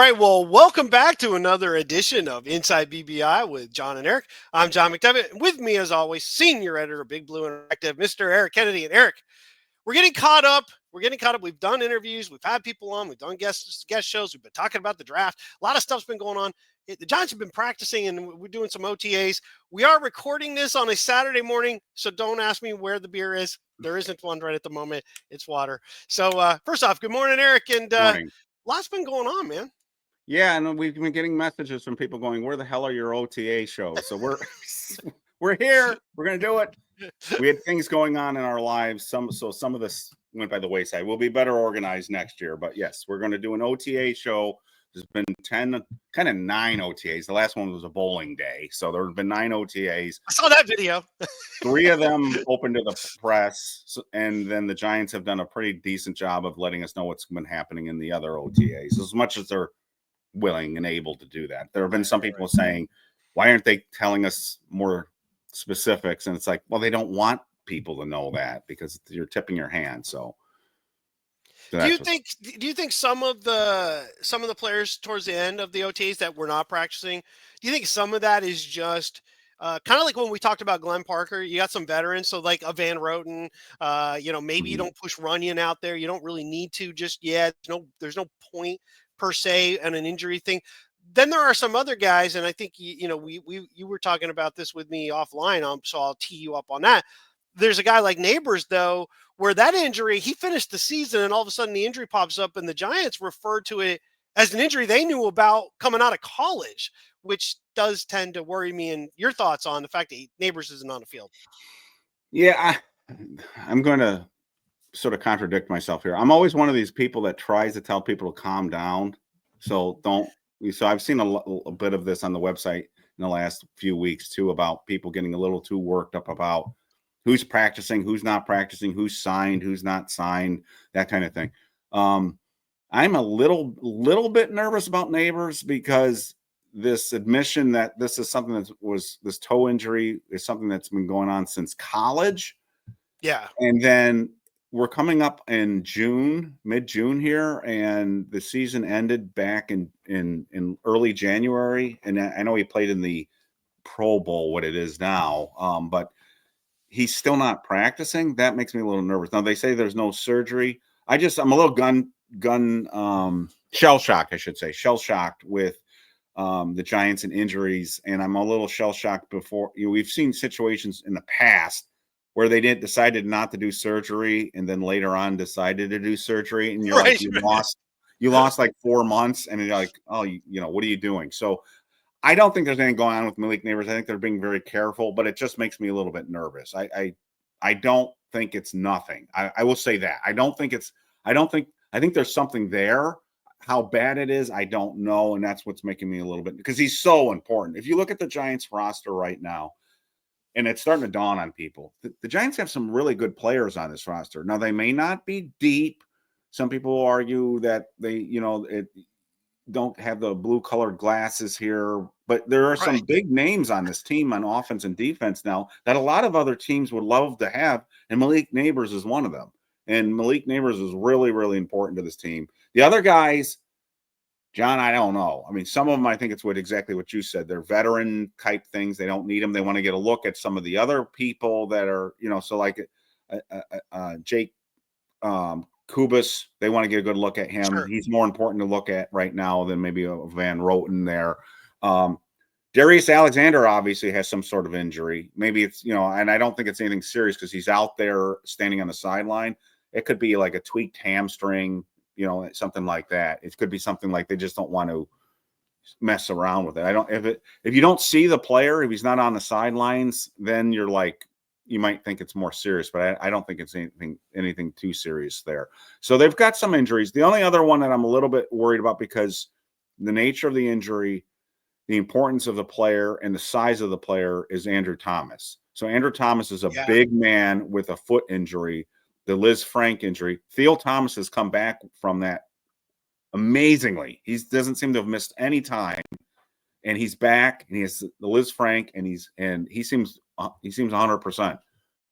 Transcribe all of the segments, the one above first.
right, well, welcome back to another edition of Inside BBI with John and Eric. I'm John McDevitt. With me, as always, senior editor of Big Blue Interactive, Mr. Eric Kennedy. And Eric, we're getting caught up. We've done interviews. We've had people on. We've done guest shows. We've been talking about the draft. A lot of stuff's been going on. The Giants have been practicing, and we're doing some OTAs. We are recording this on a Saturday morning, so don't ask me where the beer is. There isn't one right at the moment. It's water. So first off, good morning, Eric. And Morning. lots been going on, man. Yeah, and we've been getting messages from people going, "Where the hell are your OTA shows?" So we're here. We're gonna do it. We had things going on in our lives. Some of this went by the wayside. We'll be better organized next year. But yes, we're going to do an OTA show. There's been 9 OTAs. The last one was a bowling day, so there have been 9 OTAs. I saw that video. 3 of them open to the press, and then the Giants have done a pretty decent job of letting us know what's been happening in the other OTAs, as much as they're willing and able to do that. There have been some people saying, why aren't they telling us more specifics? And it's like, well, they don't want people to know that because you're tipping your hand. So do you think some of the players towards the end of the OTAs that were not practicing, do you think some of that is just kind of like when we talked about Glenn Parker? You got some veterans, so like a Van Roten, maybe you don't push Runyon out there. You don't really need to just yet. There's no point per se and an injury thing. Then there are some other guys, and I think you were talking about this with me offline, so I'll tee you up on that. There's a guy like Nabers, though, where that injury, he finished the season, and all of a sudden the injury pops up, and the Giants referred to it as an injury they knew about coming out of college, which does tend to worry me. And your thoughts on the fact that Nabers isn't on the field? Yeah, I'm going to sort of contradict myself here. I'm always one of these people that tries to tell people to calm down. So I've seen a bit of this on the website in the last few weeks too, about people getting a little too worked up about who's practicing, who's not practicing, who's signed, who's not signed, that kind of thing. I'm a little bit nervous about Nabers because this admission that this is something this toe injury is something that's been going on since college. Yeah. And then we're coming up in mid-June here, and the season ended back in early January. And I know he played in the Pro Bowl, what it is now, but he's still not practicing. That makes me a little nervous. Now they say there's no surgery. I'm a little shell shocked with the Giants and injuries, and I'm a little shell shocked before. We've seen situations in the past where they decided not to do surgery, and then later on decided to do surgery, and you're right. You lost like 4 months, and you're like, oh, what are you doing? So I don't think there's anything going on with Malik Nabers. I think they're being very careful, but it just makes me a little bit nervous. I don't think it's nothing. I will say that. I think there's something there. How bad it is, I don't know, and that's what's making me a little bit, because he's so important. If you look at the Giants roster right now, and it's starting to dawn on people, the Giants have some really good players on this roster. Now, they may not be deep. Some people argue that they, don't have the blue-colored glasses here, but there are some big names on this team on offense and defense now that a lot of other teams would love to have, and Malik Nabers is one of them. And Malik Nabers is really, really important to this team. The other guys, John, I don't know. I mean, some of them, I think it's exactly what you said. They're veteran type things. They don't need them. They want to get a look at some of the other people that are, so like Jake Kubas, they want to get a good look at him. Sure. He's more important to look at right now than maybe a Van Roten there. Darius Alexander obviously has some sort of injury. Maybe it's, and I don't think it's anything serious because he's out there standing on the sideline. It could be like a tweaked hamstring, something like that. It could be something like they just don't want to mess around with it. If you don't see the player, if he's not on the sidelines, then you're like, you might think it's more serious, but I don't think it's anything too serious there. So they've got some injuries. The only other one that I'm a little bit worried about, because the nature of the injury, the importance of the player, and the size of the player, is Andrew Thomas. So Andrew Thomas is a big man with a foot injury, the Liz Frank injury. Theo Thomas has come back from that amazingly. He doesn't seem to have missed any time, and he's back, and he has the Liz Frank, and he seems 100%.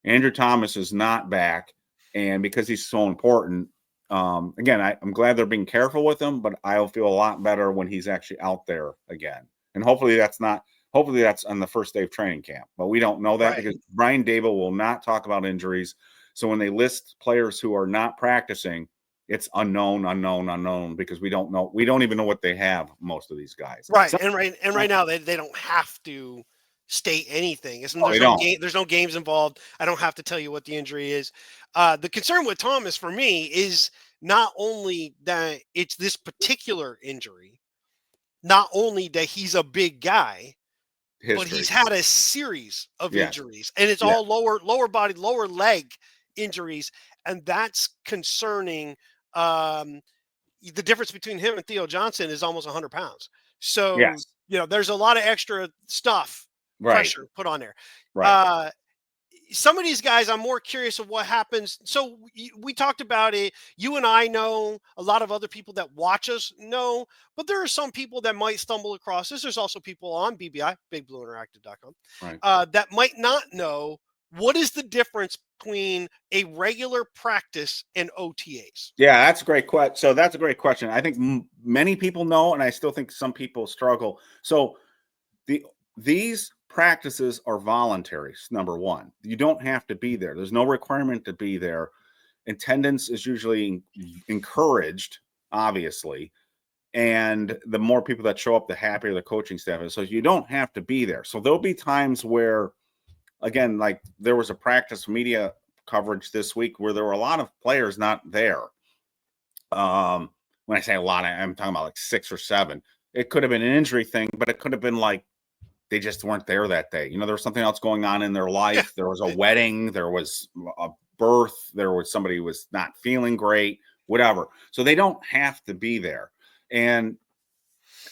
Andrew Thomas is not back, and because he's so important, again, I'm glad they're being careful with him, but I'll feel a lot better when he's actually out there again. And hopefully that's on the first day of training camp. But we don't know that because Brian Daboll will not talk about injuries. So when they list players who are not practicing, it's unknown, because we don't know. We don't even know what they have, most of these guys. Right. So, and right now they don't have to state anything. There's no games involved. I don't have to tell you what the injury is. The concern with Thomas for me is not only that it's this particular injury, not only that he's a big guy, but he's had a series of injuries, and it's all lower body, lower leg injuries, and that's concerning. The difference between him and Theo Johnson is almost 100 pounds. So, there's a lot of extra stuff, pressure put on there. Some of these guys, I'm more curious of what happens. So we talked about it. You and I know, a lot of other people that watch us know, but there are some people that might stumble across this. There's also people on BBI, bigblueinteractive.com, that might not know what is the difference between a regular practice and OTAs. Yeah, that's a great question. So that's a great question. I think many people know, and I still think some people struggle. So these practices are voluntary. Number one, you don't have to be there. There's no requirement to be there. Attendance is usually encouraged, obviously. And the more people that show up, the happier the coaching staff is. So you don't have to be there. So there'll be times where, again, like there was a practice media coverage this week where there were a lot of players not there. When I say a lot, I'm talking about like 6 or 7. It could have been an injury thing, but it could have been like they just weren't there that day. There was something else going on in their life. There was a wedding, there was a birth, there was somebody who was not feeling great, whatever. So they don't have to be there. And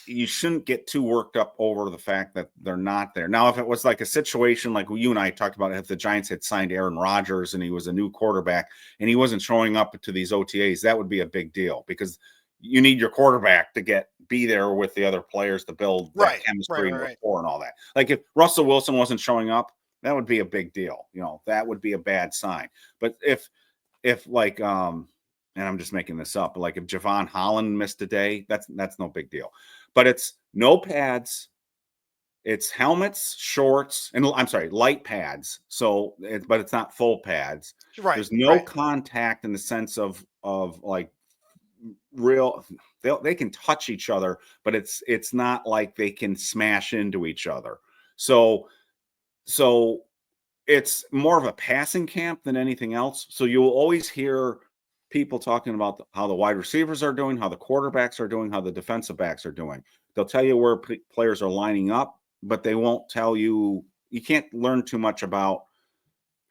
you shouldn't get too worked up over the fact that they're not there. Now, if it was like a situation like you and I talked about, if the Giants had signed Aaron Rodgers and he was a new quarterback and he wasn't showing up to these OTAs, that would be a big deal because you need your quarterback to be there with the other players to build that chemistry and rapport and all that. Like if Russell Wilson wasn't showing up, that would be a big deal. That would be a bad sign. But if like, and I'm just making this up, but like if Javon Holland missed a day, that's no big deal. But it's no pads, it's helmets, shorts, and I'm sorry, light pads. So, but it's not full pads. There's no contact in the sense of like real. They can touch each other, but it's not like they can smash into each other. So it's more of a passing camp than anything else. So you'll always hear people talking about how the wide receivers are doing, how the quarterbacks are doing, how the defensive backs are doing. They'll tell you where players are lining up, but they won't tell you. You can't learn too much about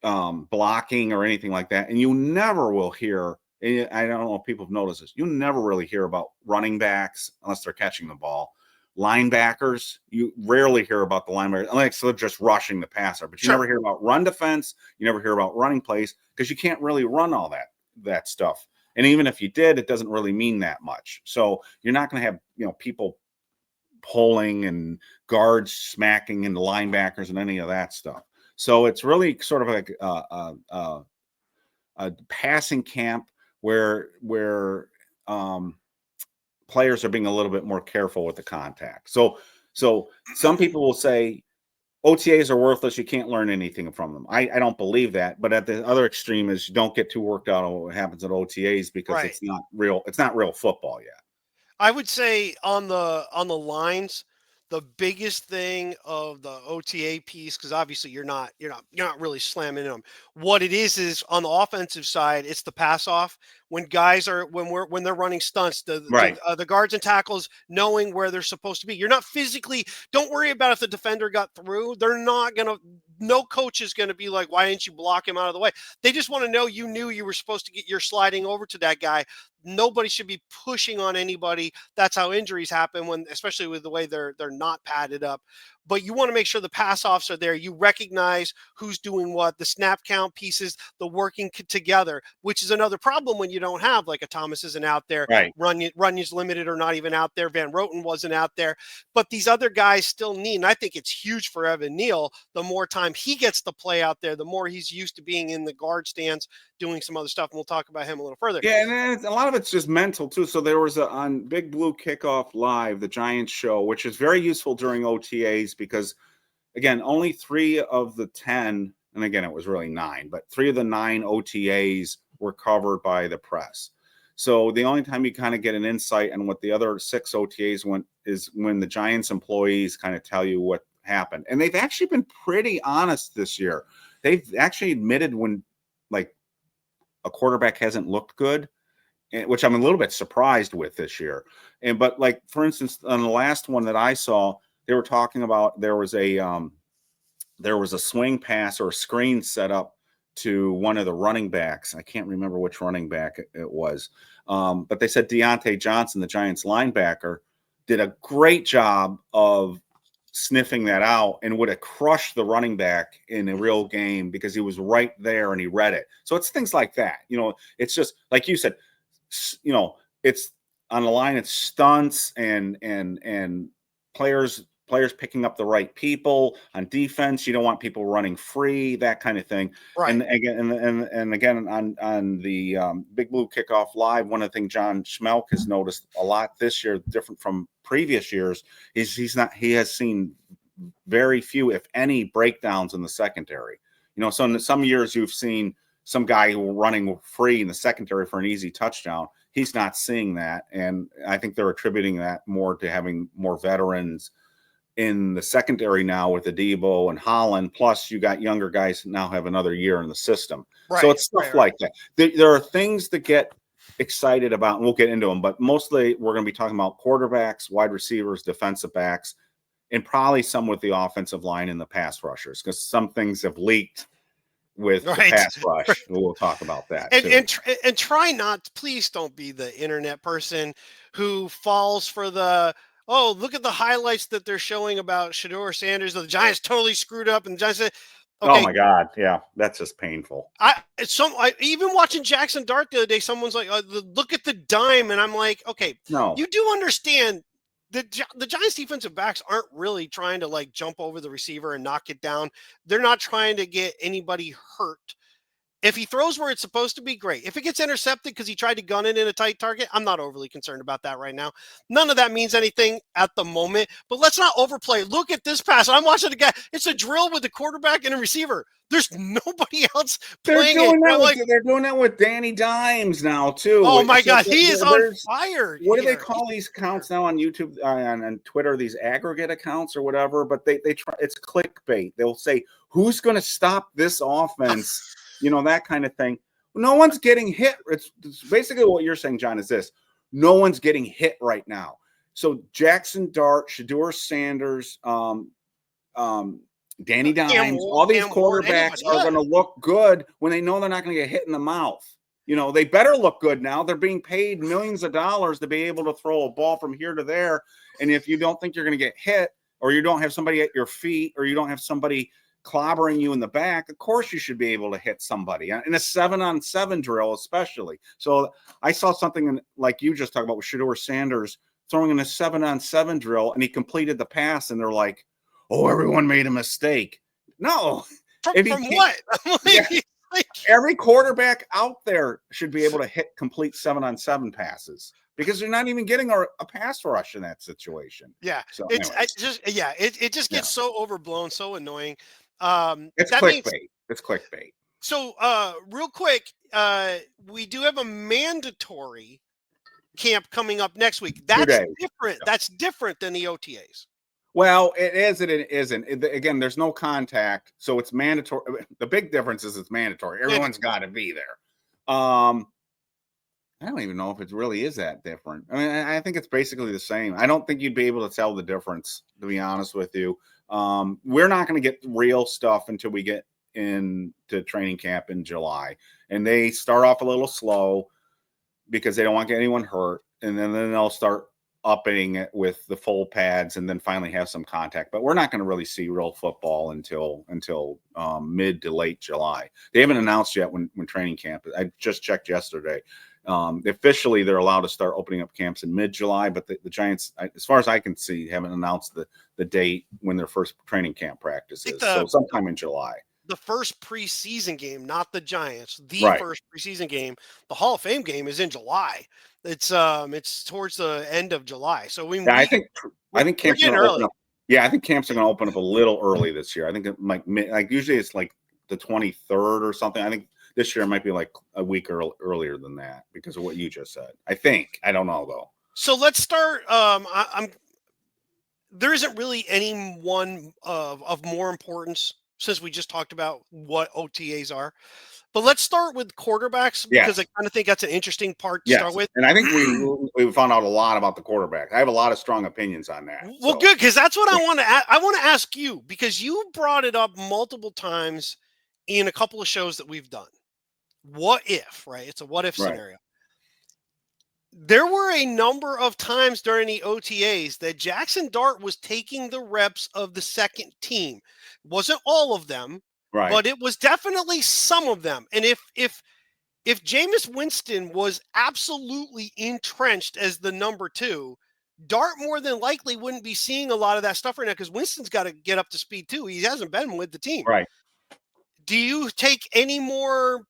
blocking or anything like that. And you never will hear, and I don't know if people have noticed this, you never really hear about running backs unless they're catching the ball. Linebackers, you rarely hear about the linebackers unless they're just rushing the passer. But you never hear about run defense. You never hear about running plays because you can't really run all that stuff. And even if you did, it doesn't really mean that much. So you're not going to have people pulling and guards smacking into linebackers and any of that stuff. So it's really sort of like a passing camp where players are being a little bit more careful with the contact. So some people will say OTAs are worthless. You can't learn anything from them. I don't believe that. But at the other extreme is you don't get too worked out on what happens at OTAs because it's not real. It's not real football yet. I would say on the lines, the biggest thing of the OTA piece, because obviously you're not really slamming them. What it is on the offensive side, it's the pass off. When guys are when they're running stunts, the guards and tackles knowing where they're supposed to be. You're not physically. Don't worry about if the defender got through. They're not gonna. No coach is gonna be like, why didn't you block him out of the way? They just want to know you knew you were supposed to get your sliding over to that guy. Nobody should be pushing on anybody. That's how injuries happen especially with the way they're not padded up. but you want to make sure the pass offs are there. You recognize who's doing what, the snap count pieces, the working together, which is another problem when you don't have like a Thomas isn't out there, Right. Runyon's limited or not even out there. Van Roten wasn't out there, but these other guys still need, and I think it's huge for Evan Neal. The more time he gets to play out there, the more he's used to being in the guard stands, doing some other stuff. And we'll talk about him a little further. Yeah, and then a lot of it's just mental too. So there was on Big Blue Kickoff Live, the Giants show, which is very useful during OTAs because, again, only 3 of the 10, and again, it was really 9, but 3 of the 9 OTAs were covered by the press. So the only time you kind of get an insight on what the other 6 OTAs went is when the Giants employees kind of tell you what happened. And they've actually been pretty honest this year. They've actually admitted when, like, a quarterback hasn't looked good, which I'm a little bit surprised with this year. But like, for instance, on the last one that I saw, they were talking about there was a swing pass or a screen set up to one of the running backs. I can't remember which running back it was. But they said Deontay Johnson, the Giants linebacker, did a great job of sniffing that out and would have crushed the running back in a real game because he was right there and he read it. So it's things like that. It's just like you said, it's on the line, it's stunts and players picking up the right people on defense. You don't want people running free, that kind of thing. Right. And again, on the Big Blue Kickoff Live, one of the things John Schmelk has noticed a lot this year, different from previous years, is he has seen very few, if any, breakdowns in the secondary. So in some years you've seen some guy running free in the secondary for an easy touchdown. He's not seeing that, and I think they're attributing that more to having more veterans in the secondary now with Adebo and Holland. Plus, you got younger guys that now have another year in the system. Right, so it's stuff like that. There are things to get excited about, and we'll get into them. But mostly, we're going to be talking about quarterbacks, wide receivers, defensive backs, and probably some with the offensive line and the pass rushers, because some things have leaked with the pass rush. Right. We'll talk about that. And try not, please don't be the internet person who falls for the, oh, look at the highlights that they're showing about Shedeur Sanders. The Giants totally screwed up, and the Giants said, okay. Oh my God, yeah, that's just painful. Even watching Jackson Dart the other day, someone's like, look at the dime, and I'm like, okay, no, you do understand the Giants defensive backs aren't really trying to like jump over the receiver and knock it down. They're not trying to get anybody hurt. If he throws where it's supposed to be, great. If it gets intercepted because he tried to gun it in a tight target, I'm not overly concerned about that right now. None of that means anything at the moment, but let's not overplay. Look at this pass. I'm watching the guy. It's a drill with the quarterback and a receiver. There's nobody else playing it. They're doing that with Danny Dimes now, too. Oh, my God. He is on fire. What do they call these accounts now on YouTube and Twitter, these aggregate accounts or whatever? But they try. It's clickbait. They'll say, who's going to stop this offense? That kind of thing. No one's getting hit. It's basically what you're saying, John, is this. No one's getting hit right now. So Jackson Dart, Shedeur Sanders, Danny Dimes, all these quarterbacks are going to look good when they know they're not going to get hit in the mouth. They better look good now. They're being paid millions of dollars to be able to throw a ball from here to there. And if you don't think you're going to get hit, or you don't have somebody at your feet, or you don't have somebody clobbering you in the back, of course you should be able to hit somebody in a 7-on-7 drill, especially. So I saw something like you just talked about with Shedeur Sanders throwing in a 7-on-7 drill, and he completed the pass, and they're like, "Oh, everyone made a mistake." No, from what? Every quarterback out there should be able to hit complete 7-on-7 passes, because they're not even getting a pass rush in that situation. Yeah, so it just gets so overblown, so annoying. It's clickbait. It's clickbait. So, real quick, we do have a mandatory camp coming up next week. That's different. Yeah. That's different than the OTAs. Well, it is and it isn't. Again, there's no contact, so it's mandatory. The big difference is it's mandatory. Everyone's got to be there. I don't even know if it really is that different. I mean, I think it's basically the same. I don't think you'd be able to tell the difference, to be honest with you. We're not going to get real stuff until we get into training camp in July. And they start off a little slow because they don't want to get anyone hurt. And then they'll start upping it with the full pads and then finally have some contact. But we're not going to really see real football until mid to late July. They haven't announced yet when training camp. I just checked yesterday. Officially, they're allowed to start opening up camps in mid-July, but the Giants, as far as I can see, haven't announced the date when their first training camp practice is. So sometime in July. The first preseason game, not the Giants, right. First preseason game, the Hall of Fame game is in July. It's towards the end of July. So I think camps are going to open up. Yeah, I think camps are going to open up a little early this year. I think like usually it's like the 23rd or something. I think this year it might be like a week earlier than that because of what you just said. I think. I don't know though. So let's start. There isn't really any one of more importance since we just talked about what OTAs are. But let's start with quarterbacks because I kind of think that's an interesting part to start with. And I think we found out a lot about the quarterback. I have a lot of strong opinions on that. Well, good, because that's what I want to I want to ask you because you brought it up multiple times in a couple of shows that we've done. What if, right? It's a what if scenario. There were a number of times during the OTAs that Jackson Dart was taking the reps of the second team. It wasn't all of them, but it was definitely some of them. And if Jameis Winston was absolutely entrenched as the number 2, Dart more than likely wouldn't be seeing a lot of that stuff right now because Winston's got to get up to speed too. He hasn't been with the team. Right. Do you take any more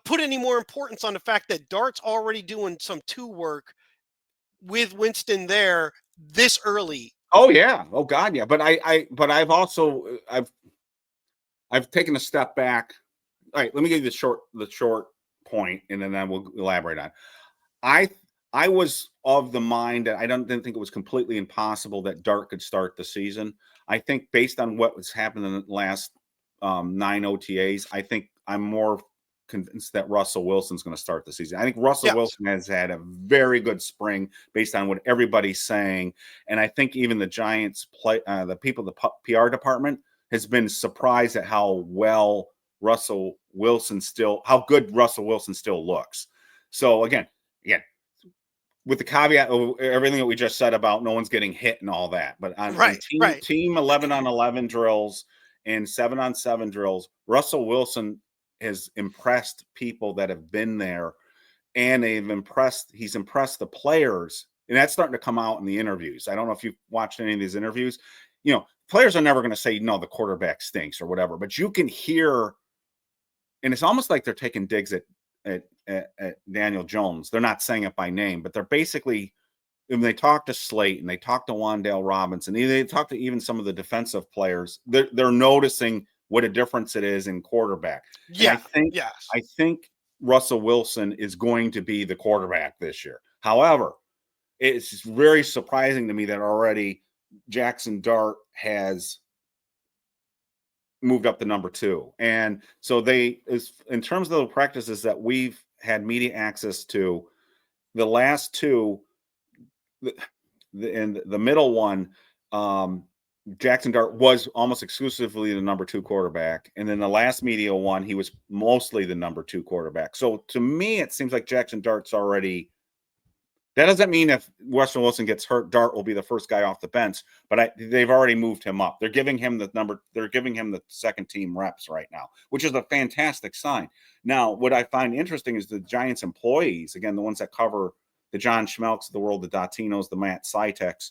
put any more importance on the fact that Dart's already doing some 2 work with Winston there this early? Oh yeah. Oh God, yeah. But I've also I've taken a step back. All right, let me give you the short point, and then we'll elaborate on. I was of the mind that I didn't think it was completely impossible that Dart could start the season. I think based on what was happening in the last 9 OTAs, I think I'm more convinced that Russell Wilson's going to start the season. I think Russell Wilson has had a very good spring based on what everybody's saying, and I think even the Giants the people, the PR department has been surprised at how well how good Russell Wilson still looks. So again, with the caveat of everything that we just said about no one's getting hit and all that, but on team 11-on-11 drills and 7-on-7 drills, Russell Wilson has impressed people that have been there, and he's impressed the players, and that's starting to come out in the interviews. I don't know if you've watched any of these interviews. Players are never going to say, no, the quarterback stinks or whatever, but you can hear, and it's almost like they're taking digs at Daniel Jones. They're not saying it by name, but they're basically, when they talk to Slate and they talk to Wan'Dale Robinson, they talk to even some of the defensive players, they're noticing what a difference it is in quarterback. Yeah. I think Russell Wilson is going to be the quarterback this year. However, it's very surprising to me that already Jackson Dart has moved up to number 2. And so in terms of the practices that we've had media access to, the last 2, in the middle one, Jackson Dart was almost exclusively the number 2 quarterback. And then the last media one, he was mostly the number 2 quarterback. So to me, it seems like Jackson Dart's already. That doesn't mean if Russell Wilson gets hurt, Dart will be the first guy off the bench, but they've already moved him up. They're giving him the second team reps right now, which is a fantastic sign. Now, what I find interesting is the Giants employees, again, the ones that cover the John Schmelks of the world, the Datinos, the Matt Sytex,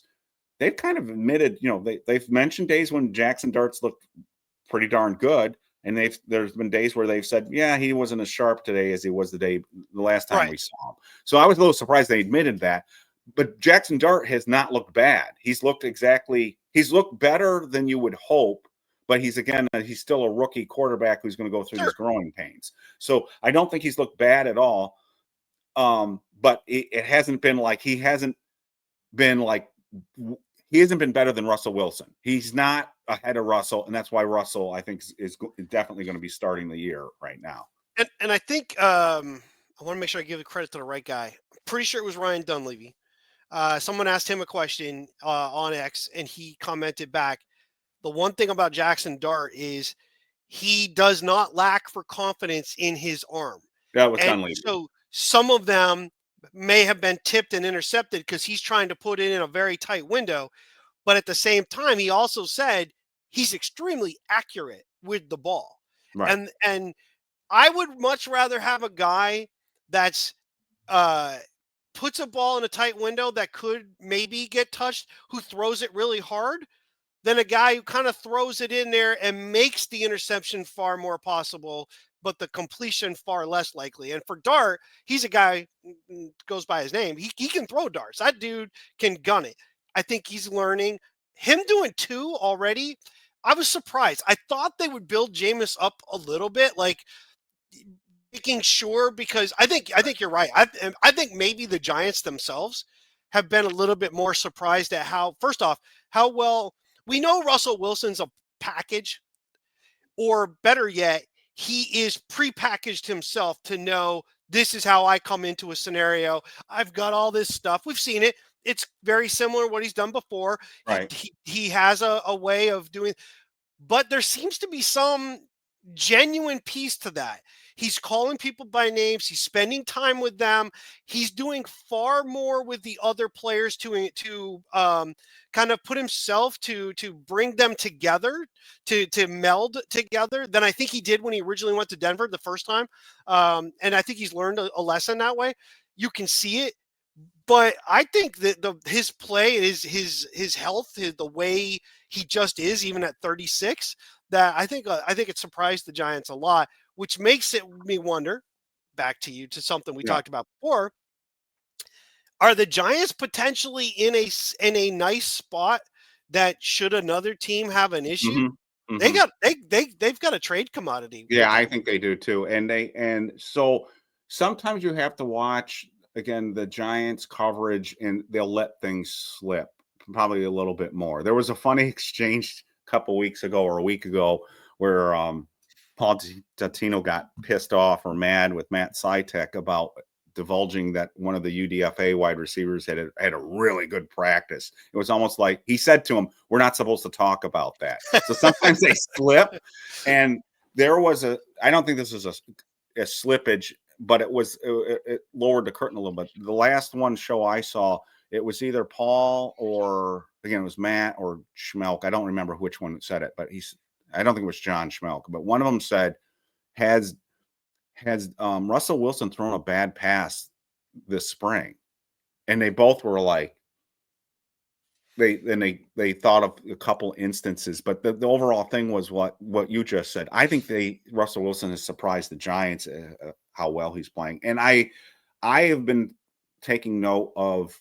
they've kind of admitted, they've mentioned days when Jackson Dart's looked pretty darn good. And there's been days where they've said, yeah, he wasn't as sharp today as he was the last time we saw him. So I was a little surprised they admitted that. But Jackson Dart has not looked bad. He's looked better than you would hope. But he's still a rookie quarterback who's going to go through these growing pains. So I don't think he's looked bad at all. But it hasn't been like he hasn't been better than Russell Wilson. He's not ahead of Russell, and that's why Russell, I think, is definitely going to be starting the year right now. And I think I want to make sure I give the credit to the right guy. I'm pretty sure it was Ryan Dunleavy. Someone asked him a question on X, and he commented back, the one thing about Jackson Dart is he does not lack for confidence in his arm. That was Dunleavy. So some of them may have been tipped and intercepted because he's trying to put it in a very tight window. But at the same time, he also said he's extremely accurate with the ball. Right. And I would much rather have a guy that's uh puts a ball in a tight window that could maybe get touched, who throws it really hard, than a guy who kind of throws it in there and makes the interception far more possible, but the completion far less likely. And for Dart, he's a guy, goes by his name. He can throw darts. That dude can gun it. I think he's learning. Him doing 2 already, I was surprised. I thought they would build Jameis up a little bit, like making sure, because I think you're right. I think maybe the Giants themselves have been a little bit more surprised at how, first off, how well we know Russell Wilson's a package, or better yet, he is prepackaged himself to know this is how I come into a scenario. I've got all this stuff. We've seen it. It's very similar to what he's done before. Right. He has a way of doing, but there seems to be some genuine piece to that. He's calling people by names. He's spending time with them. He's doing far more with the other players to kind of put himself to bring them together, to meld together, than I think he did when he originally went to Denver the first time. And I think he's learned a lesson that way. You can see it. But I think that his play, his health, the way he just is, even at 36, that I think it surprised the Giants a lot, which makes me wonder, back to you, to something we talked about before. Are the Giants potentially in a nice spot that, should another team have an issue, they've got a trade commodity? Yeah, I think they do too. And so sometimes you have to watch, again, the Giants coverage, and they'll let things slip probably a little bit more. There was a funny exchange a couple weeks ago or a week ago where Paul Dottino got pissed off or mad with Matt Sytek about divulging that one of the UDFA wide receivers had a really good practice. It was almost like he said to him, "We're not supposed to talk about that." So sometimes they slip. And there was I don't think this is a slippage, but it lowered the curtain a little bit. The last one show I saw, it was either Paul or, again, it was Matt or Schmelk. I don't remember which one said it, but I don't think it was John Schmelk, but one of them said, has Russell Wilson thrown a bad pass this spring? And they both were like, they thought of a couple instances, but the overall thing was what you just said. I think Russell Wilson has surprised the Giants how well he's playing. And I have been taking note of,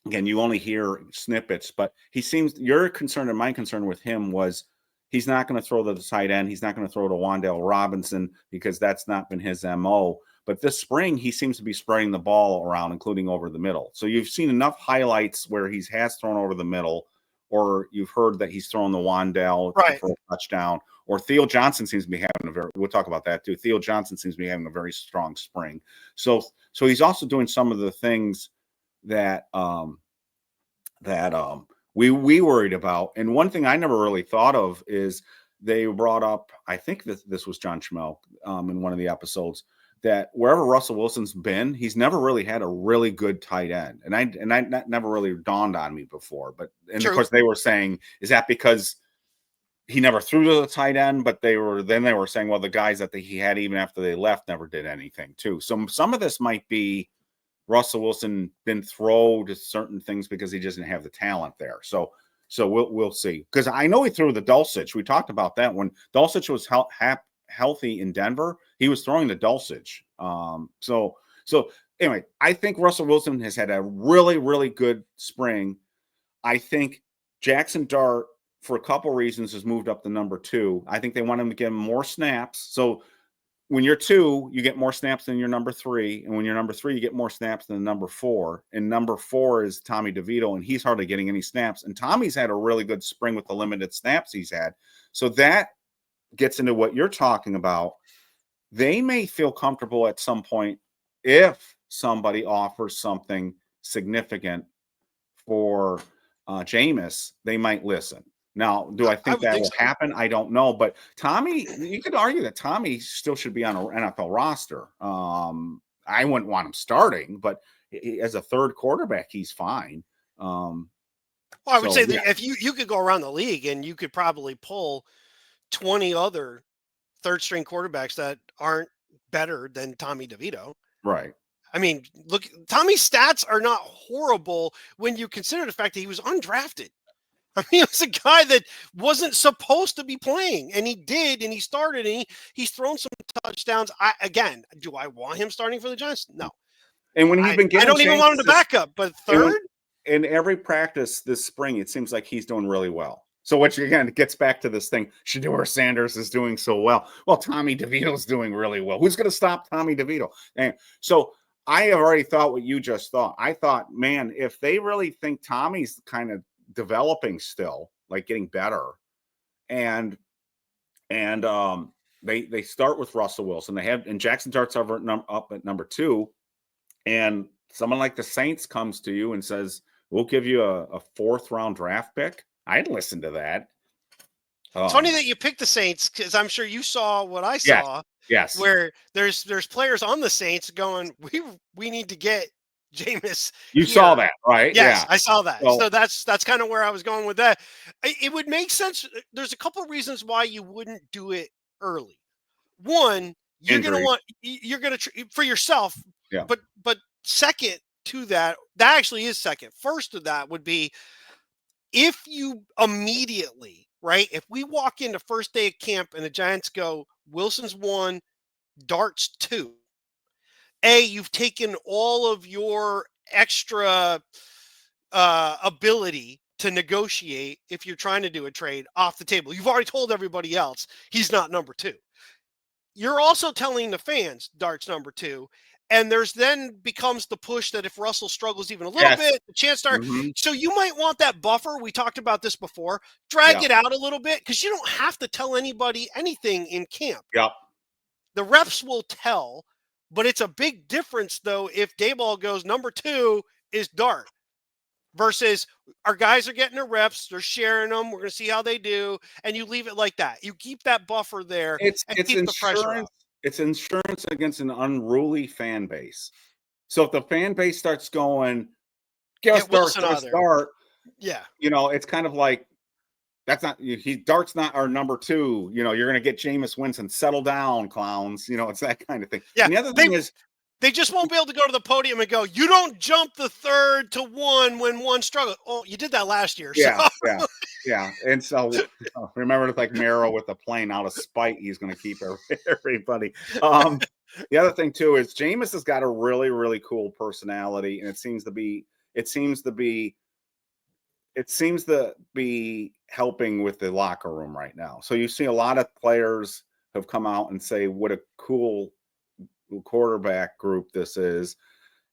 again, you only hear snippets, but your concern and my concern with him was he's not going to throw to the tight end. He's not going to throw to Wan'Dale Robinson because that's not been his MO. But this spring, he seems to be spreading the ball around, including over the middle. So you've seen enough highlights where he has thrown over the middle, or you've heard that he's thrown the Wan'Dale for a touchdown, or Theo Johnson seems to be having we'll talk about that too. Theo Johnson seems to be having a very strong spring. So he's also doing some of the things that we worried about. And one thing I never really thought of is they brought up, I think this was John Schmelk in one of the episodes, that wherever Russell Wilson's been, he's never really had a really good tight end. And I never really dawned on me before. But of course they were saying, is that because he never threw to the tight end? But they were saying, well, the guys that he had even after they left never did anything too. So some of this might be Russell Wilson been thrown to certain things because he doesn't have the talent there. So we'll see. Because I know he threw the Dulcich. We talked about that when Dulcich was healthy in Denver. He was throwing the Dulcich. So anyway, I think Russell Wilson has had a really, really good spring. I think Jackson Dart, for a couple reasons, has moved up to number 2. I think they want him to get more snaps. So when you're 2, you get more snaps than your number 3. And when you're number 3, you get more snaps than number 4. And number 4 is Tommy DeVito, and he's hardly getting any snaps. And Tommy's had a really good spring with the limited snaps he's had. So that gets into what you're talking about. They may feel comfortable at some point if somebody offers something significant for Jameis, they might listen. Now, do I think that will happen? I don't know. But Tommy, you could argue that Tommy still should be on an NFL roster. I wouldn't want him starting, but as a third quarterback, he's fine. Well, I would say yeah. that if you could go around the league and you could probably pull 20 other third string quarterbacks that aren't better than Tommy DeVito. Right. I mean, look, Tommy's stats are not horrible when you consider the fact that he was undrafted. I mean, it was a guy that wasn't supposed to be playing, and he did, and he started, and he's thrown some touchdowns. Do I want him starting for the Giants? No. And when he's been getting, I don't even want him to back up, but third. In every practice this spring, it seems like he's doing really well. So, which again gets back to this thing: Shedeur Sanders is doing so well. Well, Tommy DeVito's doing really well. Who's going to stop Tommy DeVito? And so, I have already thought what you just thought. I thought, man, if they really think Tommy's kind of developing still, like getting better, and they start with Russell Wilson. And Jackson Dart's up at number 2, and someone like the Saints comes to you and says, we'll give you a 4th round draft pick. I'd listen to that. It's funny that you picked the Saints, because I'm sure you saw what I saw. Yes. Where there's players on the Saints going, we need to get Jameis. You saw that, right? Yes, yeah. I saw that. So that's kind of where I was going with that. It would make sense. There's a couple of reasons why you wouldn't do it early. One, you're going to for yourself. Yeah. But second to that actually is second. First to that would be if you immediately, right? If we walk into first day of camp and the Giants go, Wilson's 1, Dart's 2. You've taken all of your extra ability to negotiate if you're trying to do a trade off the table. You've already told everybody else he's not number 2. You're also telling the fans Dart's number 2. And there's then becomes the push that if Russell struggles even a little bit, the chance start. Mm-hmm. So you might want that buffer. We talked about this before. Drag it out a little bit, because you don't have to tell anybody anything in camp. Yep. The reps will tell, but it's a big difference, though, if Daboll goes number 2 is Dart versus our guys are getting their reps. They're sharing them. We're going to see how they do. And you leave it like that. You keep that buffer there and keep the pressure up. It's insurance against an unruly fan base. So if the fan base starts going, get Dart, yeah, it's kind of like, that's not, Dart's not our number 2. You're going to get Jameis Winston. Settle down, clowns. It's that kind of thing. Yeah. And the other thing is, they just won't be able to go to the podium and go, you don't jump the 3rd to 1 when 1 struggles. Oh, you did that last year. Yeah, so. Yeah. And so remember, it's like Mero with the plane. Out of spite, he's going to keep everybody. The other thing too is Jameis has got a really, really cool personality, and it seems to be helping with the locker room right now. So you see a lot of players have come out and say what a cool quarterback group this is.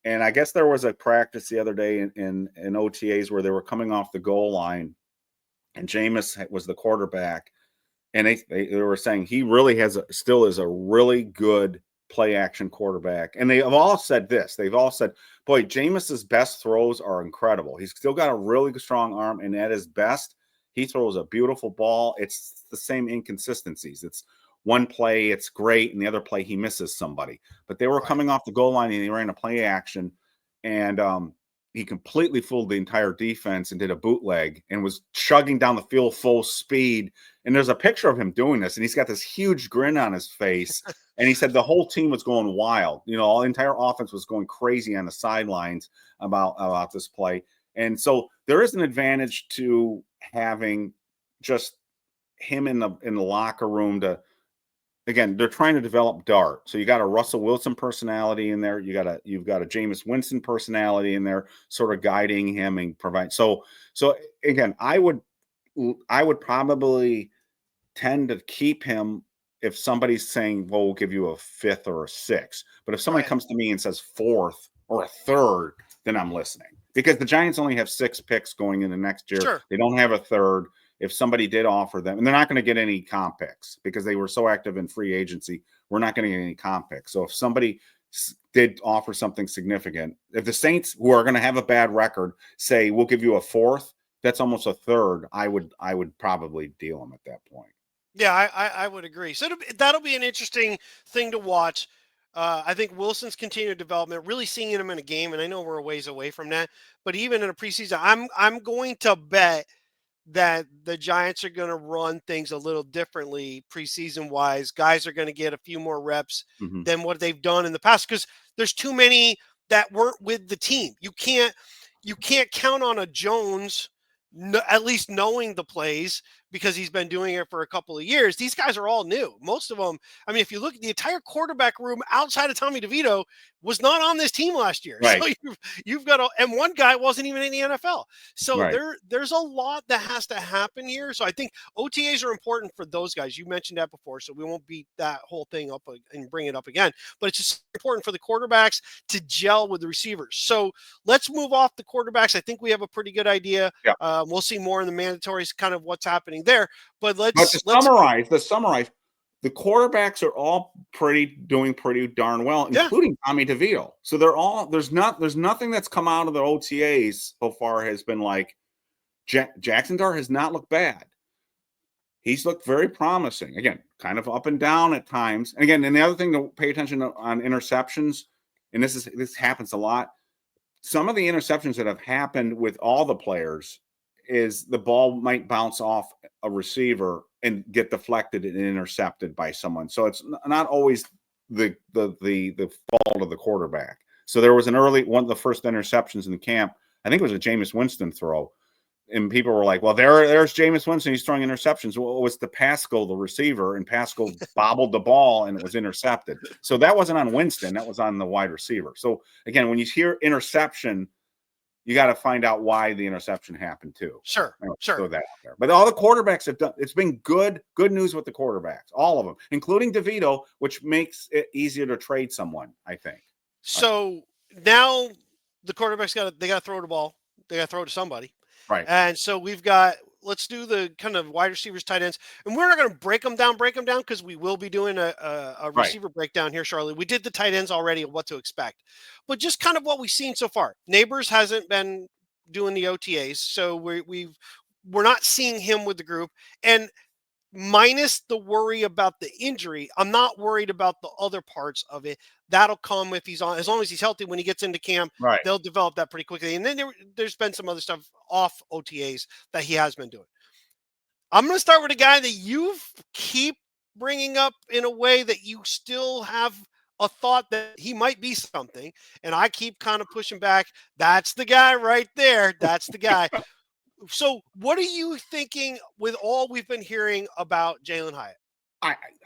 And I guess there was a practice the other day in OTAs where they were coming off the goal line, and Jameis was the quarterback, and they were saying he really still is a really good play action quarterback. And they have all said this. They've all said, boy, Jameis's best throws are incredible. He's still got a really strong arm, and at his best, he throws a beautiful ball. It's the same inconsistencies. It's one play, it's great, and the other play, he misses somebody. But they were coming off the goal line, and he ran a play action, and he completely fooled the entire defense and did a bootleg and was chugging down the field full speed. And there's a picture of him doing this, and he's got this huge grin on his face. And he said the whole team was going wild. The entire offense was going crazy on the sidelines about this play. And so there is an advantage to having just him in the locker room to, again, they're trying to develop Dart. So you got a Russell Wilson personality in there. You've got a Jameis Winston personality in there, sort of guiding him and provide. So again, I would probably tend to keep him if somebody's saying, well, we'll give you a 5th or a 6th. But if somebody comes to me and says 4th or a 3rd, then I'm listening, because the Giants only have 6 picks going into next year. Sure. They don't have a 3rd. If somebody did offer them, and they're not going to get any comp picks because they were so active in free agency, we're not going to get any comp picks. So if somebody did offer something significant, if the Saints, who are going to have a bad record, say, we'll give you a 4th, that's almost a 3rd. I would probably deal them at that point. Yeah, I would agree. So that'll be an interesting thing to watch. I think Wilson's continued development, really seeing him in a game, and I know we're a ways away from that, but even in a preseason, I'm going to bet that the Giants are going to run things a little differently preseason wise. Guys are going to get a few more reps than what they've done in the past because there's too many that weren't with the team. You can't count on a Jones at least knowing the plays because he's been doing it for a couple of years. These guys are all new. Most of them, I mean, if you look at the entire quarterback room outside of Tommy DeVito was not on this team last year. Right. So you've got and one guy wasn't even in the NFL. So Right. there's a lot that has to happen here. So I think OTAs are important for those guys. You mentioned that before, so we won't beat that whole thing up and bring it up again. But it's just important for the quarterbacks to gel with the receivers. So let's move off the quarterbacks. I think we have a pretty good idea. Yeah. We'll see more in the mandatories, kind of what's happening there. But to summarize, the quarterbacks are all doing pretty darn well, including Tommy DeVito. So they're all there's nothing that's come out of the OTAs so far has been like Jackson Dart has not looked bad. He's looked very promising. Again, kind of up and down at times. And again, and the other thing to pay attention to on interceptions, and this happens a lot. Some of the interceptions that have happened with all the players is the ball might bounce off a receiver and get deflected and intercepted by someone. So it's not always the fault of the quarterback. So there was one of the first interceptions in the camp. I think it was a Jameis Winston throw. And people were like, well, there's Jameis Winston. He's throwing interceptions. Well, it was to Pascal, the receiver, and Pascal bobbled the ball and it was intercepted. So that wasn't on Winston. That was on the wide receiver. So again, when you hear interception, you got to find out why the interception happened too. Sure. Throw that out there. But all the quarterbacks have done. It's been good news with the quarterbacks, all of them, including DeVito, which makes it easier to trade someone, I think. So now the quarterbacks got to throw the ball. They got to throw it to somebody. Right. And so let's do the kind of wide receivers, tight ends. And we're not going to break them down because we will be doing a receiver breakdown here shortly. We did the tight ends already of what to expect. But just kind of what we've seen so far. Nabers hasn't been doing the OTAs, so we're not seeing him with the group. And minus the worry about the injury, I'm not worried about the other parts of it. That'll come if he's on, as long as he's healthy when he gets into camp. Right. They'll develop that pretty quickly. And then there's been some other stuff off OTAs that he has been doing. I'm going to start with a guy that you keep bringing up in a way that you still have a thought that he might be something. And I keep kind of pushing back. That's the guy right there. That's the guy. So what are you thinking with all we've been hearing about Jalin Hyatt?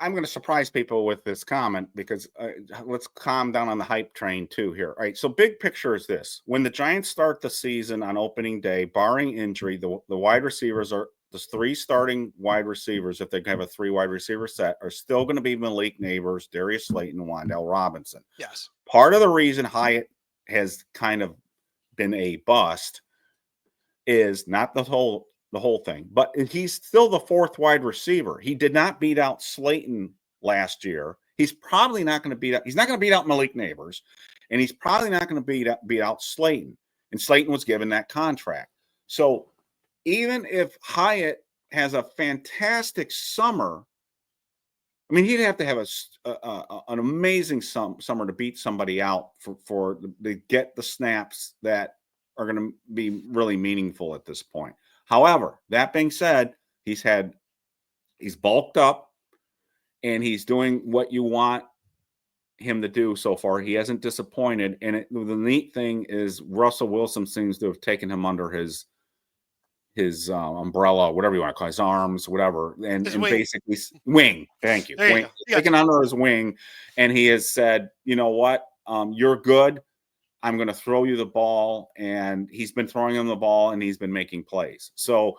I'm going to surprise people with this comment because let's calm down on the hype train too here. All right. So big picture is this. When the Giants start the season on opening day, barring injury, the wide receivers the 3 starting wide receivers, if they have a 3 wide receiver set, are still going to be Malik Nabers, Darius Slayton, and Wan'Dale Robinson. Yes. Part of the reason Hyatt has kind of been a bust is not the whole thing, but he's still the 4th wide receiver. He did not beat out Slayton last year. He's probably not going to he's not going to beat out Malik Nabers, and he's probably not going to beat out Slayton. And Slayton was given that contract. So even if Hyatt has a fantastic summer, I mean, he'd have to have an amazing summer to beat somebody out to get the snaps that are going to be really meaningful at this point. However, that being said, he's bulked up and he's doing what you want him to do so far. He hasn't disappointed. And the neat thing is Russell Wilson seems to have taken him under his umbrella, whatever you want to call it, his arms, whatever. And basically wing. Thank you. Wing, taken under his wing. And he has said, you know what? You're good. I'm going to throw you the ball, and he's been throwing him the ball, and he's been making plays. So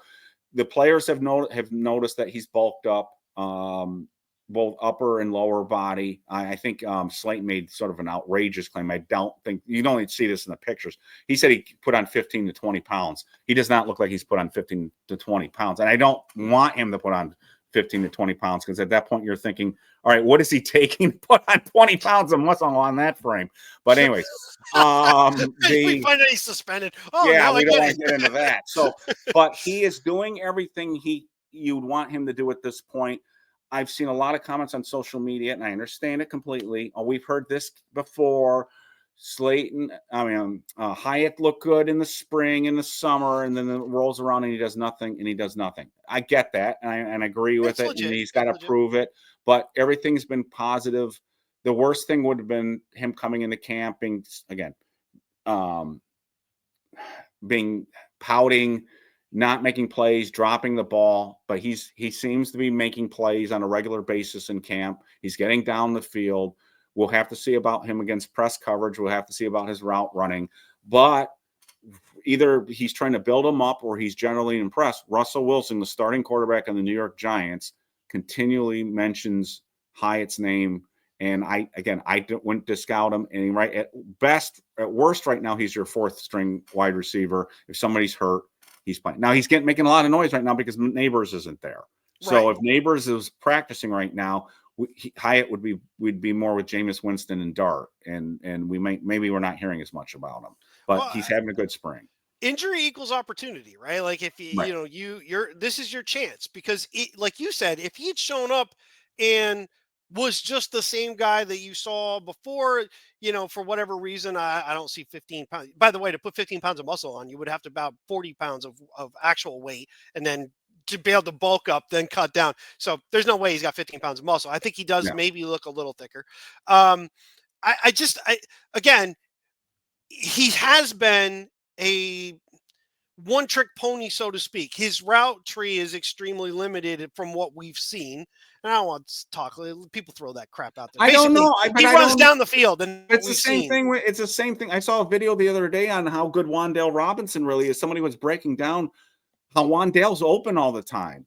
the players have noticed that he's bulked up, both upper and lower body. I think Slayton made sort of an outrageous claim. I don't think you don't see this in the pictures. He said he put on 15 to 20 pounds. He does not look like he's put on 15 to 20 pounds, and I don't want him to put on 15 to 20 pounds because at that point you're thinking, all right, what is he taking to put on 20 pounds of muscle on that frame? But anyways, we find out he's suspended. Oh, yeah, we don't want to get into that. So, but he is doing everything you'd want him to do at this point. I've seen a lot of comments on social media, and I understand it completely. Oh, we've heard this before. Hyatt looked good in the spring, in the summer, and then it rolls around and he does nothing, and he does nothing. I get that, and I agree with It's it, legit. and he's got to prove it. But everything's been positive. The worst thing would have been him coming into camp being, again, being pouting, not making plays, dropping the ball. But he seems to be making plays on a regular basis in camp. He's getting down the field. We'll have to see about him against press coverage. We'll have to see about his route running. But either he's trying to build him up or he's generally impressed. Russell Wilson, the starting quarterback on the New York Giants, continually mentions Hyatt's name. And I wouldn't discount him. And right at worst, right now, he's your fourth string wide receiver. If somebody's hurt, he's playing. Now he's making a lot of noise right now because Nabers isn't there. So if Nabers is practicing right now, Hyatt would be more with Jameis Winston and Dart, and maybe we're not hearing as much about him, but he's having a good spring. Injury equals opportunity, right? Like if this is your chance, because like you said, if he'd shown up and was just the same guy that you saw before, for whatever reason, I don't see 15 pounds. By the way, to put 15 pounds of muscle on, you would have to about 40 pounds of actual weight, and then to be able to bulk up, then cut down. So there's no way he's got 15 pounds of muscle. I think he does maybe look a little thicker. Again, he has been a one-trick pony, so to speak. His route tree is extremely limited from what we've seen. And I don't want to talk. People throw that crap out there. I don't know. He runs down the field, and it's the same thing. It's the same thing. I saw a video the other day on how good Wan'Dale Robinson really is. Somebody was breaking down how Wan'Dale's open all the time,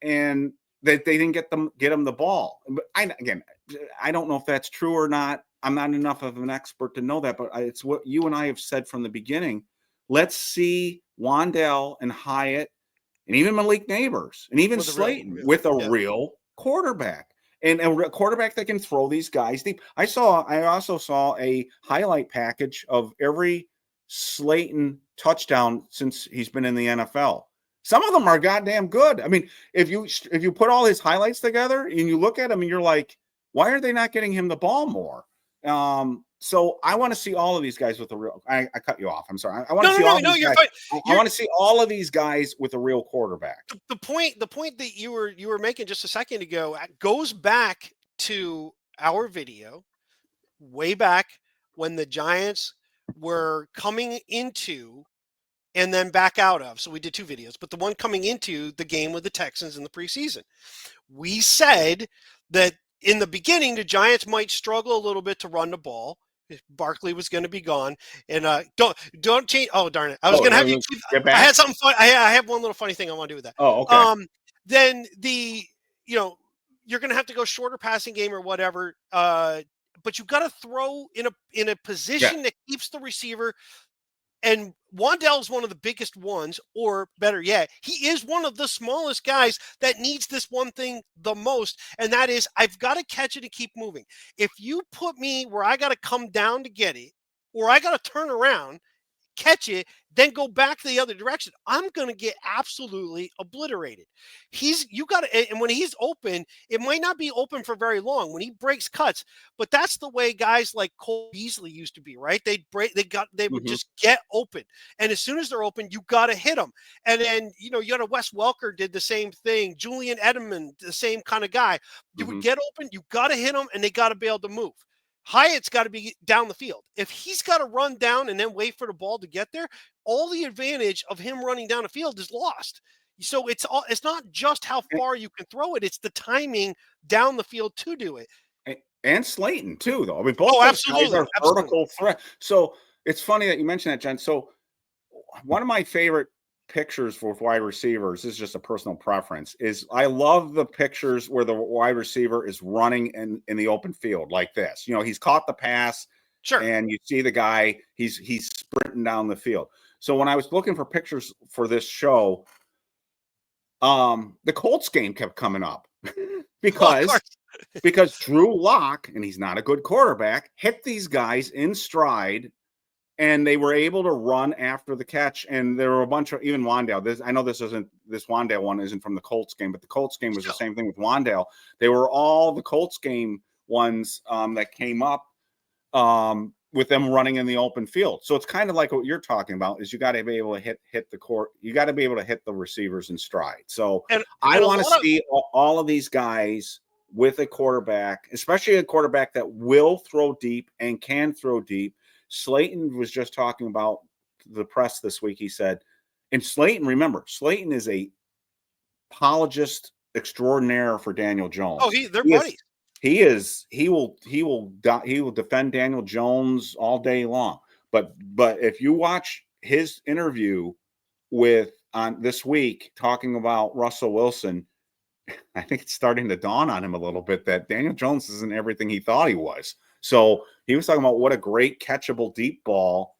and that they didn't get him the ball. But I don't know if that's true or not. I'm not enough of an expert to know that, but it's what you and I have said from the beginning. Let's see Wan'Dale and Hyatt and even Malik Nabers and even Slayton with a real quarterback, and a quarterback that can throw these guys deep. I also saw a highlight package of every Slayton touchdown since he's been in the NFL. Some of them are goddamn good. I mean, if you put all his highlights together and you look at them and you're like, why are they not getting him the ball more? So I want to see all of these guys with a real. I cut you off. I'm sorry. I want to see all these guys. I want to see all of these guys with a real quarterback. The point that you were making just a second ago goes back to our video way back when the Giants were coming into and then back out of. So we did two videos, but the one coming into the game with the Texans in the preseason, we said that in the beginning, the Giants might struggle a little bit to run the ball. Barkley was going to be gone, and don't change. Oh, darn it! I was going to have you. I had something fun. I have one little funny thing I want to do with that. Oh, okay. Then you're going to have to go shorter passing game or whatever. But you got to throw in a position that keeps the receiver. And Wan'Dale is one of the biggest ones, or better yet, he is one of the smallest guys that needs this one thing the most, and that is I've got to catch it and keep moving. If you put me where I got to come down to get it, or I got to turn around, catch it, then go back the other direction, I'm going to get absolutely obliterated. And when he's open, it might not be open for very long when he breaks cuts, but that's the way guys like Cole Beasley used to be, right? They would just get open. And as soon as they're open, you got to hit them. And then, you had a Wes Welker did the same thing. Julian Edelman, the same kind of guy. You would get open, you got to hit them, and they got to be able to move. Hyatt's got to be down the field. If he's got to run down and then wait for the ball to get there, all the advantage of him running down the field is lost. So it's not just how far you can throw it; it's the timing down the field to do it. And Slayton too, though. I mean, both those guys are vertical threat. So it's funny that you mentioned that, Jen. So one of my favorite pictures for wide receivers, this is just a personal preference, is I love the pictures where the wide receiver is running in the open field like this. He's caught the pass, and you see the guy, he's sprinting down the field. So when I was looking for pictures for this show, the Colts game kept coming up because Drew Lock, and he's not a good quarterback, hit these guys in stride and they were able to run after the catch. And there were a bunch of, even Wandale. I know this Wandale one isn't from the Colts game, but the Colts game was the same thing with Wandale. They were all the Colts game ones that came up with them running in the open field. So it's kind of like what you're talking about is you got to be able to hit the court. You got to be able to hit the receivers in stride. So I want to see all of these guys with a quarterback, especially a quarterback that will throw deep and can throw deep. Slayton was just talking about the press this week. He said, and Slayton, remember, Slayton is a apologist extraordinaire for Daniel Jones. Oh, they're buddies. He will defend Daniel Jones all day long. But if you watch his interview on this week talking about Russell Wilson, I think it's starting to dawn on him a little bit that Daniel Jones isn't everything he thought he was. So he was talking about what a great catchable deep ball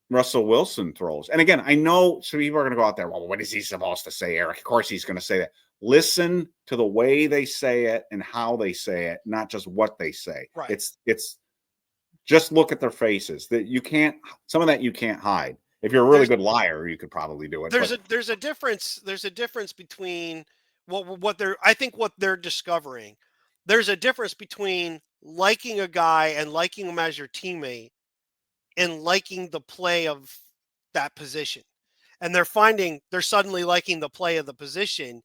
Russell Wilson throws. And again, I know some people are going to go out there, well, what is he supposed to say, Eric? Of course he's going to say that. Listen to the way they say it and how they say it, not just what they say. Right. It's just look at their faces. Some of that you can't hide. If you're a really good liar, you could probably do it. There's a difference between what they're discovering. There's a difference between liking a guy and liking him as your teammate and liking the play of that position. And they're suddenly liking the play of the position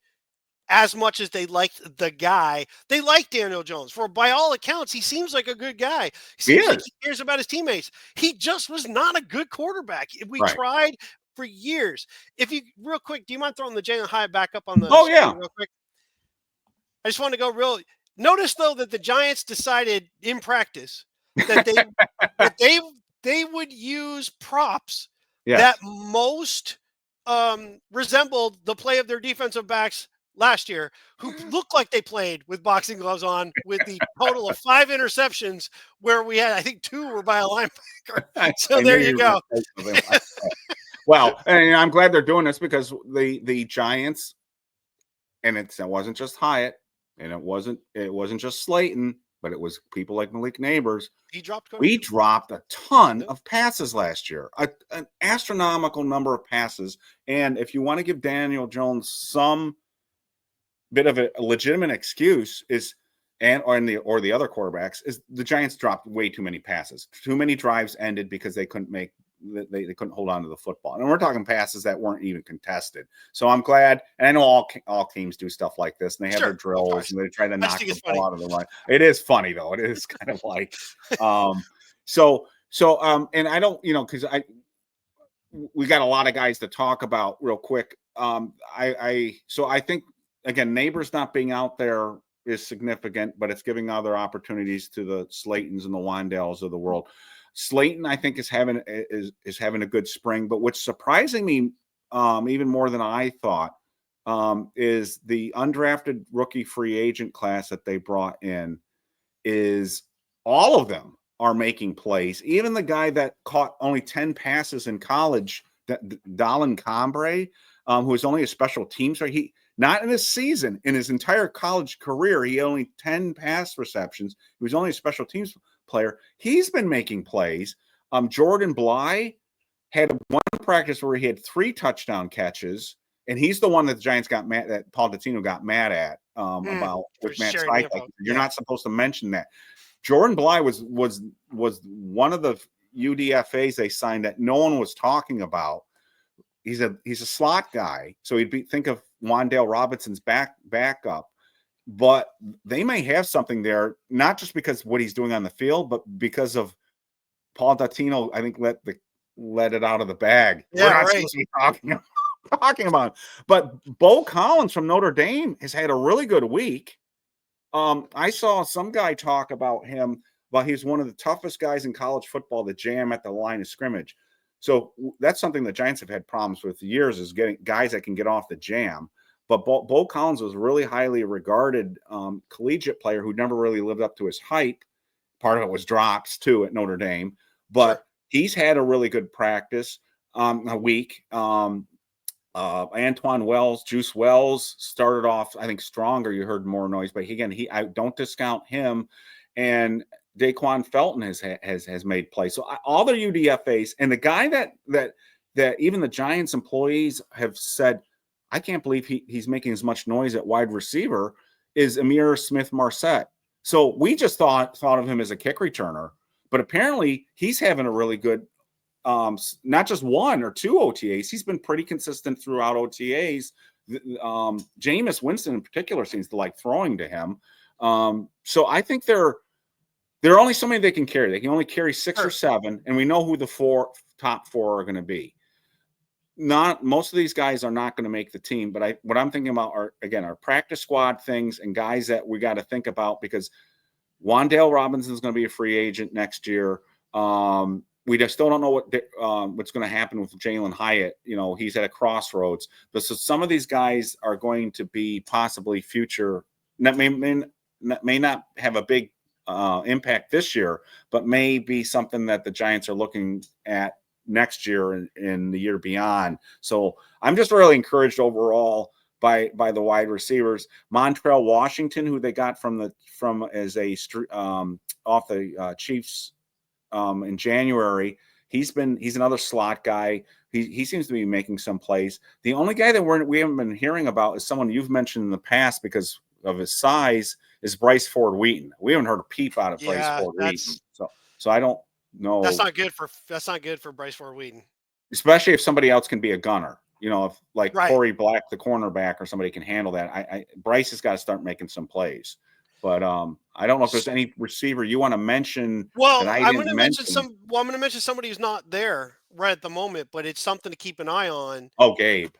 as much as they liked the guy. They like Daniel Jones. By all accounts, he seems like a good guy. He seems like he cares about his teammates. He just was not a good quarterback. We tried for years. Real quick, do you mind throwing the Jalin Hyatt back up on the screen real quick? I just want to go notice though that the Giants decided in practice that they would use props that most resembled the play of their defensive backs last year, who looked like they played with boxing gloves on, with the total of 5 interceptions, where we had, I think 2 were by a linebacker. So there you go. Well, and I'm glad they're doing this because the Giants, and it wasn't just Hyatt, and it wasn't just Slayton, but it was people like Malik Nabers. We dropped a ton of passes last year, an astronomical number of passes. And if you want to give Daniel Jones some bit of a legitimate excuse, or the other quarterbacks, is the Giants dropped way too many passes. Too many drives ended because they couldn't hold on to the football. And we're talking passes that weren't even contested. So I'm glad, and I know all teams do stuff like this, and they have their drills, and they try to knock the ball out of the line. It is funny though. It is kind of like, and I don't, because we got a lot of guys to talk about real quick. So I think, again, Nabers not being out there is significant, but it's giving other opportunities to the Slaytons and the Wandales of the world. Slayton, I think, is having a good spring, but what's surprising me even more than I thought is the undrafted rookie free agent class that they brought in. Is all of them are making plays. Even the guy that caught only 10 passes in college, Jalin Hyatt, who was only a special teams, he not in his season, in his entire college career, he had only 10 pass receptions. He was only a special teams player. He's been making plays. Jordan Bly had one practice where he had 3 touchdown catches, and he's the one that the Giants got mad, that Paul Dottino got mad at about with Matt Steichen. You're not supposed to mention that. Jordan Bly was one of the UDFAs they signed that no one was talking about. He's a slot guy, so think of Wandale Robinson's backup. But they may have something there, not just because of what he's doing on the field, but because of Paul Dottino, I think, let it out of the bag. Yeah, we're not supposed to be talking about him. But Bo Collins from Notre Dame has had a really good week. I saw some guy talk about him, but he's one of the toughest guys in college football to jam at the line of scrimmage. So that's something the Giants have had problems with for years, is getting guys that can get off the jam. But Bo Collins was a really highly regarded collegiate player who never really lived up to his hype. Part of it was drops, too, at Notre Dame. But he's had a really good practice a week. Antoine Wells, Juice Wells, started off, I think, stronger. You heard more noise. But again, I don't discount him. And Daquan Felton has made plays. So all their UDFAs, and the guy that even the Giants employees have said, I can't believe he's making as much noise at wide receiver, is Amir Smith-Marset. So we just thought of him as a kick returner, but apparently he's having a really good, not just 1 or 2 OTAs. He's been pretty consistent throughout OTAs. Jameis Winston in particular seems to like throwing to him. So I think there are only so many they can carry. They can only carry 6 or 7, and we know who the top 4 are going to be. Not most of these guys are not going to make the team, but what I'm thinking about are, again, our practice squad things and guys that we got to think about, because Wan'Dale Robinson is going to be a free agent next year. We just still don't know what's going to happen with Jalin Hyatt. He's at a crossroads. But so some of these guys are going to be possibly future that may not have a big impact this year, but may be something that the Giants are looking at next year and the year beyond. So I'm just really encouraged overall by the wide receivers. Montrell Washington, who they got as a off the Chiefs in January, he's another slot guy. He seems to be making some plays. The only guy that we haven't been hearing about is someone you've mentioned in the past because of his size, is Bryce Ford Wheaton. We haven't heard a peep out of Bryce Ford Wheaton. So I don't know. That's not good for Bryce Ford Wheaton. Especially if somebody else can be a gunner. If like Corey Black, the cornerback, or somebody can handle that. Bryce has got to start making some plays. But I don't know if there's any receiver you want to mention. Well, I'm going to mention I'm going to mention somebody who's not there right at the moment, but it's something to keep an eye on. Oh, Gabe.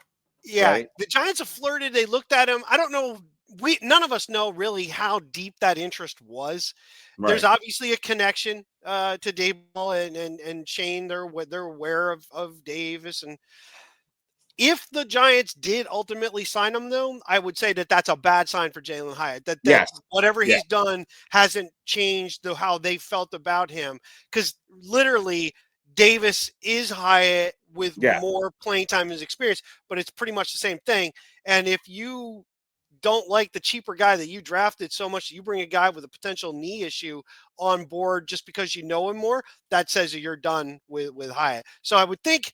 Yeah, right? The Giants have flirted. They looked at him. I don't know. None of us know really how deep that interest was. Right. There's obviously a connection to Daboll and Shane. They're aware of Davis, and if the Giants did ultimately sign him, though, I would say that that's a bad sign for Jalin Hyatt. That whatever he's done hasn't changed how they felt about him. Because literally, Davis is Hyatt with more playing time and his experience, but it's pretty much the same thing. And if you don't like the cheaper guy that you drafted so much, you bring a guy with a potential knee issue on board just because you know him more, that says that you're done with Hyatt. So I would think,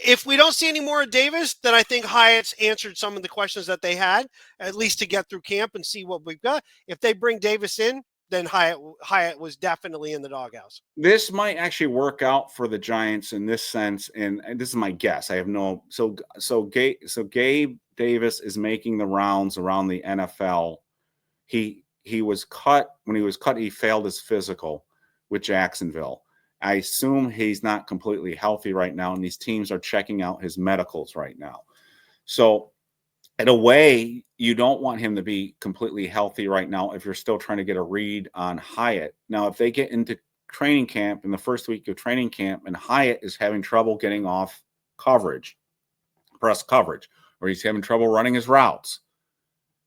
if we don't see any more of Davis, then I think Hyatt's answered some of the questions that they had, at least to get through camp and see what we've got. If they bring Davis in, then Hyatt was definitely in the doghouse. This might actually work out for the Giants in this sense, and this is my guess. I have no so Gabe Davis is making the rounds around the NFL. He was cut. When he was cut, he failed his physical with Jacksonville. I assume he's not completely healthy right now, and these teams are checking out his medicals right now. So in a way, you don't want him to be completely healthy right now if you're still trying to get a read on Hyatt. Now, if they get into training camp in the first week of training camp and Hyatt is having trouble getting off press coverage, or he's having trouble running his routes,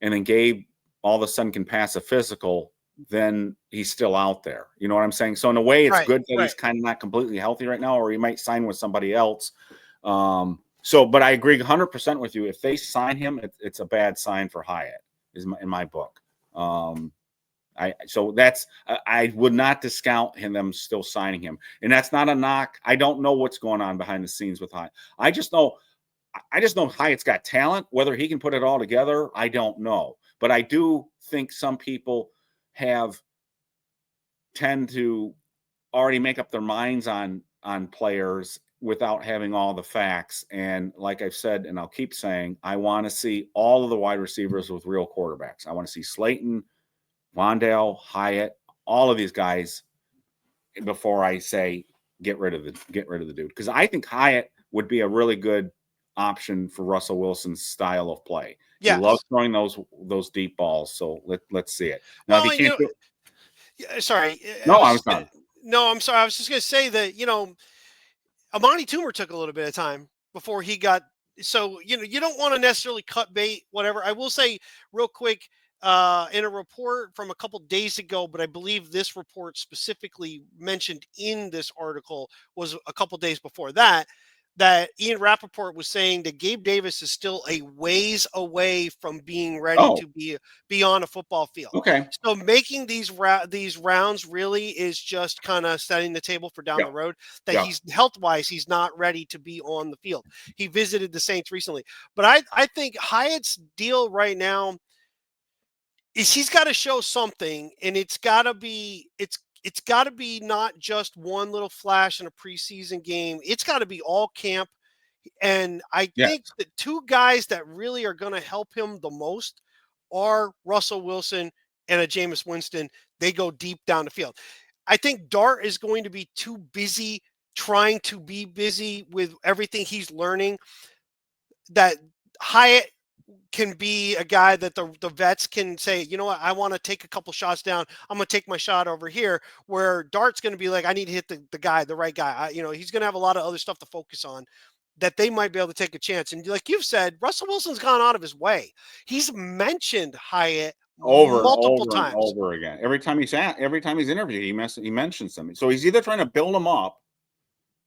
and then Gabe all of a sudden can pass a physical, then he's still out there. You know what I'm saying? So in a way, it's good that he's kind of not completely healthy right now, or he might sign with somebody else. But I agree 100% with you. If they sign him, it's a bad sign for Hyatt, in my book. I would not discount them still signing him, and that's not a knock. I don't know what's going on behind the scenes with Hyatt. I just know Hyatt's got talent. Whether he can put it all together, I don't know. But I do think some people tend to already make up their minds on players without having all the facts. And like I've said, and I'll keep saying, I want to see all of the wide receivers with real quarterbacks. I want to see Slayton, Wan'Dale, Hyatt, all of these guys before I say get rid of the dude. Because I think Hyatt would be a really good option for Russell Wilson's style of play. Yes. He loves throwing those deep balls. So let's see it. Now, if he can't sorry. No, I was done. No, I'm sorry. I was just going to say that, Amani Toomer took a little bit of time before he got. So, you don't want to necessarily cut bait, whatever. I will say real quick, in a report from a couple days ago, but I believe this report specifically mentioned in this article was a couple days before that. that Ian Rappaport was saying that Gabe Davis is still a ways away from being ready Oh, to be on a football field. okay. So making these rounds really is just kind of setting the table for down Yeah. the road that Yeah. he's health-wise, he's not ready to be on the field. He visited the Saints recently. But I think Hyatt's deal right now is he's got to show something, and it's got to be not just one little flash in a preseason game. It's got to be all camp. And I Yes. think the two guys that really are going to help him the most are Russell Wilson and a Jameis Winston. They go deep down the field. I think Dart is going to be too busy trying to be busy with everything he's learning, that Hyatt can be a guy that the vets can say, you know what, I want to take a couple shots down. I'm going to take my shot over here, where Dart's going to be like, I need to hit the right guy. He's going to have a lot of other stuff to focus on that they might be able to take a chance. And like you've said, Russell Wilson's gone out of his way. He's mentioned Hyatt Over and multiple over and times. over again. Every time he's interviewed, he mentions something. So he's either trying to build him up,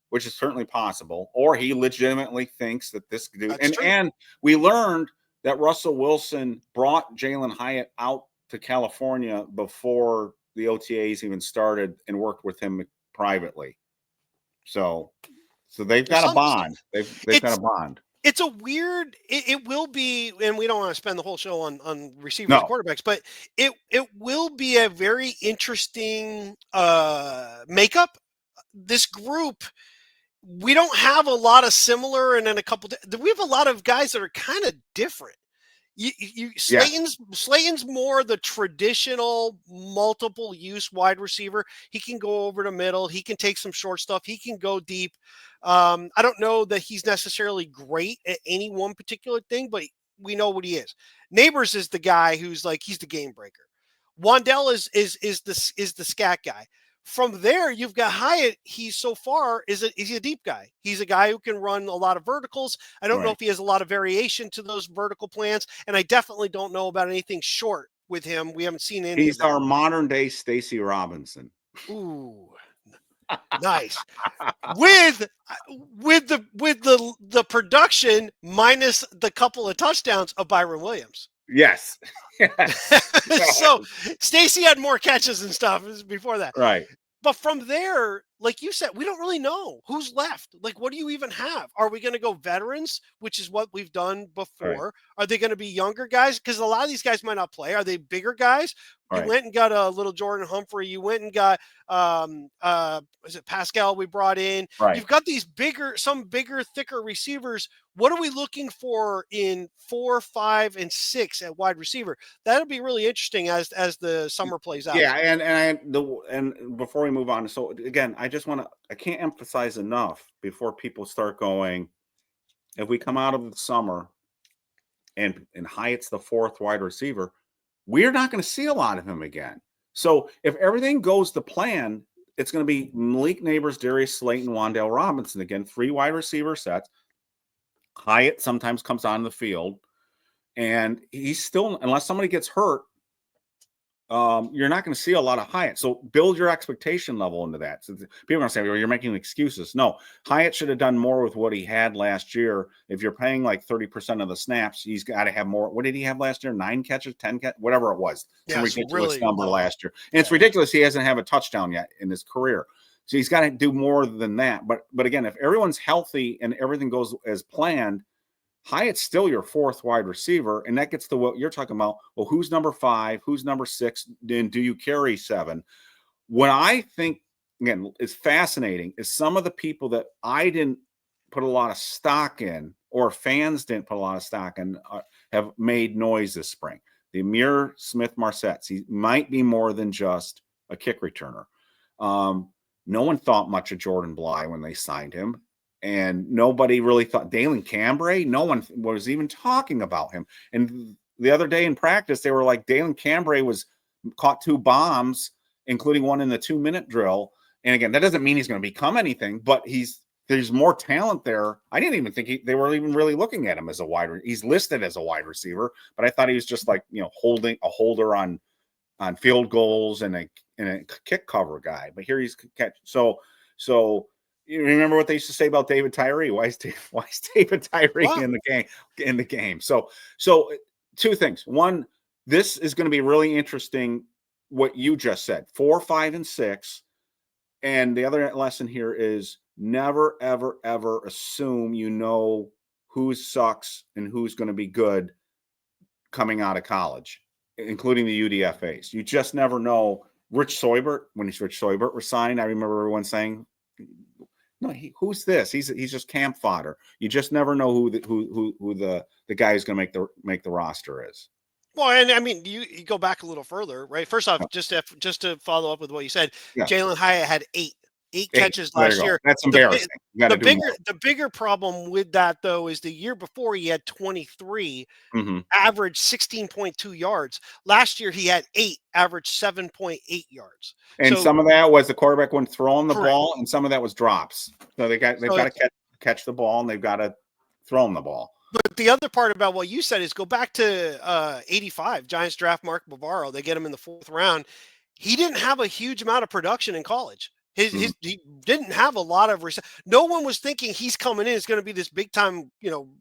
which is certainly possible, or he legitimately thinks that this dude. And we learned that Russell Wilson brought Jalin Hyatt out to California before the OTAs even started and worked with him privately. So they've got a bond. They've got a bond. It's a weird. It will be, and we don't want to spend the whole show on receivers and quarterbacks, but it will be a very interesting makeup. This group, we don't have a lot of similar, and then we have a lot of guys that are kind of different. Slayton's more the traditional multiple use wide receiver. He can go over the middle. He can take some short stuff. He can go deep. I don't know that he's necessarily great at any one particular thing, but we know what he is. Nabers is the guy who's like, he's the game breaker. Wandell is the scat guy. From there, you've got Hyatt. He's a deep guy. He's a guy who can run a lot of verticals. I don't know if he has a lot of variation to those vertical plans, and I definitely don't know about anything short with him. We haven't seen any. He's our modern day Stacey Robinson. Ooh, nice. With the production minus the couple of touchdowns of Byron Williams. Yes. So Stacey had more catches and stuff before that. Right. But from there, like you said, we don't really know who's left. Like, what do you even have? Are we going to go veterans, which is what we've done before? Right. Are they going to be younger guys? Because a lot of these guys might not play. Are they bigger guys? You went and got a little Jordan Humphrey. You went and got, was it Pascal we brought in? Right. You've got some bigger, thicker receivers. What are we looking for in 4, 5, and 6 at wide receiver? That'll be really interesting as the summer plays out. Yeah, and before we move on, so again, I can't emphasize enough before people start going, if we come out of the summer and Hyatt's the 4th wide receiver, we're not going to see a lot of him again. So if everything goes to plan, it's going to be Malik Nabers, Darius Slayton, Wandale Robinson again, 3 wide receiver sets. Hyatt sometimes comes on the field, and he's still, unless somebody gets hurt, you're not going to see a lot of Hyatt. So build your expectation level into that. So people are going to say, well, you're making excuses. No, Hyatt should have done more with what he had last year. If you're paying like 30% of the snaps, he's got to have more. What did he have last year? 9 catches, 10 catches, whatever it was. Some ridiculous number last year. And it's ridiculous. He hasn't had a touchdown yet in his career. So he's got to do more than that. But again, if everyone's healthy and everything goes as planned, Hyatt's still your 4th wide receiver, and that gets to what you're talking about. Well, who's number 5? Who's number 6? Then do you carry 7? What I think, again, is fascinating is some of the people that I didn't put a lot of stock in, or fans didn't put a lot of stock in, have made noise this spring. The Amir Smith-Marsetts, he might be more than just a kick returner. No one thought much of Jordan Bly when they signed him. And nobody really thought Dalen Cambray. No one was even talking about him. And the other day in practice, they were like, Dalen Cambray caught 2 bombs, including one in the 2-minute drill. And again, that doesn't mean he's going to become anything, but there's more talent there. I didn't even think they were even really looking at him as a wide receiver. He's listed as a wide receiver, but I thought he was just like, holding a holder on field goals and a kick cover guy. But here he's catch. So You remember what they used to say about David Tyree? Why is David Tyree in the game? In the game. So two things. One, this is going to be really interesting. What you just said, 4, 5, and 6. And the other lesson here is never, ever, ever assume you know who sucks and who's going to be good coming out of college, including the UDFAs. You just never know. Rich Seubert, when Rich Seubert was signed, I remember everyone saying, "No, who's this? He's just camp fodder." You just never know who the guy who's going to make the roster is. Well, and I mean, you go back a little further, right? First off, just to follow up with what you said, Jalin Hyatt had eight catches last year. That's embarrassing. The bigger problem with that, though, is the year before he had 23, average 16.2 yards. Last year he had 8, average 7.8 yards. And some of that was the quarterback wasn't throwing the ball, and some of that was drops. So they've got to catch the ball, and they've got to throw him the ball. But the other part about what you said is go back to 85. Giants draft Mark Bavaro. They get him in the 4th round. He didn't have a huge amount of production in college. He didn't have a lot of no one was thinking he's coming in is going to be this big time,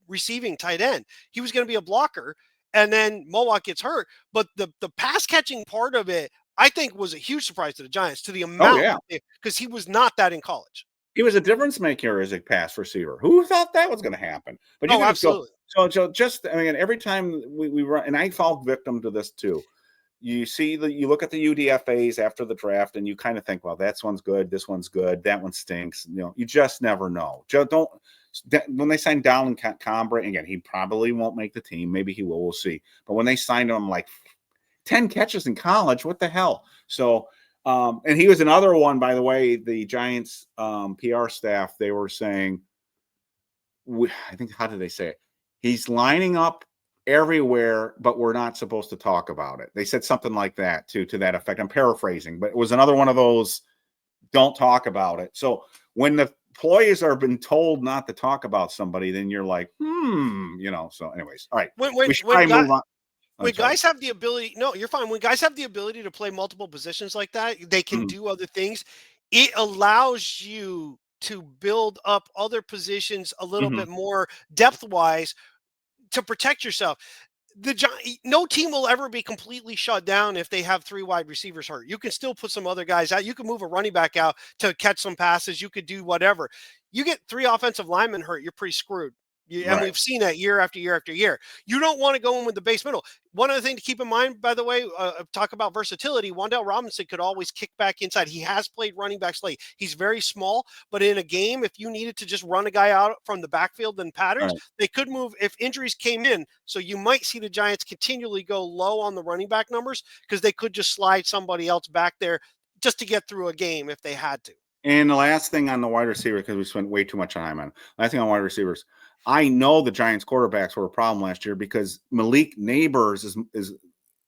receiving tight end. He was going to be a blocker, and then Mowat gets hurt. But the pass catching part of it, I think, was a huge surprise to the Giants, to the amount, because he was not that in college. He was a difference maker as a pass receiver. Who thought that was going to happen? But absolutely. So just, I mean, every time we run, and I fall victim to this too. You look at the UDFAs after the draft, and you kind of think, well, that one's good, this one's good, that one stinks. You just never know. When they signed Jalin Hyatt, again, he probably won't make the team. Maybe he will. We'll see. But when they signed him, like 10 catches in college, what the hell? So. And he was another one, by the way, the Giants PR staff, they were saying, I think, how did they say it? He's lining up everywhere, but we're not supposed to talk about it. They said something like that, to that effect. I'm paraphrasing, but it was another one of those, don't talk about it. So when the employees are been told not to talk about somebody, then you're like, so anyways. All right. We should probably move on. When guys have the ability, no, you're fine. When guys have the ability to play multiple positions like that, they can do other things. It allows you to build up other positions a little bit more depth-wise to protect yourself. No team will ever be completely shut down if they have 3 wide receivers hurt. You can still put some other guys out. You can move a running back out to catch some passes. You could do whatever. You get 3 offensive linemen hurt, you're pretty screwed. And we've seen that year after year after year. You don't want to go in with the base middle. One other thing to keep in mind, by the way, talk about versatility. Wan'Dale Robinson could always kick back inside. He has played running back late. He's very small, but in a game, if you needed to just run a guy out from the backfield in patterns, they could move if injuries came in. So you might see the Giants continually go low on the running back numbers because they could just slide somebody else back there just to get through a game if they had to. And the last thing on the wide receiver, because we spent way too much time on it. Last thing on wide receivers. I know the Giants quarterbacks were a problem last year because Malik Nabers is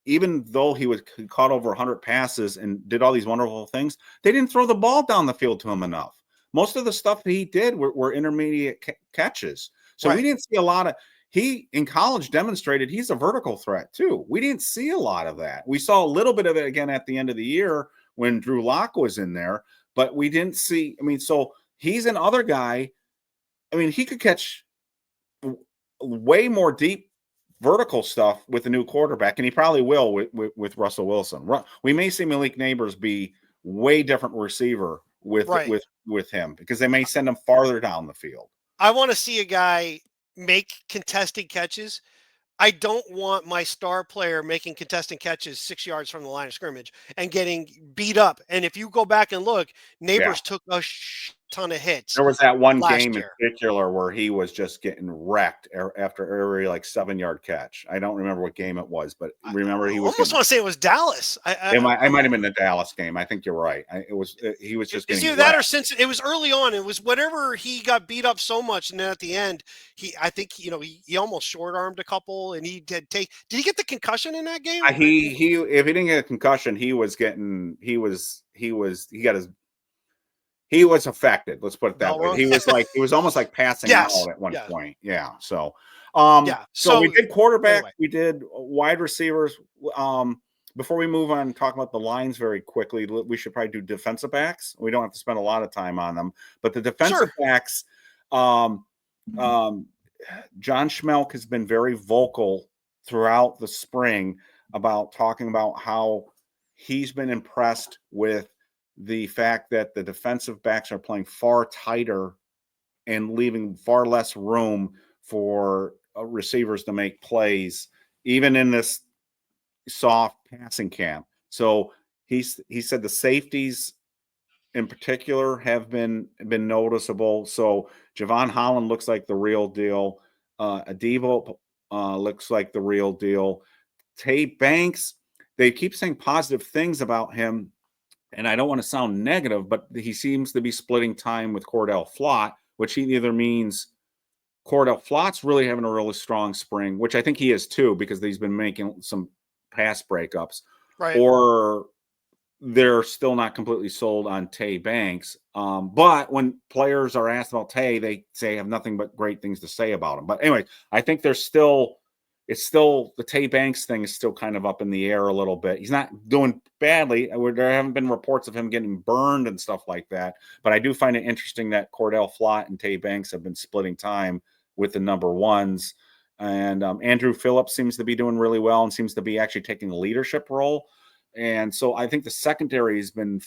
even though he caught over 100 passes and did all these wonderful things, they didn't throw the ball down the field to him enough. Most of the stuff that he did were intermediate catches. So we didn't see a lot of – he, in college, demonstrated he's a vertical threat too. We didn't see a lot of that. We saw a little bit of it again at the end of the year when Drew Lock was in there, but we didn't see – I mean, so he's another guy – I mean, he could catch – way more deep vertical stuff with the new quarterback, and he probably will with Russell Wilson. We may see Malik Nabers be way different receiver with him because they may send him farther down the field. I want to see a guy make contested catches. I don't want my star player making contested catches 6 yards from the line of scrimmage and getting beat up. And if you go back and look, Nabers took a ton of hits. There was that one game in particular where he was just getting wrecked after every 7-yard catch. I don't remember what game it was, but remember he was. I almost want to say it was Dallas. I might have been the Dallas game. I think you're right. He was just getting either that or since it was early on. It was whatever he got beat up so much, and then at the end, I think he almost short armed a couple, and he did take. Did he get the concussion in that game? If he didn't get a concussion, he was affected. Let's put it that way. He was almost like passing out at one point. Yeah. So, so we did quarterback. Anyway. We did wide receivers. before we move on and talk about the lines very quickly, we should probably do defensive backs. We don't have to spend a lot of time on them, but the defensive backs, John Schmelk has been very vocal throughout the spring about talking about how he's been impressed with the fact that the defensive backs are playing far tighter and leaving far less room for receivers to make plays, even in this soft passing camp. So he said the safeties in particular have been noticeable. So Javon Holland looks like the real deal. Adebo looks like the real deal. Tay Banks, they keep saying positive things about him, and I don't want to sound negative, but he seems to be splitting time with Cordell Flott, which either means Cordell Flott's really having a really strong spring, which I think he is too, because he's been making some pass breakups, right? Or they're still not completely sold on Tay Banks. But when players are asked about Tay, they say have nothing but great things to say about him. But anyway, I think it's still the Tay Banks thing is still kind of up in the air a little bit. He's not doing badly. There haven't been reports of him getting burned and stuff like that. But I do find it interesting that Cordell Flott and Tay Banks have been splitting time with the number ones. And Andrew Phillips seems to be doing really well and seems to be actually taking a leadership role. And so I think the secondary has been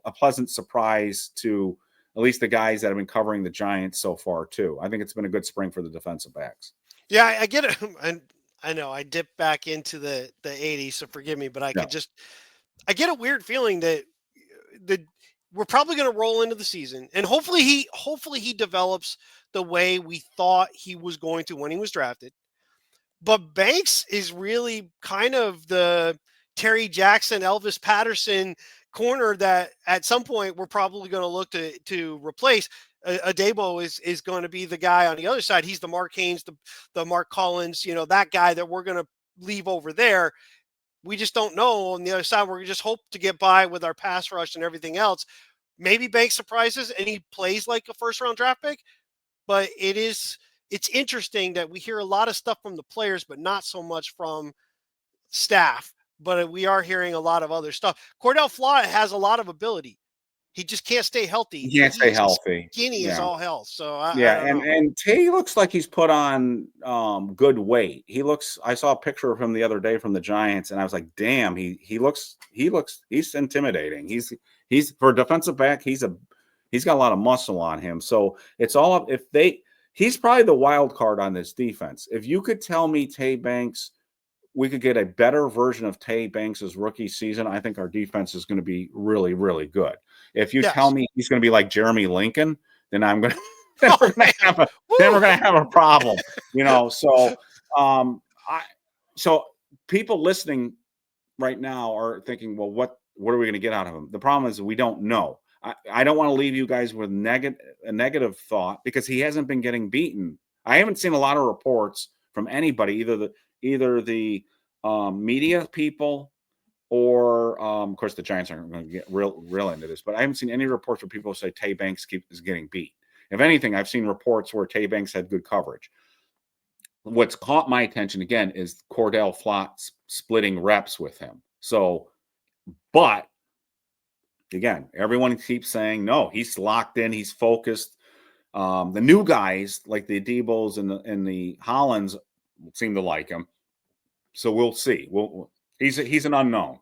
a pleasant surprise to at least the guys that have been covering the Giants so far too. I think it's been a good spring for the defensive backs. Yeah, I get it. And I know I dipped back into the 80s, so forgive me, but I get a weird feeling that we're probably going to roll into the season, and hopefully he develops the way we thought he was going to when he was drafted. But Banks is really kind of the Terry Jackson, Elvis Patterson corner that at some point we're probably going to look to replace. Adebo is going to be the guy on the other side. He's the Mark Haynes, the Mark Collins, that guy that we're going to leave over there. We just don't know on the other side. We're just hope to get by with our pass rush and everything else. Maybe Banks surprises and he plays like a first round draft pick, but it's interesting that we hear a lot of stuff from the players, but not so much from staff. But we are hearing a lot of other stuff. Cordell Flott has a lot of ability. He just can't stay healthy. He can't stay healthy. Skinny as all hell. So I don't know. And Tay looks like he's put on good weight. I saw a picture of him the other day from the Giants, and I was like, damn, he's intimidating. He's for a defensive back, he's got a lot of muscle on him. So it's all up he's probably the wild card on this defense. If you could tell me Tay Banks, we could get a better version of Tay Banks' rookie season, I think our defense is going to be really, really good. If you tell me he's going to be like Jeremy Lincoln, then we're going to have a problem, So people listening right now are thinking, well, what are we going to get out of him? The problem is we don't know. I don't want to leave you guys with a negative thought because he hasn't been getting beaten. I haven't seen a lot of reports from anybody, either the media people or, of course, the Giants aren't going to get real into this, but I haven't seen any reports where people say Tay Banks is getting beat. If anything, I've seen reports where Tay Banks had good coverage. What's caught my attention, again, is Cordell Flott splitting reps with him. So, but, again, everyone keeps saying, no, he's locked in, he's focused. The new guys, like the Adebos and the Hollands, seem to like him. So we'll see. He's an unknown.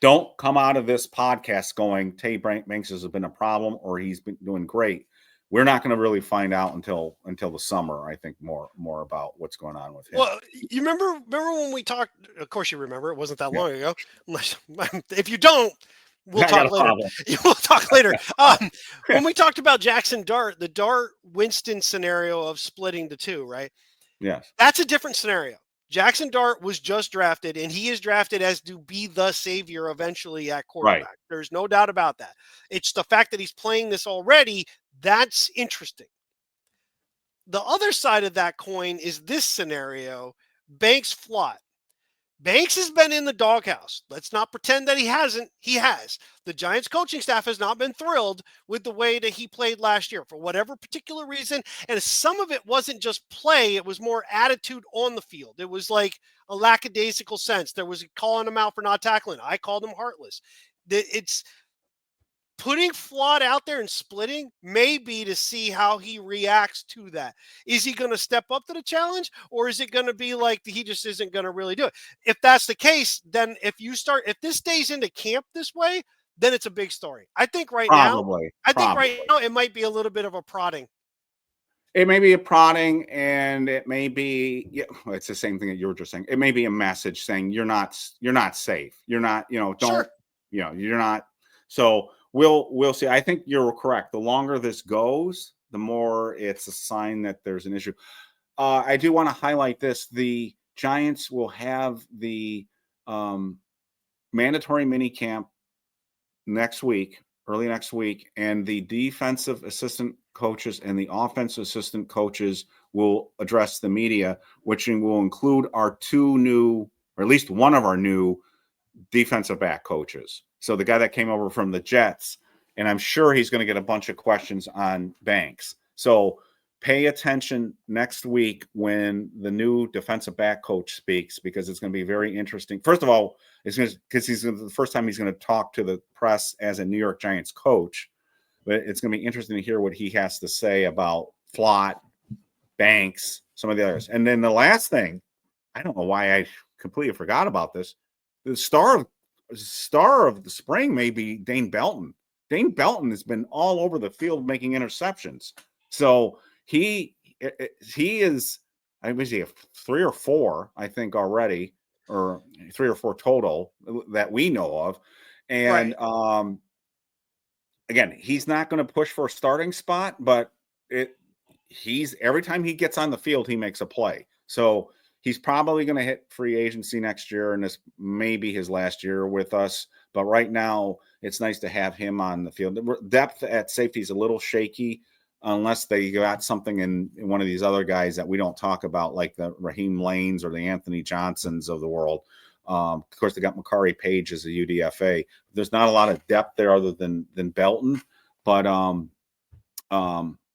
Don't come out of this podcast going Tay Banks has been a problem or he's been doing great. We're not going to really find out until the summer. I think more about what's going on with him. Well, you remember when we talked? Of course, you remember. It wasn't that long ago. If you don't, we'll talk later. We'll talk later. When we talked about Jackson Dart, the Dart Winston scenario of splitting the two, right? Yes, that's a different scenario. Jackson Dart was just drafted, and he is drafted as to be the savior eventually at quarterback. Right. There's no doubt about that. It's the fact that he's playing this already. That's interesting. The other side of that coin is this scenario, Banks Flott. Banks has been in the doghouse. Let's not pretend that he hasn't. He has. The Giants coaching staff has not been thrilled with the way that he played last year for whatever particular reason. And some of it wasn't just play, it was more attitude on the field. It was like a lackadaisical sense. There was calling him out for not tackling. I called him heartless. It's putting Flott out there and splitting may be to see how he reacts to that. Is he going to step up to the challenge, or is it going to be like he just isn't going to really do it? If that's the case, then if this stays into camp this way, then it's a big story. I think right now it might be a little bit of a prodding. It may be a prodding, and it may be, yeah, it's the same thing that you were just saying. It may be a message saying you're not safe. You're not, don't, Sure. You're not. So we'll see. I think you're correct. The longer this goes, the more it's a sign that there's an issue. I do want to highlight this. The Giants will have the mandatory mini camp early next week, and the defensive assistant coaches and the offensive assistant coaches will address the media, which will include our two new, or at least one of our new defensive back coaches. So the guy that came over from the Jets, and I'm sure he's going to get a bunch of questions on Banks. So pay attention next week when the new defensive back coach speaks, because it's going to be very interesting. First of all, it's because the first time he's going to talk to the press as a New York Giants coach, but it's going to be interesting to hear what he has to say about Flott, Banks, some of the others. And then the last thing, I don't know why I completely forgot about this. The star of the spring may be Dane Belton. Dane Belton has been all over the field making interceptions. So he is, I was he 3 or 4, I think already, or 3 or 4 total that we know of. And again, he's not going to push for a starting spot, but he's every time he gets on the field, he makes a play. So he's probably going to hit free agency next year, and this may be his last year with us. But right now, it's nice to have him on the field. Depth at safety is a little shaky unless they got something in one of these other guys that we don't talk about, like the Raheem Lanes or the Anthony Johnsons of the world. Of course, they got Makari Page as a UDFA. There's not a lot of depth there other than Belton. But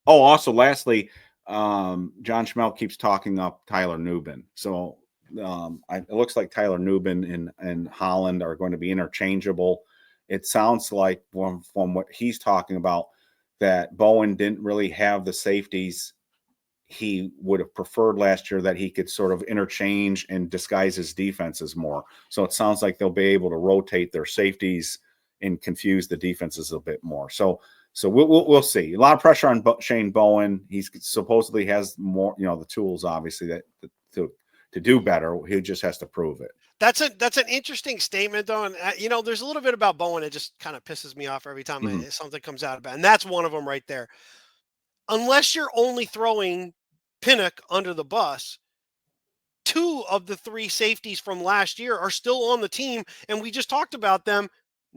also lastly, John Schmelk keeps talking up Tyler Nubin. So it looks like Tyler Nubin and Holland are going to be interchangeable. It sounds like from what he's talking about that Bowen didn't really have the safeties he would have preferred last year, that he could sort of interchange and disguise his defenses more. So it sounds like they'll be able to rotate their safeties and confuse the defenses a bit more. So we'll see. A lot of pressure on Shane Bowen. He supposedly has more, the tools, obviously, that to do better. He just has to prove it. That's an interesting statement, though, and there's a little bit about Bowen that just kind of pisses me off every time something comes out about, and that's one of them right there. Unless you're only throwing Pinnock under the bus, 2 of the 3 safeties from last year are still on the team, and we just talked about them,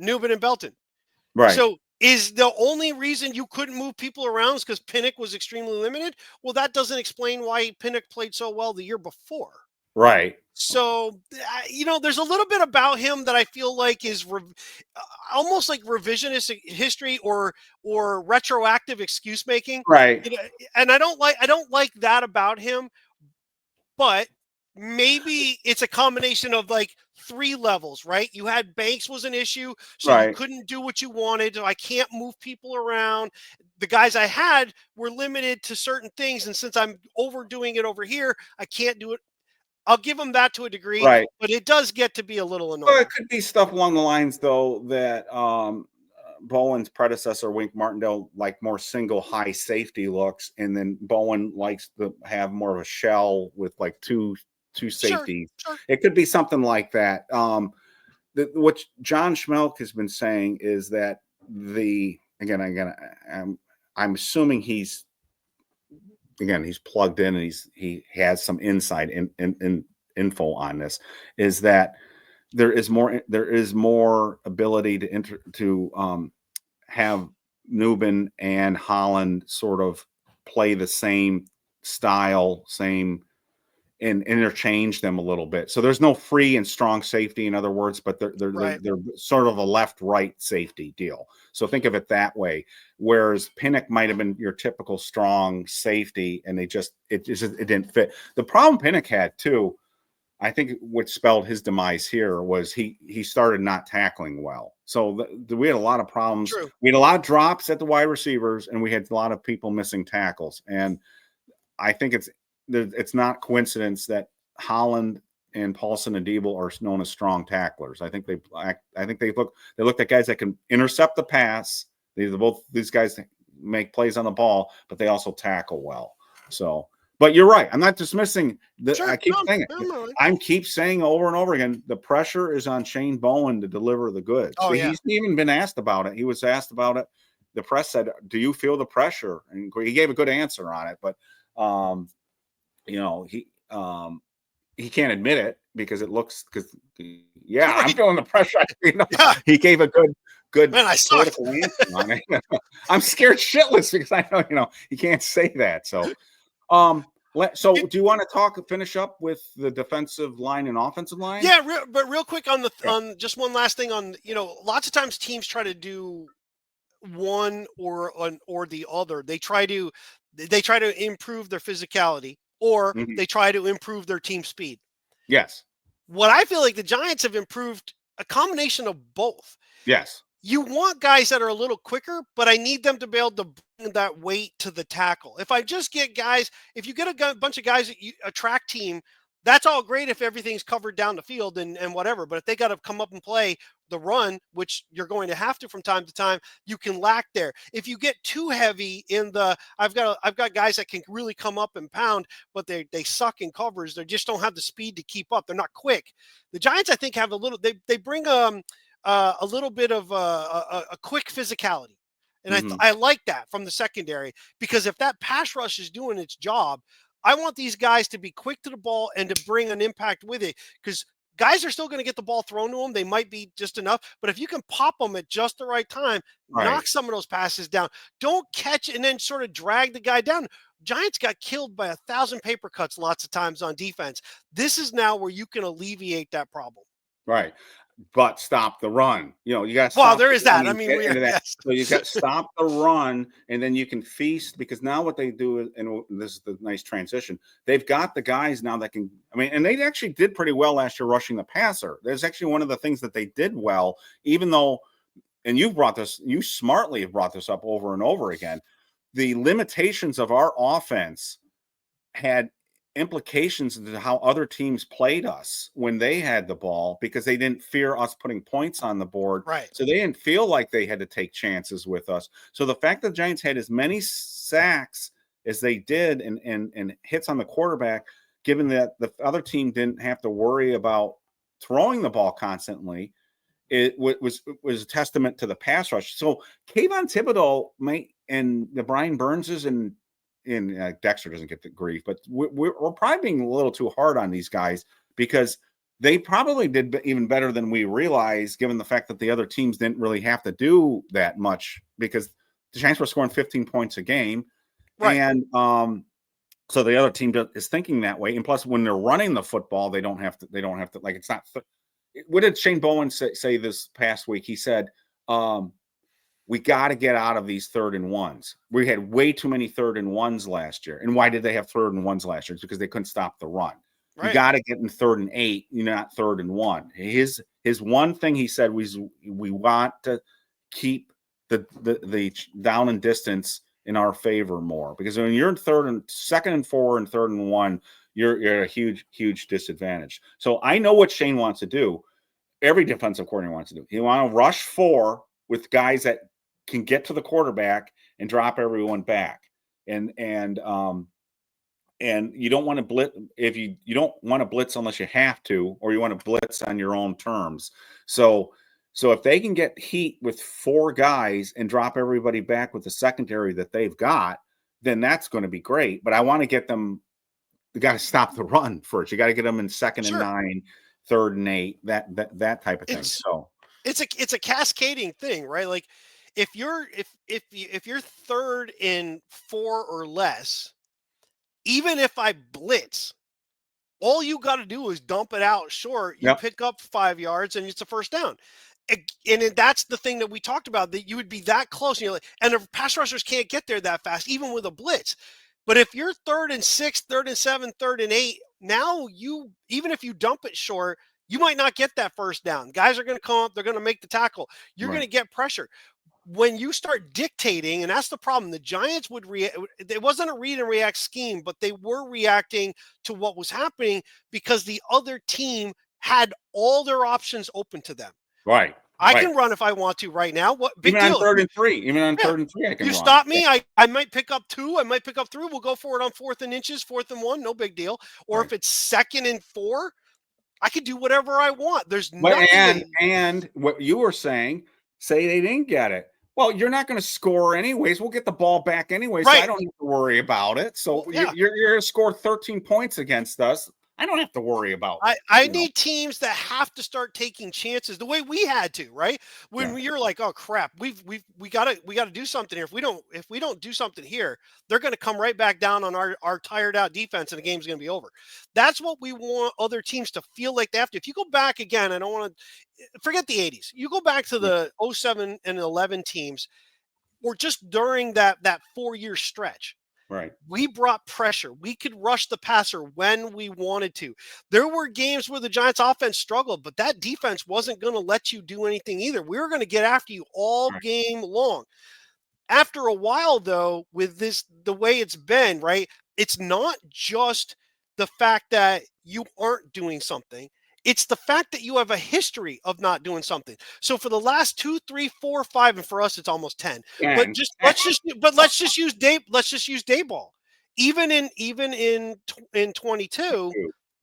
Nubin and Belton. Right. So is the only reason you couldn't move people around because Pinnock was extremely limited? Well, that doesn't explain why Pinnock played so well the year before. Right. So, there's a little bit about him that I feel like is almost like revisionist history or retroactive excuse making. Right. And I don't like that about him. But maybe it's a combination of like 3 levels, right? You had Banks was an issue, so you couldn't do what you wanted. I can't move people around. The guys I had were limited to certain things, and since I'm overdoing it over here, I can't do it. I'll give them that to a degree, but it does get to be a little annoying. Well, it could be stuff along the lines, though, that Bowen's predecessor, Wink Martindale, like more single high safety looks, and then Bowen likes to have more of a shell with like two safeties. Sure. It could be something like that. What John Schmelk has been saying is that I'm assuming he's plugged in and he has some inside info on this, is that there is more ability to have Nubin and Holland sort of play the same style, same and interchange them a little bit. So there's no free and strong safety, in other words, but they're sort of a left-right safety deal. So think of it that way. Whereas Pinnock might have been your typical strong safety, and it didn't fit. The problem Pinnock had too, I think what spelled his demise here was he started not tackling well. So we had a lot of problems. True. We had a lot of drops at the wide receivers, and we had a lot of people missing tackles. And I think it's not coincidence that Holland and Paulson and Debo are known as strong tacklers. I think they looked at guys that can intercept the pass. These guys make plays on the ball, but they also tackle well. So, but you're right. I'm not dismissing the. Sure. I keep saying it. I keep saying over and over again. The pressure is on Shane Bowen to deliver the goods. Oh, yeah. He's even been asked about it. He was asked about it. The press said, "Do you feel the pressure?" And he gave a good answer on it, but he can't admit it because I'm feeling the pressure. He gave a good political answer on it. I'm scared shitless because I know he can't say that. So do you want to finish up with the defensive line and offensive line? Yeah, but real quick on just one last thing on, lots of times teams try to do one or the other. They try to improve their physicality, or they try to improve their team speed. Yes. What I feel like the Giants have improved a combination of both. Yes. You want guys that are a little quicker, but I need them to be able to bring that weight to the tackle. If I just get guys, if you get a bunch of guys, a track team, that's all great if everything's covered down the field and whatever. But if they got to come up and play the run, which you're going to have to from time to time, you can lack there. If you get too heavy in I've got guys that can really come up and pound, but they suck in covers. They just don't have the speed to keep up. They're not quick. The Giants, I think, have a little. They bring a little bit of a quick physicality. And I like that from the secondary, because if that pass rush is doing its job, I want these guys to be quick to the ball and to bring an impact with it, because guys are still going to get the ball thrown to them. They might be just enough, but if you can pop them at just the right time, knock some of those passes down. Don't catch and then sort of drag the guy down. Giants got killed by 1,000 paper cuts lots of times on defense. This is now where you can alleviate that problem. Right. But stop the run. You got. Well, there is that. I mean, yes. So you got to stop the run, and then you can feast, because now what they do, and this is the nice transition. They've got the guys now that can. I mean, and they actually did pretty well last year rushing the passer. There's actually one of the things that they did well, even though, and you smartly have brought this up over and over again. The limitations of our offense had implications into how other teams played us when they had the ball, because they didn't fear us putting points on the board. Right. So they didn't feel like they had to take chances with us. So the fact that the Giants had as many sacks as they did and hits on the quarterback, given that the other team didn't have to worry about throwing the ball constantly, it was a testament to the pass rush. So Kayvon Thibodeau and the Brian Burnses and Dexter doesn't get the grief, but we're probably being a little too hard on these guys, because they probably did even better than we realized, given the fact that the other teams didn't really have to do that much, because the Giants were scoring 15 points a game. Right. And so the other team is thinking that way. And plus, when they're running the football, they don't have to, like, it's not. What did Shane Bowen say this past week? He said, we got to get out of these 3rd and 1s. We had way too many 3rd and 1s last year. And why did they have 3rd and 1s last year? It's because they couldn't stop the run. Right. You got to get in 3rd and 8, not 3rd and 1. His one thing he said was, we want to keep the down and distance in our favor more, because when you're in 2nd and 4 and 3rd and 1, you're at a huge disadvantage. So I know what Shane wants to do. Every defensive coordinator wants to do. He want to rush 4 with guys that can get to the quarterback and drop everyone back. And you don't want to blitz if you don't want to blitz unless you have to, or you want to blitz on your own terms. So if they can get heat with 4 guys and drop everybody back with the secondary that they've got, then that's going to be great. But I want to get them. You got to stop the run first. You got to get them in 2nd and 9, 3rd and 8, that type of thing. So it's a cascading thing, right? Like if you're 3rd and 4 or less, even if I blitz, All you got to do is dump it out short. You Yep. pick up 5 yards and it's a first down. And that's the thing that we talked about, that you would be that close. And, and the pass rushers can't get there that fast, even with a blitz. But if you're 3rd and 6, 3rd and 7, 3rd and 8, now even if you dump it short, you might not get that first down. Guys are going to come up. They're going to make the tackle. You're going to get pressure. When you start dictating, and that's the problem, the Giants would react. It wasn't a read and react scheme, but they were reacting to what was happening because the other team had all their options open to them. Right. I can run if I want to right now. What big even deal? On 3rd and 3, even on 3rd and 3, I can you run. Stop me. I might pick up 2. I might pick up 3. We'll go for it on 4th and inches, 4th and 1. No big deal. Or if it's 2nd and 4, I could do whatever I want. There's nothing. And what you were saying, say they didn't get it. Well, you're not going to score anyways. We'll get the ball back anyways. Right. So I don't have to worry about it. So you're going to score 13 points against us. I don't have to worry about it. I need teams that have to start taking chances the way we had to, right? When you're like, oh crap, we gotta do something here. If we don't do something here, they're gonna come right back down on our tired out defense and the game's gonna be over. That's what we want other teams to feel like they have to. If you go back again, I don't want to forget the 80s. You go back to the 07 and 11 teams, or just during that 4-year stretch. Right. We brought pressure. We could rush the passer when we wanted to. There were games where the Giants offense struggled, but that defense wasn't going to let you do anything either. We were going to get after you all game long. After a while, though, with the way it's been, right, it's not just the fact that you aren't doing something. It's the fact that you have a history of not doing something. So for the last 2, 3, 4, 5, and for us, it's almost 10. But let's just use Dayball. Even in 22,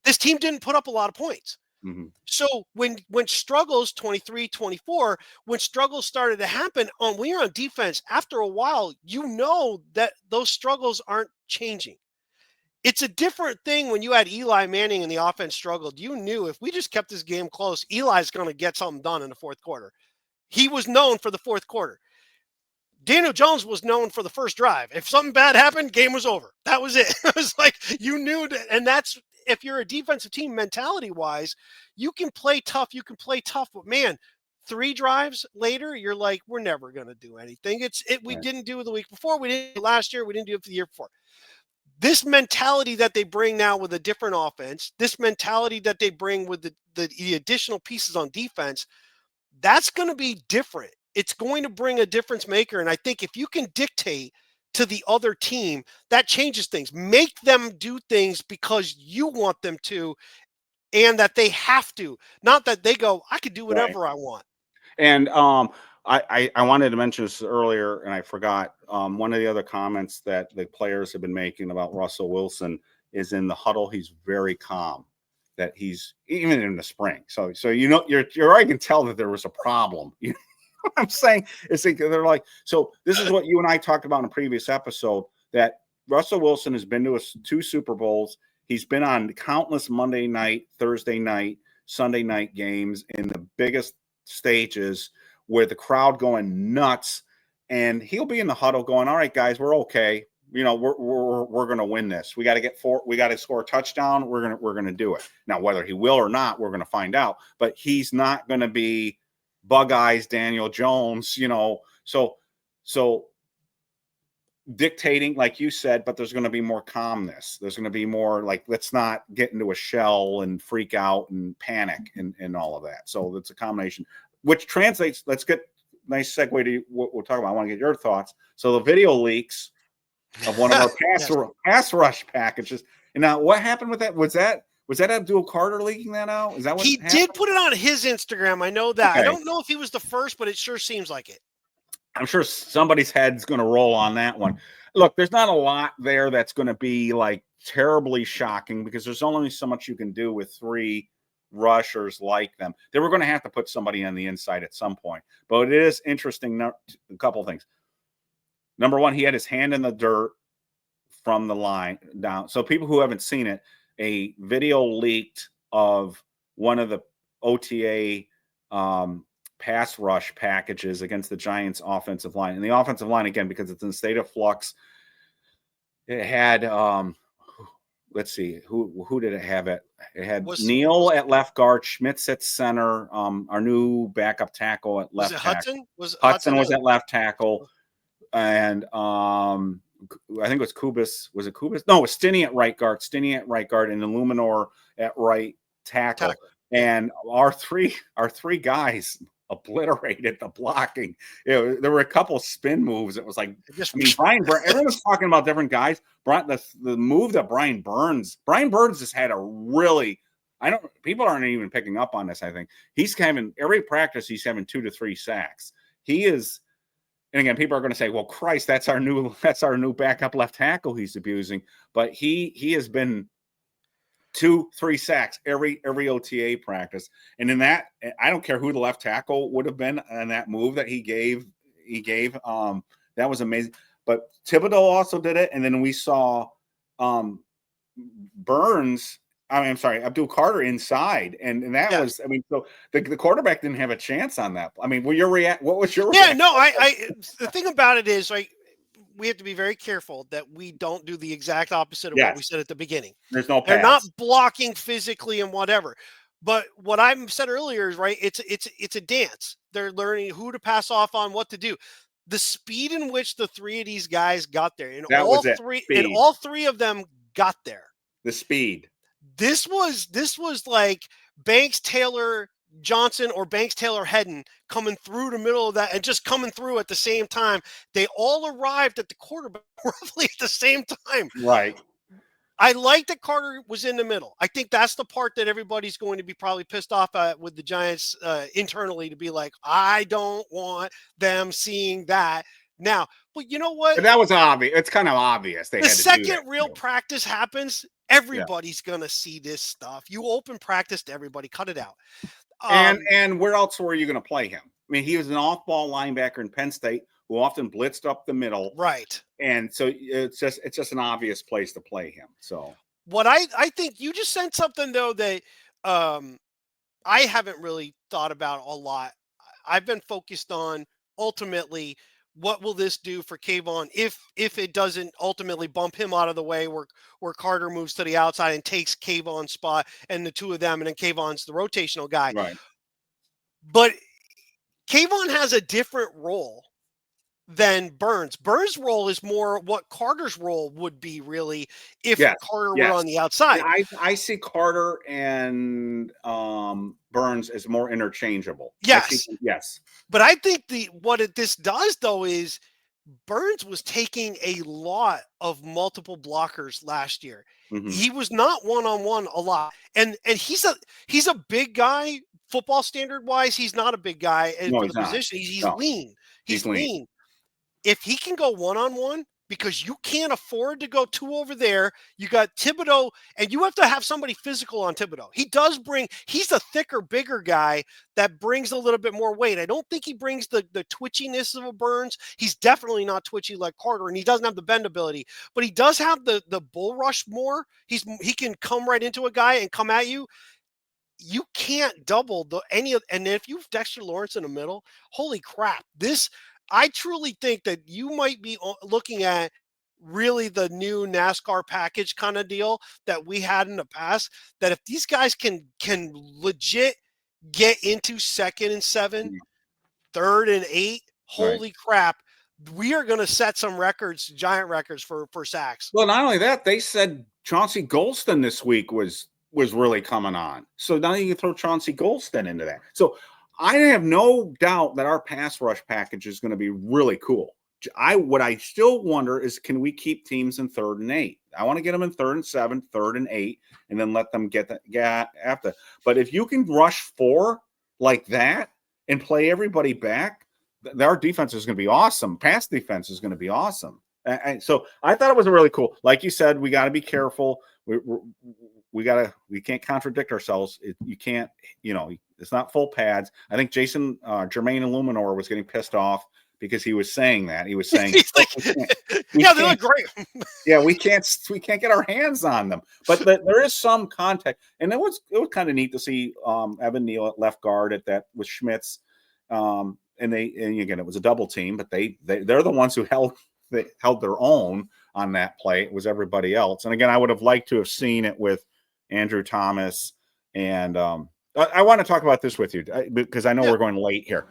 this team didn't put up a lot of points. Mm-hmm. So when struggles 23, 24, when struggles started to happen when you're on defense, after a while, you know that those struggles aren't changing. It's a different thing when you had Eli Manning and the offense struggled. You knew if we just kept this game close, Eli's going to get something done in the fourth quarter. He was known for the fourth quarter. Daniel Jones was known for the first drive. If something bad happened, game was over. That was it. It was like you knew that, and that's if you're a defensive team mentality-wise, you can play tough. But man, 3 drives later, you're like, we're never going to do anything. We didn't do it the week before. We didn't do it last year. We didn't do it the year before. This mentality that they bring now with a different offense, this mentality that they bring with the additional pieces on defense, that's going to be different. It's going to bring a difference maker. And I think if you can dictate to the other team, that changes things. Make them do things because you want them to, and that they have to, not that they go, I could do whatever I want. And I wanted to mention this earlier, and I forgot. One of the other comments that the players have been making about Russell Wilson is in the huddle, he's very calm. That he's even in the spring. So you're I can tell that there was a problem. You know what I'm saying? It's like they're like, so this is what you and I talked about in a previous episode, that Russell Wilson has been to 2 Super Bowls. He's been on countless Monday night, Thursday night, Sunday night games in the biggest stages where the crowd going nuts, and he'll be in the huddle going, all right, guys, we're okay. You know, we're going to win this. We got to score a touchdown. We're going to do it. Now, whether he will or not, we're going to find out, but he's not going to be Bug Eyes Daniel Jones, you know, so dictating, like you said, but there's going to be more calmness. There's going to be more like, let's not get into a shell and freak out and panic and all of that. So it's a combination, which translates. Let's get nice segue to what we're talking about. I want to get your thoughts. So the video leaks of one of our pass rush packages. And now what happened with that? Was that Abdul Carter leaking that out? Is that what he did put it on his Instagram? I know that. Okay. I don't know if he was the first, but it sure seems like it. I'm sure somebody's head's going to roll on that one. Look, there's not a lot there that's going to be like terribly shocking because there's only so much you can do with 3 rushers like them. They were going to have to put somebody on the inside at some point. But it is interesting. A couple of things. Number one, he had his hand in the dirt from the line down. So people who haven't seen it, a video leaked of one of the OTA pass rush packages against the Giants offensive line. And the offensive line, again, because it's in a state of flux, it had let's see, who did it have it? It had Was Neal at left guard, Schmitz at center, our new backup tackle at was left it tackle. Hudson? Was Hudson Hudson was at left tackle, and I think it was Kubis. Was it Kubis? No, it was Stinne at right guard, and Illuminor at right tackle. Yeah. And our three guys obliterated the blocking. There were a couple spin moves. It was like, Just, I mean, Brian Burns, everyone's talking about different guys. The move that Brian Burns has had a really, people aren't even picking up on this. I think he's having every practice, he's having 2 to 3 sacks. He is, and again, people are going to say, well, Christ, that's our new backup left tackle he's abusing. But he has been 2-3 sacks every OTA practice. And in that, I don't care who the left tackle would have been on that move that he gave. That was amazing. But Thibodeau also did it. And then we saw Abdul Carter inside. And that was, I mean, so the quarterback didn't have a chance on that. I mean, what was your reaction? no, the thing about it is, like, we have to be very careful that we don't do the exact opposite of what we said at the beginning. There's no pass. They're not blocking physically and whatever. But what I said earlier is right. It's a dance. They're learning who to pass off on, what to do. The speed in which the 3 of these guys got there, and all three of them got there. The speed. This was like Banks, Taylor, Johnson, or Banks, Taylor, Hedden coming through the middle of that and just coming through at the same time. They all arrived at the quarterback roughly at the same time. Right. I like that Carter was in the middle. I think that's the part that everybody's going to be probably pissed off at with the Giants internally, to be like, I don't want them seeing that now. But you know what? But that was obvious. It's kind of obvious. The second real practice happens, everybody's going to see this stuff. You open practice to everybody. Cut it out. And where else were you going to play him? I mean, he was an off-ball linebacker in Penn State who often blitzed up the middle. Right. And so it's just an obvious place to play him. So what I think you just said something, though, that I haven't really thought about a lot. I've been focused on ultimately what will this do for Kayvon if it doesn't ultimately bump him out of the way where Carter moves to the outside and takes Kayvon's spot and the two of them, and then Kayvon's the rotational guy. Right. But Kayvon has a different role than Burns. Burns' role is more what Carter's role would be, really, if Carter were on the outside. Yeah, I see Carter and Burns as more interchangeable. Yes. Yes. But I think this does, though, is Burns was taking a lot of multiple blockers last year. Mm-hmm. He was not one-on-one a lot. And he's a big guy, football standard wise. He's not a big guy for the position. He's lean. He's lean. If he can go one-on-one, because you can't afford to go 2 over there, you got Thibodeau, and you have to have somebody physical on Thibodeau. He's a thicker, bigger guy that brings a little bit more weight. I don't think he brings the twitchiness of a Burns. He's definitely not twitchy like Carter, and he doesn't have the bendability, but he does have the bull rush more. He can come right into a guy and come at you. You can't double and if you have Dexter Lawrence in the middle, holy crap, I truly think that you might be looking at really the new NASCAR package kind of deal that we had in the past, that if these guys can legit get into 2nd and 7, 3rd and 8, holy crap, we are going to set some records, giant records for sacks. Well, not only that, they said Chauncey Golston this week was really coming on. So now you can throw Chauncey Golston into that. So I have no doubt that our pass rush package is going to be really cool. What I still wonder is, can we keep teams in 3rd and 8? I want to get them in 3rd and 7, 3rd and 8, and then let them get after. But if you can rush 4 like that and play everybody back, our defense is going to be awesome. Pass defense is going to be awesome. And so I thought it was really cool. Like you said, we got to be careful. We can't contradict ourselves. You can't, it's not full pads. I think Jermaine Illuminor was getting pissed off because he was saying that. He was saying, they look great. Yeah, we can't get our hands on them. But there is some contact. And it was kind of neat to see Evan Neal at left guard at that with Schmitz. And again, it was a double team, but they're the ones who held that held their own on that play. It was everybody else. And again, I would have liked to have seen it with Andrew Thomas. And I want to talk about this with you because I know we're going late here.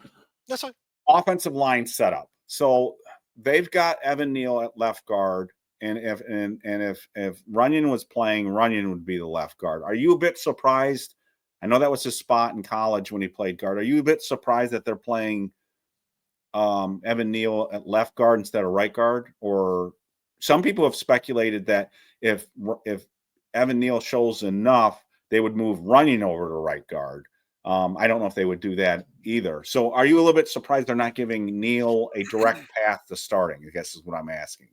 That's fine. Offensive line setup. So they've got Evan Neal at left guard. And if Runyon was playing, Runyon would be the left guard. Are you a bit surprised? I know that was his spot in college when he played guard. Are you a bit surprised that they're playing Evan Neal at left guard instead of right guard? Or some people have speculated that if Evan Neal shows enough, they would move Runyon over to right guard. I don't know if they would do that either. So are you a little bit surprised they're not giving Neal a direct path to starting, I guess is what I'm asking.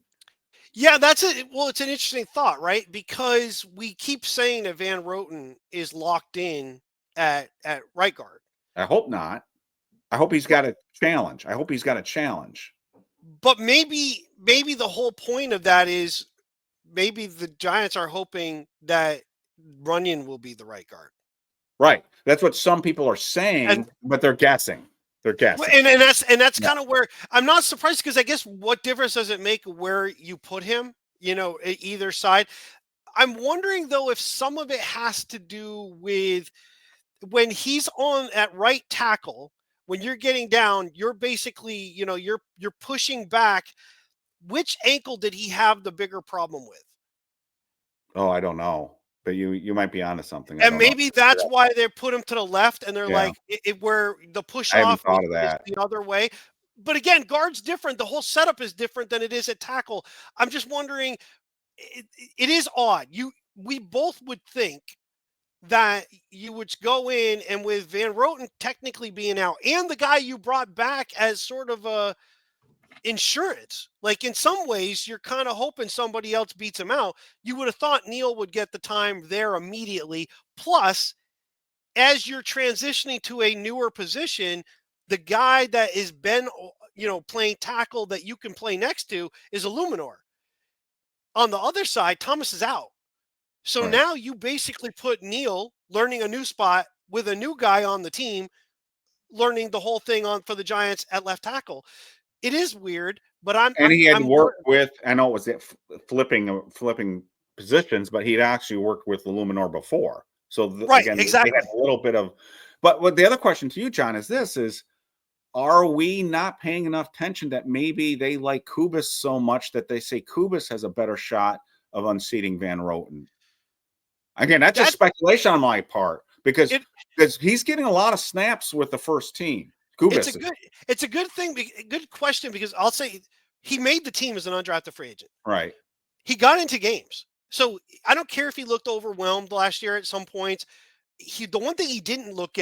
Yeah, that's it. Well, it's an interesting thought, right? Because we keep saying that Van Roten is locked in at right guard. I hope not. I hope he's got a challenge. But maybe the whole point of that is maybe the Giants are hoping that Runyon will be the right guard. Right. That's what some people are saying, but they're guessing. And that's kind of where I'm not surprised, because I guess what difference does it make where you put him, either side? I'm wondering though if some of it has to do with when he's on at right tackle, when you're getting down, you're basically, you're pushing back. Which ankle did he have the bigger problem with? Oh, I don't know. But you might be onto something. And maybe that's why they put him to the left, and they're like, where the push off is the other way. But again, guard's different. The whole setup is different than it is at tackle. I'm just wondering, it is odd. We both would think that you would go in, and with Van Roten technically being out, and the guy you brought back as sort of a insurance, like in some ways you're kind of hoping somebody else beats him out. You would have thought Neal would get the time there immediately. Plus, as you're transitioning to a newer position, the guy that has been, playing tackle that you can play next to is Illuminor. On the other side, Thomas is out. So now you basically put Neal learning a new spot with a new guy on the team, learning the whole thing for the Giants at left tackle. It is weird, but he had worked with, I know it was flipping positions, but he'd actually worked with Illuminor before. So again, exactly. They had a little bit of, but what the other question to you, John, is are we not paying enough attention that maybe they like Kubas so much that they say Kubas has a better shot of unseating Van Roten? Again, that's just speculation on my part, because he's getting a lot of snaps with the first team. It's a good thing. Good question, because I'll say he made the team as an undrafted free agent. Right. He got into games. So I don't care if he looked overwhelmed last year at some points. The one thing he didn't look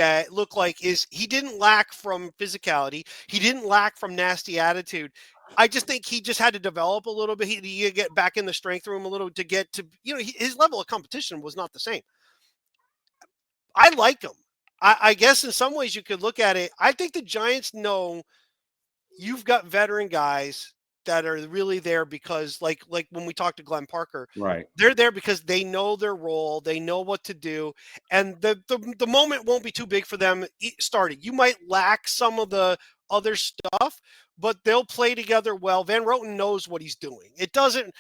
like is he didn't lack from physicality. He didn't lack from nasty attitude. I just think he just had to develop a little bit. He get back in the strength room a little to get to, his level of competition was not the same. I like him. I guess in some ways you could look at it. I think the Giants know you've got veteran guys that are really there because like when we talked to Glenn Parker, right? They're there because they know their role. They know what to do. And the moment won't be too big for them starting. You might lack some of the other stuff, but they'll play together well. Van Roten knows what he's doing. It doesn't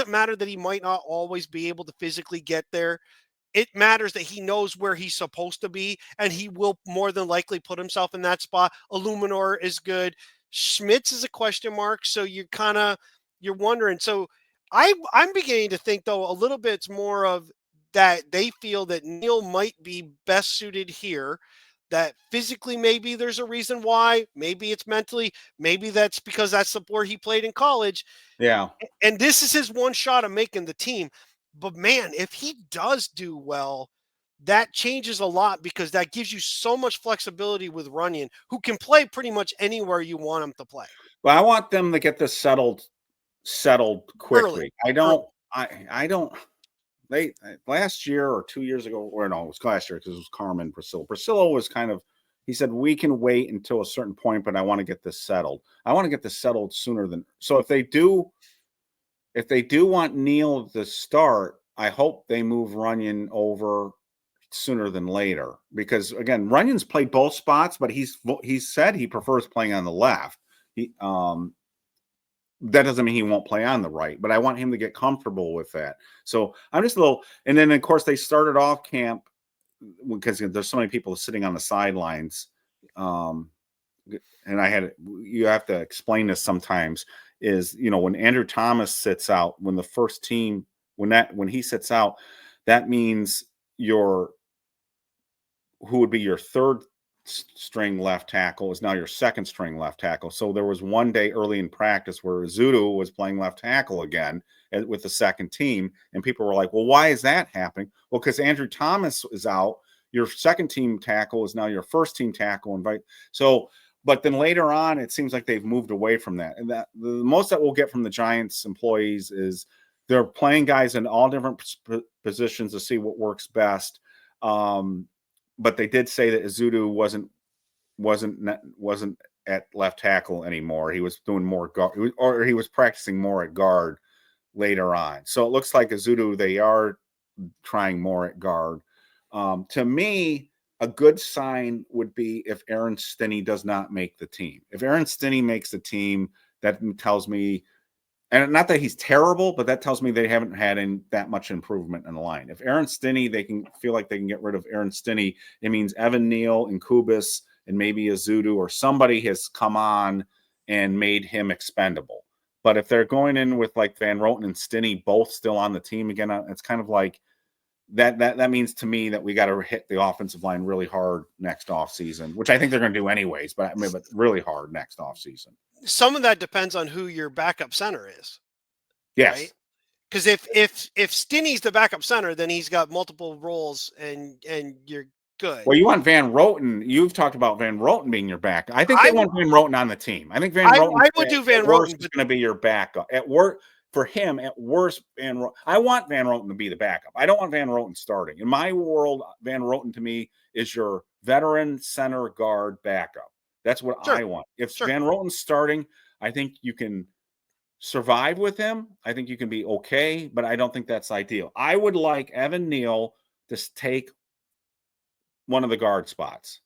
matter that he might not always be able to physically get there. It matters that he knows where he's supposed to be, and he will more than likely put himself in that spot. Illuminor is good. Schmitz is a question mark, so you're wondering. So I'm beginning to think, though, a little bit it's more of that they feel that Neal might be best suited here, that physically maybe there's a reason why, maybe it's mentally, maybe that's because that's the where he played in college. Yeah. And this is his one shot of making the team. But man, if he does do well, that changes a lot, because that gives you so much flexibility with Runyon, who can play pretty much anywhere you want him to play. Well, I want them to get this settled quickly. I don't. They last year or 2 years ago, or no, it was last year because it was Carmen Priscilla. Priscilla was kind of, he said, we can wait until a certain point, but I want to get this settled. I want to get this settled sooner than. So if they do want Neal to start, I hope they move Runyon over sooner than later, because again, Runyon's played both spots, but he's said he prefers playing on the left. that doesn't mean he won't play on the right, but I want him to get comfortable with that. So I'm just a little, and then of course they started off camp because there's so many people sitting on the sidelines. And you have to explain this sometimes is, when Andrew Thomas sits out, when the first team, when he sits out, that means who would be your third string left tackle is now your second string left tackle. So there was one day early in practice where Ezeudu was playing left tackle again with the second team. And people were like, well, why is that happening? Well, because Andrew Thomas is out. Your second team tackle is now your first team tackle. But then later on, it seems like they've moved away from that. And that the most that we'll get from the Giants employees is they're playing guys in all different positions to see what works best. But they did say that Ezeudu wasn't at left tackle anymore. He was doing more guard, or he was practicing more at guard later on. So it looks like Ezeudu, they are trying more at guard. To me, a good sign would be if Aaron Stinne does not make the team. If Aaron Stinne makes the team, that tells me, and not that he's terrible, but that tells me they haven't had that much improvement in the line. If Aaron Stinne, they can feel like they can get rid of Aaron Stinne, it means Evan Neal and Kubis and maybe Ezeudu or somebody has come on and made him expendable. But if they're going in with like Van Roten and Stinne both still on the team again, it's kind of like that means to me that we got to hit the offensive line really hard next offseason, which I think they're going to do anyways, but really hard next offseason. Some of that depends on who your backup center is. Yes. Right? Because if Stinny's the backup center, then he's got multiple roles and you're good. Well, you want Van Roten. You've talked about Van Roten being your backup. I think they want Van Roten on the team. I think Van Roten. I would do Van Roten is going to be your backup. At work, for him, at worst, I want Van Roten to be the backup. I don't want Van Roten starting. In my world, Van Roten to me is your veteran center guard backup. That's what I want. If Van Roten's starting, I think you can survive with him. I think you can be okay, but I don't think that's ideal. I would like Evan Neal to take one of the guard spots.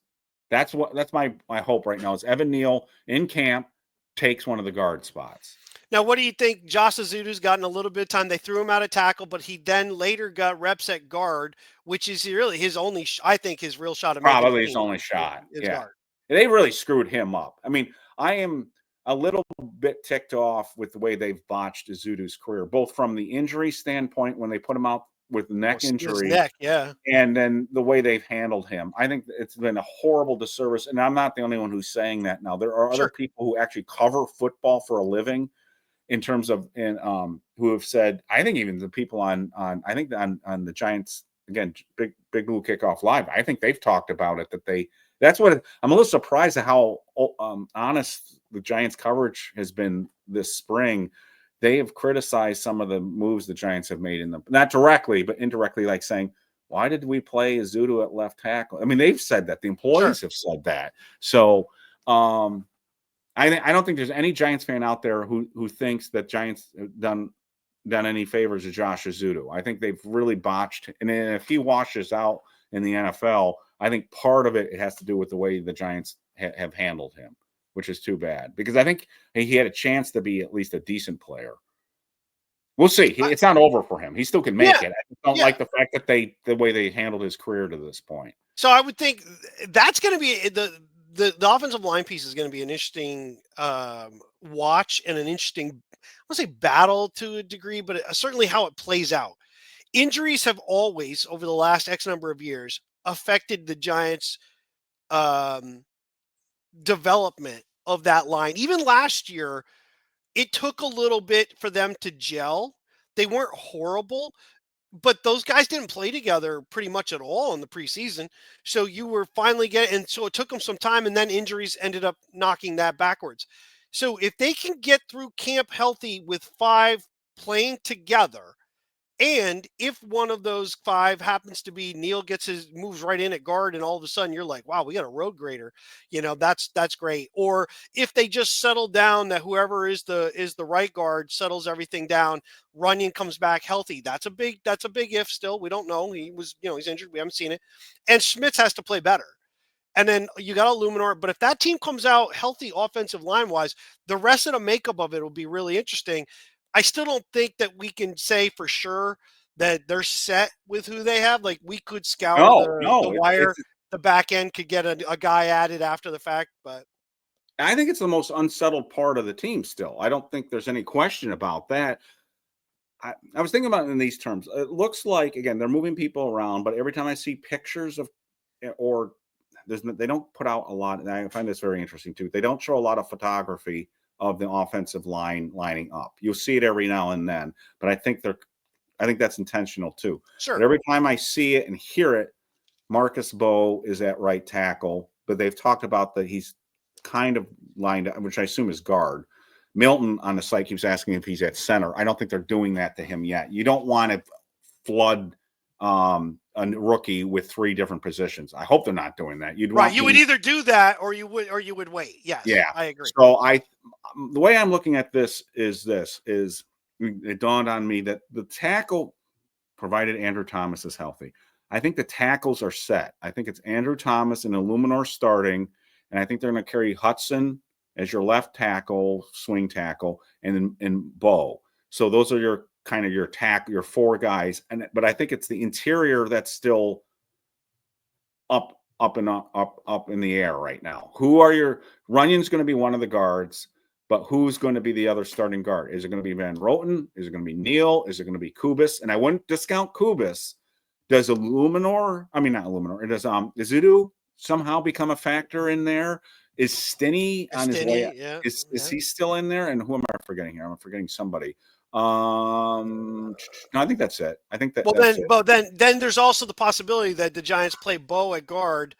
That's my hope right now is Evan Neal in camp takes one of the guard spots. Now, what do you think? Josh Ezeudu's gotten a little bit of time. They threw him out of tackle, but he then later got reps at guard, which is really his only, I think, his real shot. Probably his only shot. Yeah. Guard. They really screwed him up. I mean, I am a little bit ticked off with the way they've botched Ezeudu's career, both from the injury standpoint when they put him out with neck injury, and then the way they've handled him. I think it's been a horrible disservice, and I'm not the only one who's saying that now. There are other people who actually cover football for a living in terms of who have said, I think even the people on the Giants, again, Big Blue Kickoff Live, I think they've talked about it, that's what I'm a little surprised at how honest the Giants coverage has been this spring. They have criticized some of the moves the Giants have made not directly, but indirectly, like saying, why did we play Ezeudu at left tackle? I mean, they've said that. The employees have said that. So I don't think there's any Giants fan out there who thinks that Giants have done any favors to Josh Ezeudu. I think they've really botched. And then if he washes out in the NFL, I think part of it has to do with the way the Giants have handled him, which is too bad because I think he had a chance to be at least a decent player. We'll see. It's not over for him. He still can make it. I don't like the fact that the way they handled his career to this point. So I would think that's going to be the offensive line piece is going to be an interesting watch and an interesting, I want to say battle to a degree, but certainly how it plays out. Injuries have always, over the last X number of years, affected the Giants' development of that line. Even last year, it took a little bit for them to gel. They weren't horrible, but those guys didn't play together pretty much at all in the preseason. So you were finally and so it took them some time, and then injuries ended up knocking that backwards. So if they can get through camp healthy with 5 playing together, and if one of those 5 happens to be Neal moves right in at guard, and all of a sudden you're like, wow, we got a road grader, that's great. Or if they just settle down, that whoever is the right guard settles everything down, Runyon comes back healthy. That's a big if still. We don't know. He was, he's injured. We haven't seen it. And Schmitz has to play better. and then you got Illuminor. But if that team comes out healthy offensive line wise, the rest of the makeup of it will be really interesting. I still don't think that we can say for sure that they're set with who they have. Like we could scour No, the no, wire, it's the back end could get a guy added after the fact, but I think it's the most unsettled part of the team still. I don't think there's any question about that. I was thinking about it in these terms. It looks like again they're moving people around, but every time I see pictures of or they don't put out a lot, and I find this very interesting too. They don't show a lot of photography of the offensive line lining up. You'll see it every now and then, but I think that's intentional too. But sure. every time I see it and hear it, Marcus Bowe is at right tackle, but they've talked about that he's kind of lined up, which I assume is guard. Milton on the site keeps asking if he's at center. I don't think they're doing that to him yet. You don't want to flood a rookie with 3 different positions. I hope they're not doing that. You'd Right. want You would either do that or you would wait. Yes, yeah. I agree. So the way I'm looking at this is it dawned on me that the tackle, provided Andrew Thomas is healthy, I think the tackles are set. I think it's Andrew Thomas and Illuminor starting, and I think they're going to carry Hudson as your left tackle, swing tackle, and Bowe. So those are your kind of your 4 guys. But I think it's the interior that's still up in the air right now. Who are your Runyon's going to be one of the guards, but who's going to be the other starting guard? Is it going to be Van Roten? Is it going to be Neal? Is it going to be Kubis? And I wouldn't discount Kubis. Does Illuminor? I mean, not Illuminor. Does Izudu somehow become a factor in there? Is Stinne on his way? Yeah, Is he still in there? And who am I forgetting here? I'm forgetting somebody. No, I think that's it. I think that's it. But then there's also the possibility that the Giants play Bowe at guard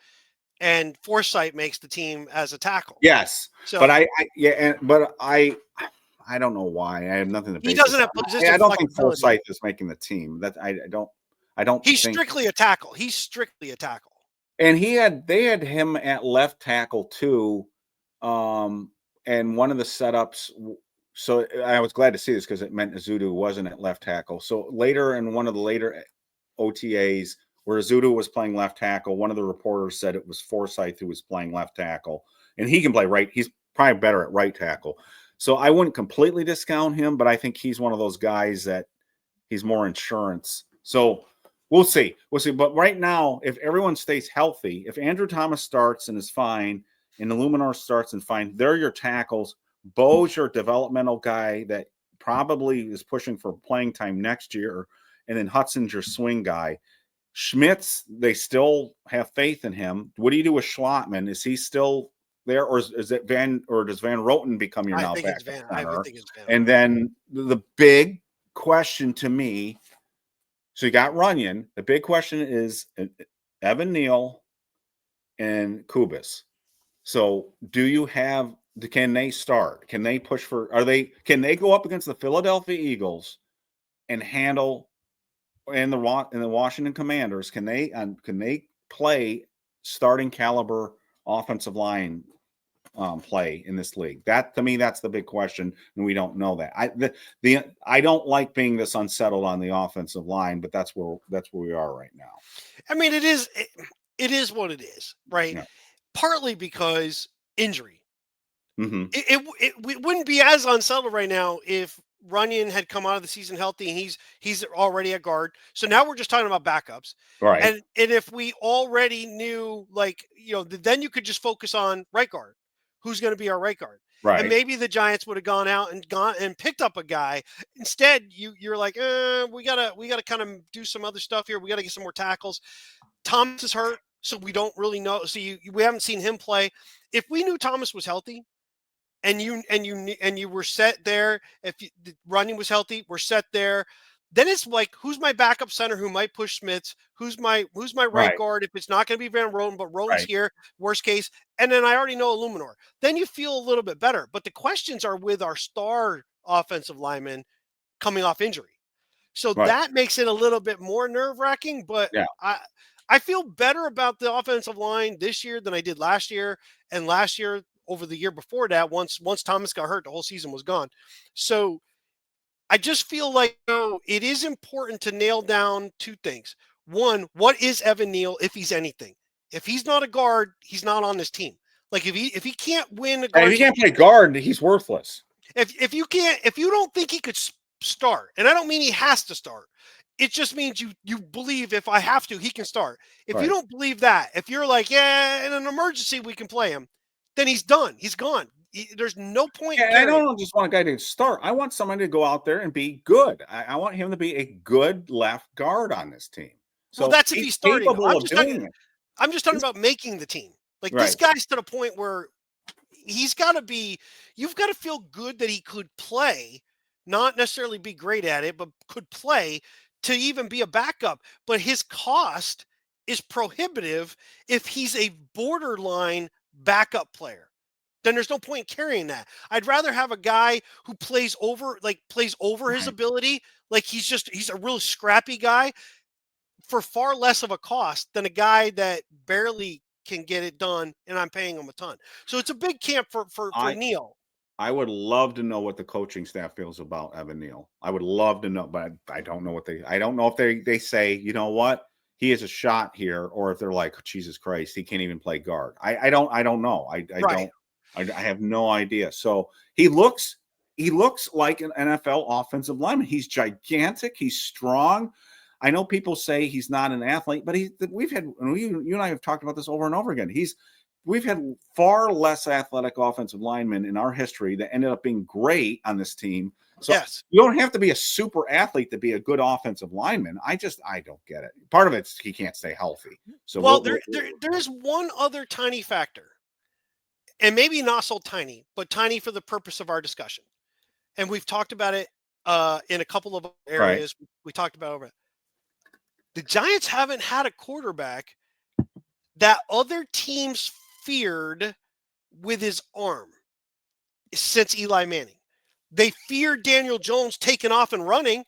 and Forsythe makes the team as a tackle. Yes, So, but I don't know why. I have nothing to base. He doesn't have position. I don't think Forsythe is making the team. That I don't. He's strictly a tackle. And they had him at left tackle too. And one of the setups. So I was glad to see this because it meant Izudu wasn't at left tackle. So later in one of the later OTAs where Izudu was playing left tackle, one of the reporters said it was Forsythe who was playing left tackle, and he can play right. He's probably better at right tackle. So I wouldn't completely discount him, but I think he's one of those guys that he's more insurance. So we'll see. But right now, if everyone stays healthy, if Andrew Thomas starts and is fine, and Illuminor starts and fine, they're your tackles. Bowe's your developmental guy that probably is pushing for playing time next year, and then Hudson's your swing guy. Schmitz, they still have faith in him. What do you do with Schlotman? Is he still there, or is it does Van Roten become your now backup center? I think it's Van. And then the big question to me, so you got Runyon. The big question is Evan Neal and Kubis. So can they start? Can they push can they go up against the Philadelphia Eagles and handle and the Washington Commanders? Can they play starting caliber offensive line play in this league? That to me, that's the big question, and we don't know that. I don't like being this unsettled on the offensive line, but that's where we are right now. I mean, it is what it is, right? Yeah. Partly because injury. Mm-hmm. It wouldn't be as unsettled right now if Runyon had come out of the season healthy and he's already a guard. So now we're just talking about backups. Right. And if we already knew, then you could just focus on right guard. Who's going to be our right guard? Right. And maybe the Giants would have gone out and picked up a guy. Instead, you're like, we gotta kind of do some other stuff here. We got to get some more tackles. Thomas is hurt, so we don't really know. So we haven't seen him play. If we knew Thomas was healthy, and you were set there, the Running was healthy, we're set there. Then it's like, who's my backup center who might push Smits? Who's my right guard if it's not going to be Van Roten, but Roten's here, worst case. And then I already know Illuminor. Then you feel a little bit better. But the questions are with our star offensive lineman coming off injury. So that makes it a little bit more nerve-wracking. But I feel better about the offensive line this year than I did last year. And last year, over the year before that, once Thomas got hurt, the whole season was gone. So I just feel like it is important to nail down 2 things. One, what is Evan Neal if he's anything? If he's not a guard, he's not on this team. Like if he can't win a And guard, if he can't play guard, he's worthless. if you don't think he could start, and I don't mean he has to start, it just means you believe if I have to, he can start. If you don't believe that, if you're like, yeah, in an emergency we can play him, then he's done. He's gone. There's no point. Yeah, I don't just want a guy to start. I want somebody to go out there and be good. I want him to be a good left guard on this team. So Well, that's if he's starting. capable of doing it. I'm just talking about making the team. Like this guy's to the point where he's got to be. You've got to feel good that he could play, not necessarily be great at it, but could play to even be a backup. But his cost is prohibitive if he's a borderline backup player. Then there's no point in carrying that. I'd rather have a guy who plays over his ability. Like he's a real scrappy guy for far less of a cost than a guy that barely can get it done and I'm paying him a ton. So it's a big camp for Neal. I would love to know what the coaching staff feels about Evan Neal. I would love to know, but I don't know I don't know if they say, you know what, he is a shot here, or if they're like, oh, Jesus Christ, he can't even play guard. I don't know. I have no idea. So he looks like an NFL offensive lineman. He's gigantic. He's strong. I know people say he's not an athlete, but you and I have talked about this over and over again. We've had far less athletic offensive linemen in our history that ended up being great on this team. So you don't have to be a super athlete to be a good offensive lineman. I don't get it. Part of it's he can't stay healthy. So there is one other tiny factor, and maybe not so tiny, but tiny for the purpose of our discussion. And we've talked about it in a couple of areas. Right. We talked about it. The Giants haven't had a quarterback that other teams feared with his arm since Eli Manning. They feared Daniel Jones taking off and running,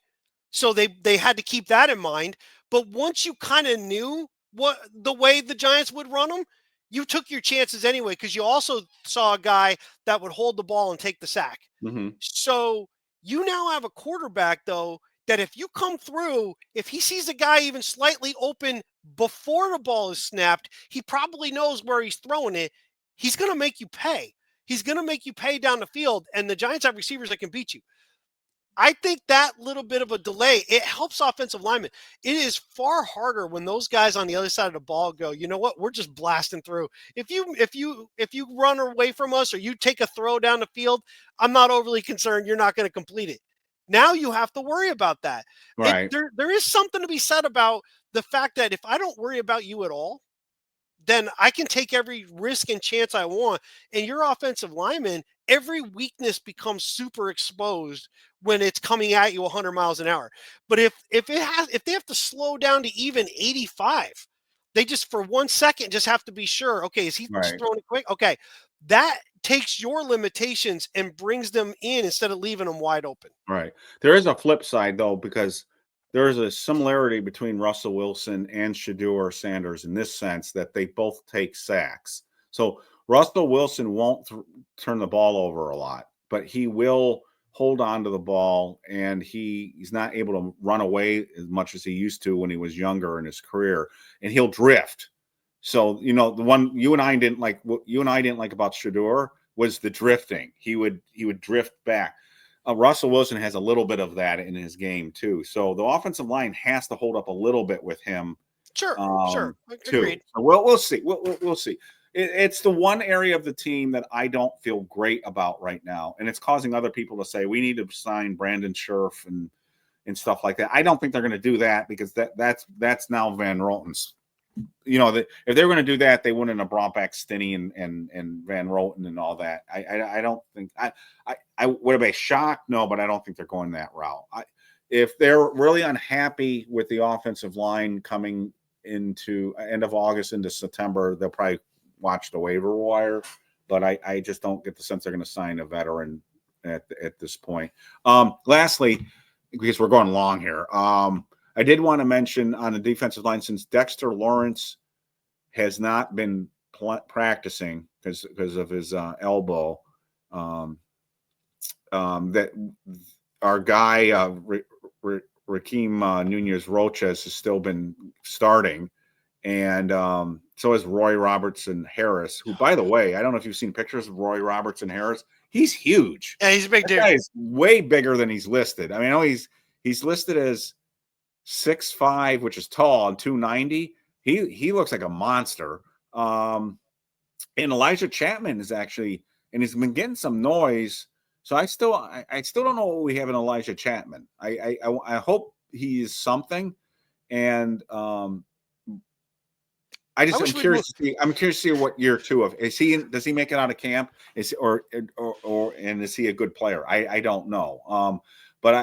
so they had to keep that in mind. But once you kind of knew the way the Giants would run them, you took your chances anyway, because you also saw a guy that would hold the ball and take the sack. Mm-hmm. So you now have a quarterback, though, that if you come through, if he sees a guy even slightly open before the ball is snapped, he probably knows where he's throwing it. He's going to make you pay. He's going to make you pay down the field, and the Giants have receivers that can beat you. I think that little bit of a delay, it helps offensive linemen. It is far harder when those guys on the other side of the ball go, you know what, we're just blasting through. If you run away from us or you take a throw down the field, I'm not overly concerned you're not going to complete it. Now you have to worry about that. Right. There is something to be said about the fact that if I don't worry about you at all, then I can take every risk and chance I want. And your offensive lineman, every weakness becomes super exposed when it's coming at you 100 miles an hour. But if they have to slow down to even 85, they just for 1 second just have to be sure. Okay, is he throwing it quick? Okay, that takes your limitations and brings them in instead of leaving them wide open. Right. There is a flip side though, because there is a similarity between Russell Wilson and Shedeur Sanders in this sense that they both take sacks. So Russell Wilson won't turn the ball over a lot, but he will hold on to the ball, and he's not able to run away as much as he used to when he was younger in his career, and he'll drift. So, the one you and I didn't like about Shedeur was the drifting. He would drift back. Russell Wilson has a little bit of that in his game too. So the offensive line has to hold up a little bit with him. Sure. Agreed. So we'll see. We'll see. It's the one area of the team that I don't feel great about right now, and it's causing other people to say we need to sign Brandon Scherf and stuff like that. I don't think they're going to do that, because that's now Van Roten's. If they were going to do that, they wouldn't have brought back Stinne and Van Roten and all that. I don't think I would have been shocked. No, but I don't think they're going that route. If they're really unhappy with the offensive line coming into end of August into September, they'll probably watch the waiver wire. But I just don't get the sense they're going to sign a veteran at this point. Lastly, because we're going long here, I did want to mention on the defensive line, since Dexter Lawrence has not been practicing because of his elbow, that our guy Rakeem Nunez Roches has still been starting, And so is Roy Robertson Harris, who, by the way, I don't know if you've seen pictures of Roy Robertson Harris. He's huge. Yeah, he's a big dude. That guy is way bigger than he's listed. I mean, I know he's listed as 6'5", which is tall, and 290. He looks like a monster. And Elijah Chapman is actually, and he's been getting some noise. So I still don't know what we have in Elijah Chapman. I hope he is something. And I'm curious to see what year 2 of is he. Does he make it out of camp? Or is he a good player? I don't know. But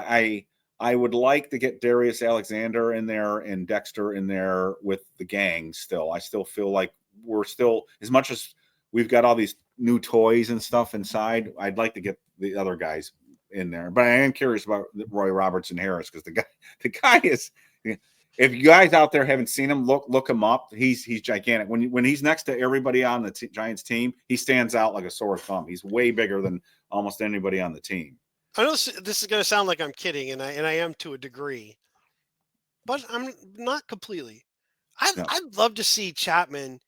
I would like to get Darius Alexander in there and Dexter in there with the gang. Still, I still feel like we're still, as much as we've got all these new toys and stuff inside, I'd like to get the other guys in there. But I am curious about Roy Robertson Harris, because the guy is. If you guys out there haven't seen him, look him up. He's gigantic. When he's next to everybody on the Giants team, he stands out like a sore thumb. He's way bigger than almost anybody on the team. I know this is going to sound like I'm kidding, and I am to a degree, but I'm not completely. I'd love to see Chapman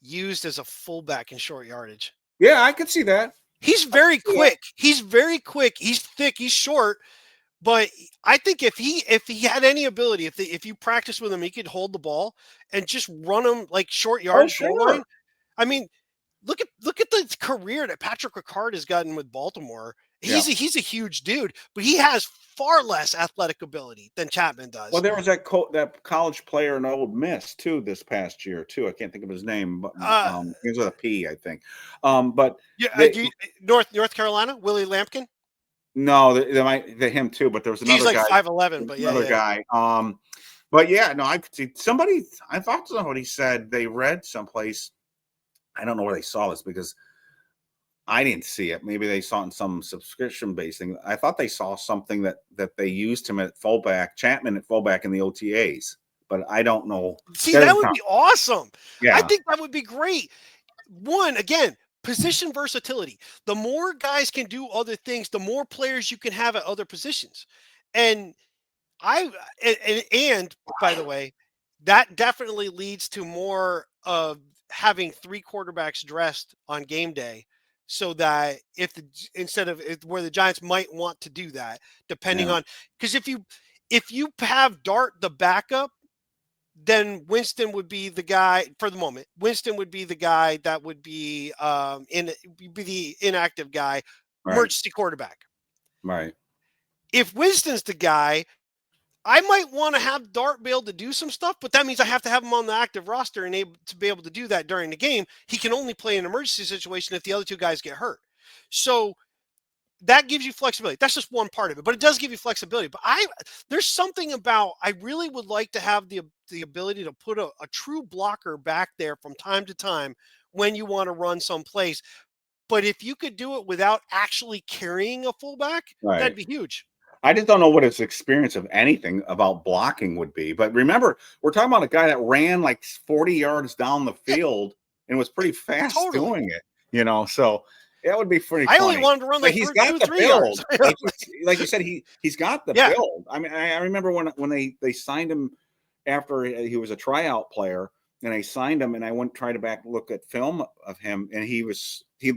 used as a fullback in short yardage. Yeah, I could see that. He's very quick. He's very quick. He's thick. He's short. But I think if he had any ability, if you practice with him, he could hold the ball and just run him like short yardage goal line. I mean, look at the career that Patrick Ricard has gotten with Baltimore. He's a huge dude, but he has far less athletic ability than Chapman does. Well, there was that college player in Ole Miss too this past year too. I can't think of his name, but he was with a P, I think. But North Carolina, Willie Lampkin. No, they might him too, but there was another guy. He's like 5'11", but another guy. But yeah, no, I could see somebody. I thought somebody said they read someplace. I don't know where they saw this because I didn't see it. Maybe they saw it in some subscription-based thing. I thought they saw something that they used him at fullback, Chapman at fullback in the OTAs, but I don't know. See, that would be awesome. Yeah, I think that would be great. One, again, position versatility. The more guys can do other things, the more players you can have at other positions. And by the way, that definitely leads to more of having 3 quarterbacks dressed on game day, so that instead of where the Giants might want to do that, depending on, because if you have Dart the backup, then Winston would be the guy for the moment. Winston would be the guy that would be the inactive guy, emergency quarterback. Right. If Winston's the guy, I might want to have Dart be able to do some stuff, but that means I have to have him on the active roster and able to be able to do that during the game. He can only play in an emergency situation if the other 2 guys get hurt. So that gives you flexibility. That's just one part of it, but it does give you flexibility. But there's something about, I really would like to have the ability to put a true blocker back there from time to time when you want to run someplace. But if you could do it without actually carrying a fullback, that'd be huge. I just don't know what his experience of anything about blocking would be. But remember, we're talking about a guy that ran like 40 yards down the field and was pretty fast doing it, so that would be pretty funny. I only wanted to run like he's got the 3 build. yards. like you said, he's got the build. I mean, I remember when they signed him after he was a tryout player, and I signed him, and I went try to look at film of him, and he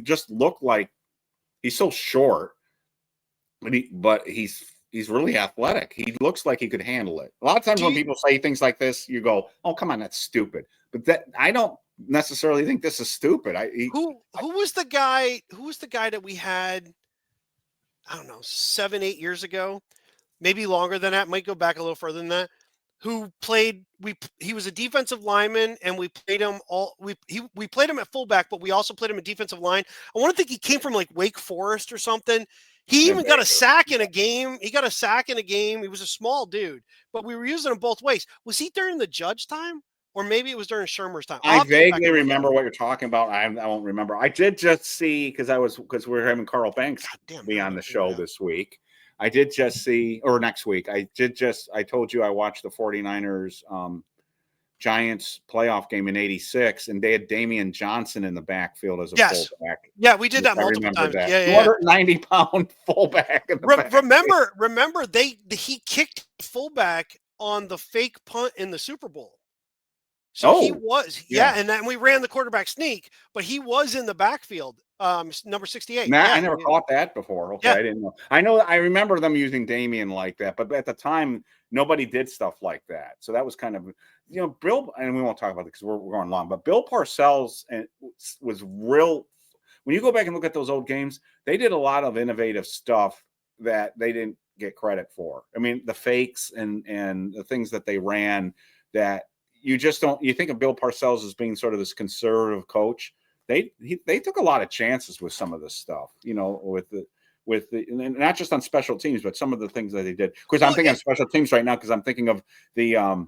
just looked like, he's so short, but he's really athletic. He looks like he could handle it. A lot of times when people say things like this, you go, "Oh, come on, that's stupid." But that, I don't necessarily think this is stupid. Who was the guy that we had, I don't know, 7-8 years ago, maybe longer than that, might go back a little further than that, who played, he was a defensive lineman, and we played him we played him at fullback, but we also played him at defensive line. I want to think he came from like Wake Forest or something. He even got a sack in a game. He was a small dude, but we were using him both ways. Was he during the Judge time? Or maybe it was during Shermer's time. I vaguely remember what you're talking about. I won't remember. I did just see, because we were having Carl Banks be on the show this week. I did just see, or next week. I told you I watched the 49ers Giants playoff game in '86, and they had Damian Johnson in the backfield as a fullback. Yeah, we did that multiple times. That. Yeah, 290-pound fullback. In the remember, he kicked fullback on the fake punt in the Super Bowl. So he was, yeah. and then we ran the quarterback sneak, but he was in the backfield, number 68. Nah, I Yeah, never caught that before. Okay, yeah. I didn't know. I remember them using Damien like that, but at the time, nobody did stuff like that. So that was kind of, Bill, and we won't talk about it because we're going long, but Bill Parcells was real. When you go back and look at those old games, they did a lot of innovative stuff that they didn't get credit for. I mean, the fakes and the things that they ran that you just don't, you think of Bill Parcells as being sort of this conservative coach. They took a lot of chances with some of this stuff, with the and not just on special teams, but some of the things that they did. Because I'm thinking of special teams right now because I'm thinking of the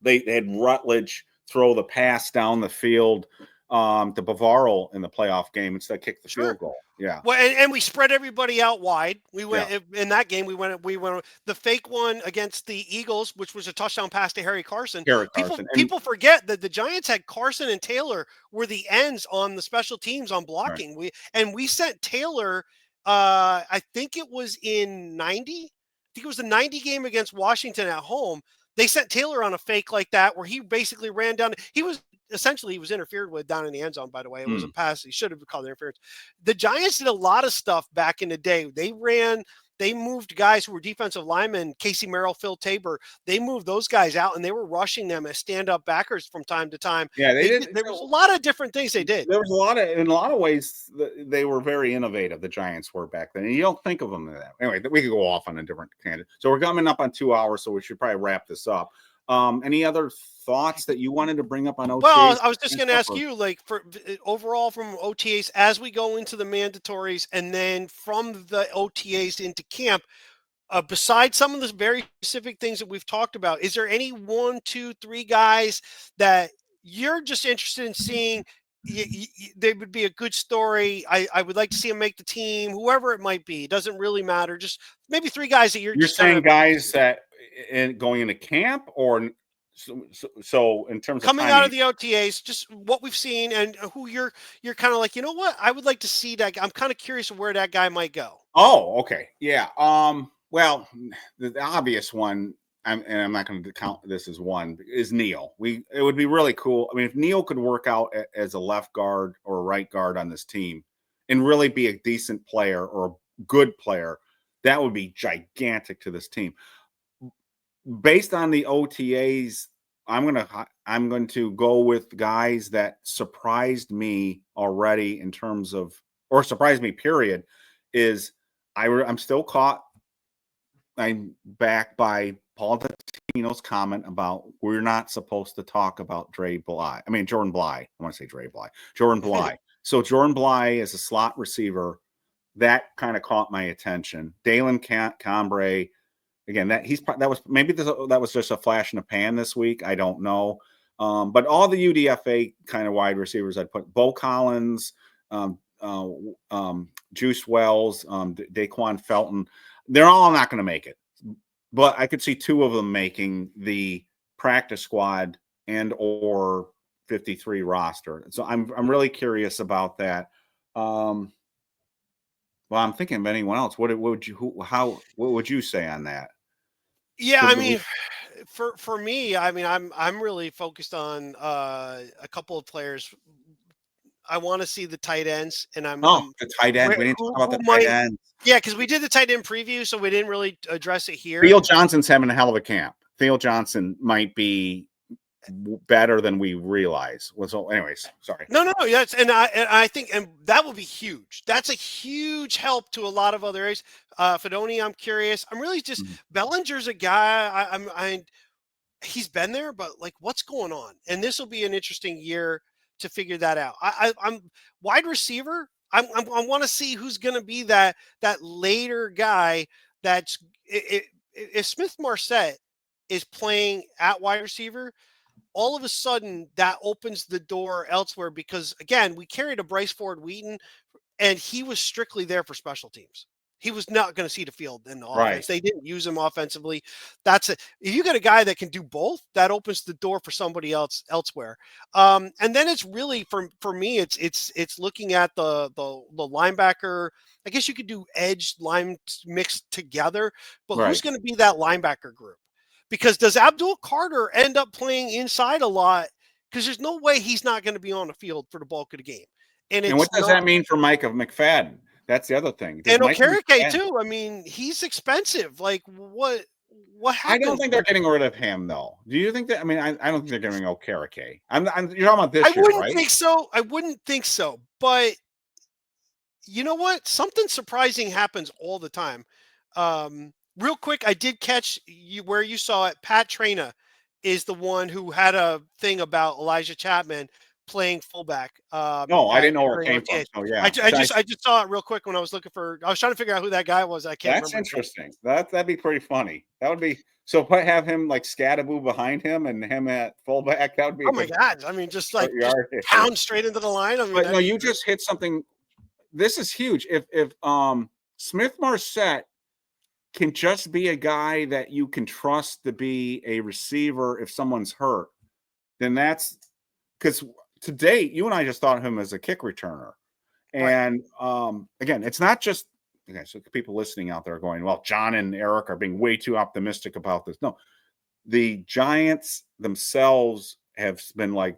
they had Rutledge throw the pass down the field to Bavaro in the playoff game instead of kick the field goal. Yeah. Well, and we spread everybody out wide. We went in that game. We went the fake one against the Eagles, which was a touchdown pass to Harry Carson. People forget that the Giants had Carson and Taylor were the ends on the special teams on blocking. Right. We sent Taylor. I think it was in 90. I think it was the 90 game against Washington at home. They sent Taylor on a fake like that where he basically ran down. He was interfered with down in the end zone, by the way. It was a pass. He should have called interference. The Giants did a lot of stuff back in the day. They moved guys who were defensive linemen, Casey Merrill, Phil Tabor. They moved those guys out, and they were rushing them as stand-up backers from time to time. Yeah, they did. There was a lot of different things they did. There was in a lot of ways, they were very innovative, the Giants were back then. And you don't think of them that. Anyway, we could go off on a different tangent. So we're coming up on 2 hours, so we should probably wrap this up. Any other thoughts that you wanted to bring up on OTAs? Well, I was just going to ask you, like, for overall from OTAs as we go into the mandatories and then from the OTAs into camp, besides some of the very specific things that we've talked about, is there any 1, 2, 3 guys that you're just interested in seeing? They would be a good story. I would like to see them make the team, whoever it might be. It doesn't really matter. Just maybe 3 guys that you're just saying guys that going into camp, or so in terms of coming out of the OTAs, just what we've seen and who you're kind of like, you know what, I would like to see that. I'm kind of curious of where that guy might go. Oh, okay, yeah. Well, the obvious one, and I'm not going to count this as one, is Neal. It would be really cool. I mean, if Neal could work out as a left guard or a right guard on this team and really be a decent player or a good player, that would be gigantic to this team. Based on the OTAs, I'm going to go with guys that surprised me already in terms of, or surprised me, period, is I'm still caught. I'm back by Paul Dottino's comment about we're not supposed to talk about Jordan Bly. I want to say Jordan Bly. So Jordan Bly is a slot receiver. That kind of caught my attention. Dalen Cambre, again, that was just a flash in the pan this week. I don't know. But all the UDFA kind of wide receivers, I'd put Bo Collins, Juice Wells, Daquan Felton. They're all not going to make it, but I could see 2 of them making the practice squad and or 53 roster. So I'm really curious about that. Well, I'm thinking of anyone else. What would you say on that? Yeah, I mean, for me, I mean, I'm really focused on a couple of players. I want to see the tight ends, and the tight end. We didn't talk about the tight ends. Yeah, because we did the tight end preview, so we didn't really address it here. Theo Johnson's having a hell of a camp. Theo Johnson might be better than we realize. So, anyways, sorry. No. Yes, and I think, and that will be huge. That's a huge help to a lot of other areas. Fedoni, I'm curious. I'm really just Bellinger's a guy. He's been there, but like, what's going on? And this will be an interesting year to figure that out. I'm wide receiver. I want to see who's going to be that later guy. That's if Smith Marset is playing at wide receiver, all of a sudden that opens the door elsewhere because again, we carried a Bryce Ford Wheaton and he was strictly there for special teams. He was not going to see the field in the offense. Right. They didn't use him offensively. If you got a guy that can do both, that opens the door for somebody else elsewhere. And then it's really for me, it's looking at the linebacker. I guess you could do edge line mixed together, but who's going to be that linebacker group? Because does Abdul Carter end up playing inside a lot? Because there's no way he's not going to be on the field for the bulk of the game. And what it's does not. that mean for Micah McFadden? That's the other thing. Does And Micah Okereke McFadden? too. I mean, he's expensive. Like what I don't happens? think they're getting rid of him, though. Do you think that? I mean, I don't think they're getting Okereke. You're talking about I this year, wouldn't right? think so. I wouldn't think so. But you know what? Something surprising happens all the time. Real quick, I did catch you where you saw it. Pat Traina is the one who had a thing about Elijah Chapman playing fullback. No, I At didn't know where it during came from. OTAs. So yeah, I just saw it real quick when I was looking for. I was trying to figure out who that guy was. I can't that's remember his name. interesting. That'd be pretty funny. That would be so. Have him like Scadaboo behind him and him at fullback. That would be a Oh my good God! I mean, just short just yardage. pound straight into the line. I mean, But no, that'd be you great. just hit something. This is huge. If Smith Marset can just be a guy that you can trust to be a receiver if someone's hurt, then that's because to date, you and I just thought of him as a kick returner. Right. And again, it's not just okay. So people listening out there are going, well, John and Eric are being way too optimistic about this. No, the Giants themselves have been like,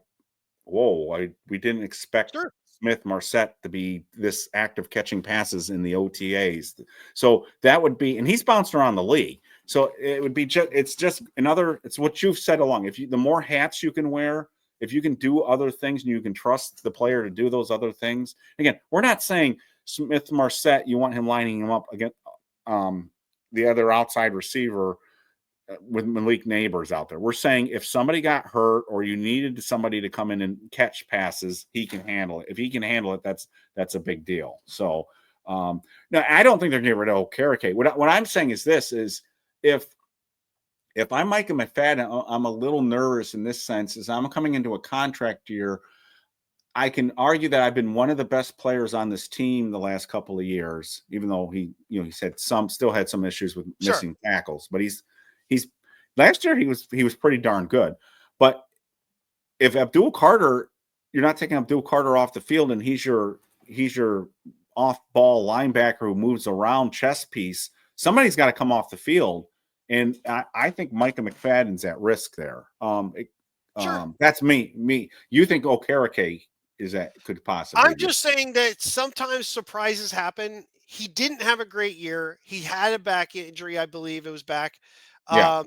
whoa, we didn't expect Sure. Smith Marset to be this active catching passes in the OTAs. So that would be, and he's bounced around the league. So it would be just, it's what you've said along. The more hats you can wear, if you can do other things and you can trust the player to do those other things. Again, we're not saying Smith Marset, you want him lining him up against the other outside receiver with Malik Nabers out there. We're saying if somebody got hurt or you needed somebody to come in and catch passes, he can handle it. If he can handle it, that's a big deal. So now I don't think they're getting rid of Okereke. What I'm saying is this is if I'm Micah McFadden, I'm a little nervous in this sense is I'm coming into a contract year. I can argue that I've been one of the best players on this team the last couple of years, even though he still had some issues with missing tackles, but he's last year he was pretty darn good. But if Abdul Carter, you're not taking Abdul Carter off the field and he's your off ball linebacker who moves around chess piece, somebody's got to come off the field. And I think Micah McFadden's at risk there. That's me. You think Okereke could possibly I'm just saying that sometimes surprises happen. He didn't have a great year. He had a back injury, I believe it was back. Yeah.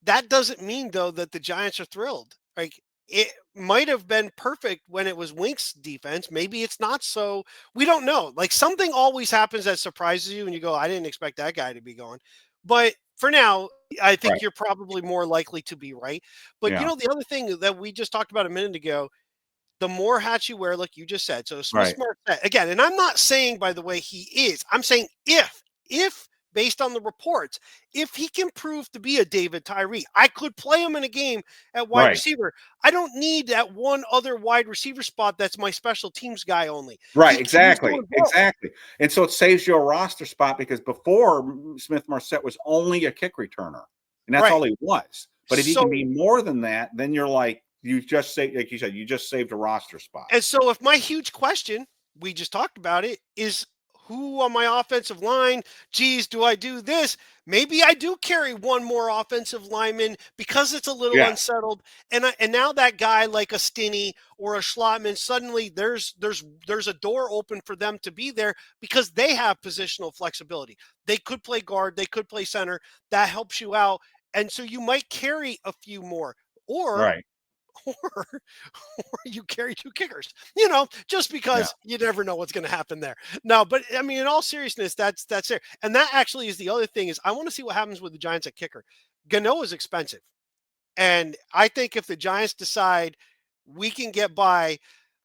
That doesn't mean though that the Giants are thrilled. Like it might have been perfect when it was Wink's defense. Maybe it's not so. We don't know. Like something always happens that surprises you and you go, I didn't expect that guy to be gone. But for now, I think Right. you're probably more likely to be right. But Yeah. the other thing that we just talked about a minute ago, the more hats you wear, like you just said. So Smith Right. Smart again, and I'm not saying by the way he is. I'm saying if based on the reports, if he can prove to be a David Tyree, I could play him in a game at wide Right. receiver. I don't need that one other wide receiver spot that's my special teams guy only. Right, He's doing both. exactly. And so it saves you a roster spot because before Smith Marset was only a kick returner, and that's all Right. he was. But if he can be more than that, then you're like you just say, like you said, you just saved a roster spot. And so if my huge question, we just talked about it, is who on my offensive line, geez, do I do this? Maybe I do carry one more offensive lineman because it's a little Yeah. unsettled. And now that guy like a Stinne or a Schlotman, suddenly there's a door open for them to be there because they have positional flexibility. They could play guard, they could play center. That helps you out. And so you might carry a few more. Or Right. or you carry two kickers, just Yeah. because you never know what's going to happen there. No, but I mean, in all seriousness, that's there. And that actually is the other thing is I want to see what happens with the Giants at kicker. Gano is expensive. And I think if the Giants decide we can get by,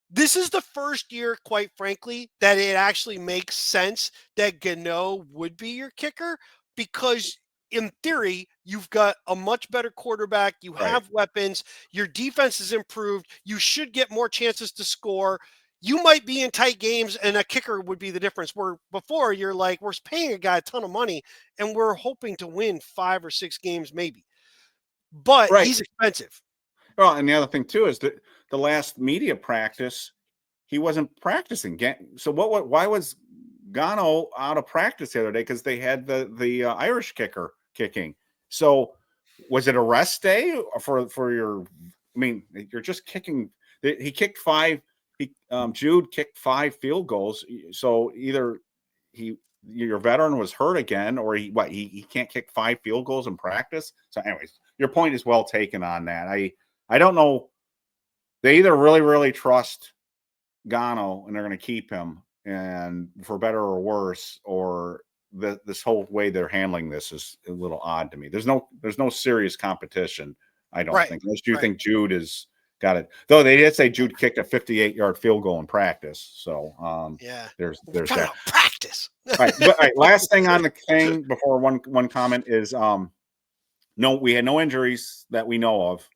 this is the first year, quite frankly, that it actually makes sense that Gano would be your kicker because in theory, you've got a much better quarterback. You Right. have weapons. Your defense is improved. You should get more chances to score. You might be in tight games, and a kicker would be the difference. Where before, you're like, we're paying a guy a ton of money, and we're hoping to win 5 or 6 games, maybe. But Right. he's expensive. Well, and the other thing too is that the last media practice, he wasn't practicing. So why was Gano out of practice the other day? Because they had the Irish kicker kicking. So Was it a rest day for your? I mean, you're just kicking. He kicked five. Jude kicked 5 field goals. So either your veteran was hurt again, or he can't kick 5 field goals in practice. So, anyways, your point is well taken on that. I don't know. They either really trust Gano and they're going to keep him, and for better or worse, or this whole way they're handling this is a little odd to me. There's no serious competition, I don't think, unless you think Jude is got it. Though they did say Jude kicked a 58-yard field goal in practice. So yeah, there's that practice. All right, last thing on the thing before one comment is no, we had no injuries that we know of.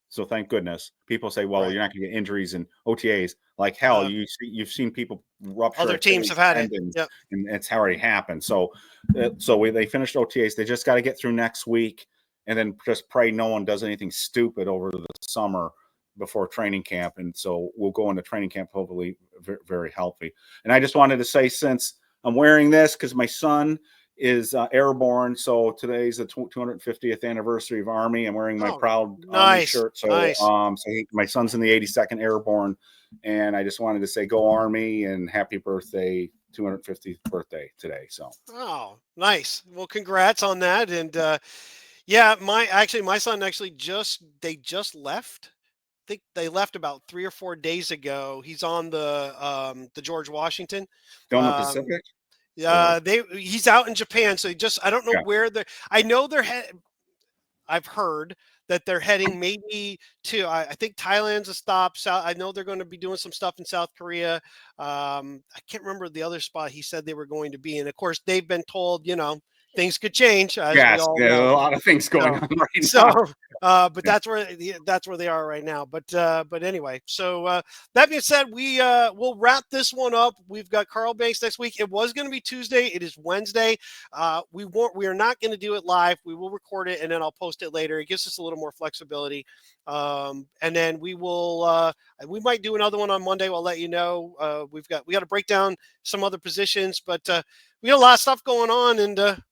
So thank goodness. People say, well, you're not going to get injuries in OTAs. Like hell, you've seen people rupture other teams have had tendons, and it's already happened. So they finished OTAs. They just got to get through next week, and then just pray no one does anything stupid over the summer before training camp. And so we'll go into training camp hopefully very, very healthy. And I just wanted to say, since I'm wearing this because my son is airborne. So today's the 250th anniversary of Army. I'm wearing my proud Army shirt. So, my son's in the 82nd Airborne, and I just wanted to say, go Army and happy birthday, 250th birthday today. So, nice. Well, congrats on that. And my son they just left. I think they left about 3 or 4 days ago. He's on the George Washington. Still in the Pacific. He's out in Japan, so I don't know where I know I've heard that they're heading maybe to I think Thailand's a stop. I know they're going to be doing some stuff in South Korea. I can't remember the other spot he said they were going to be, and of course they've been told, things could change. As we all know. A lot of things going on right now. But that's where they are right now. But anyway, so that being said, we'll wrap this one up. We've got Carl Banks next week. It was going to be Tuesday. It is Wednesday. We are not going to do it live. We will record it and then I'll post it later. It gives us a little more flexibility. And then we we might do another one on Monday. I'll let you know. We got to break down some other positions, but we got a lot of stuff going on, and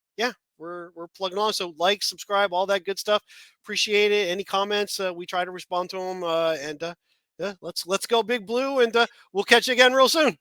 we're plugging on. So like, subscribe, all that good stuff. Appreciate it. Any comments, we try to respond to them. Let's go Big Blue, and we'll catch you again real soon.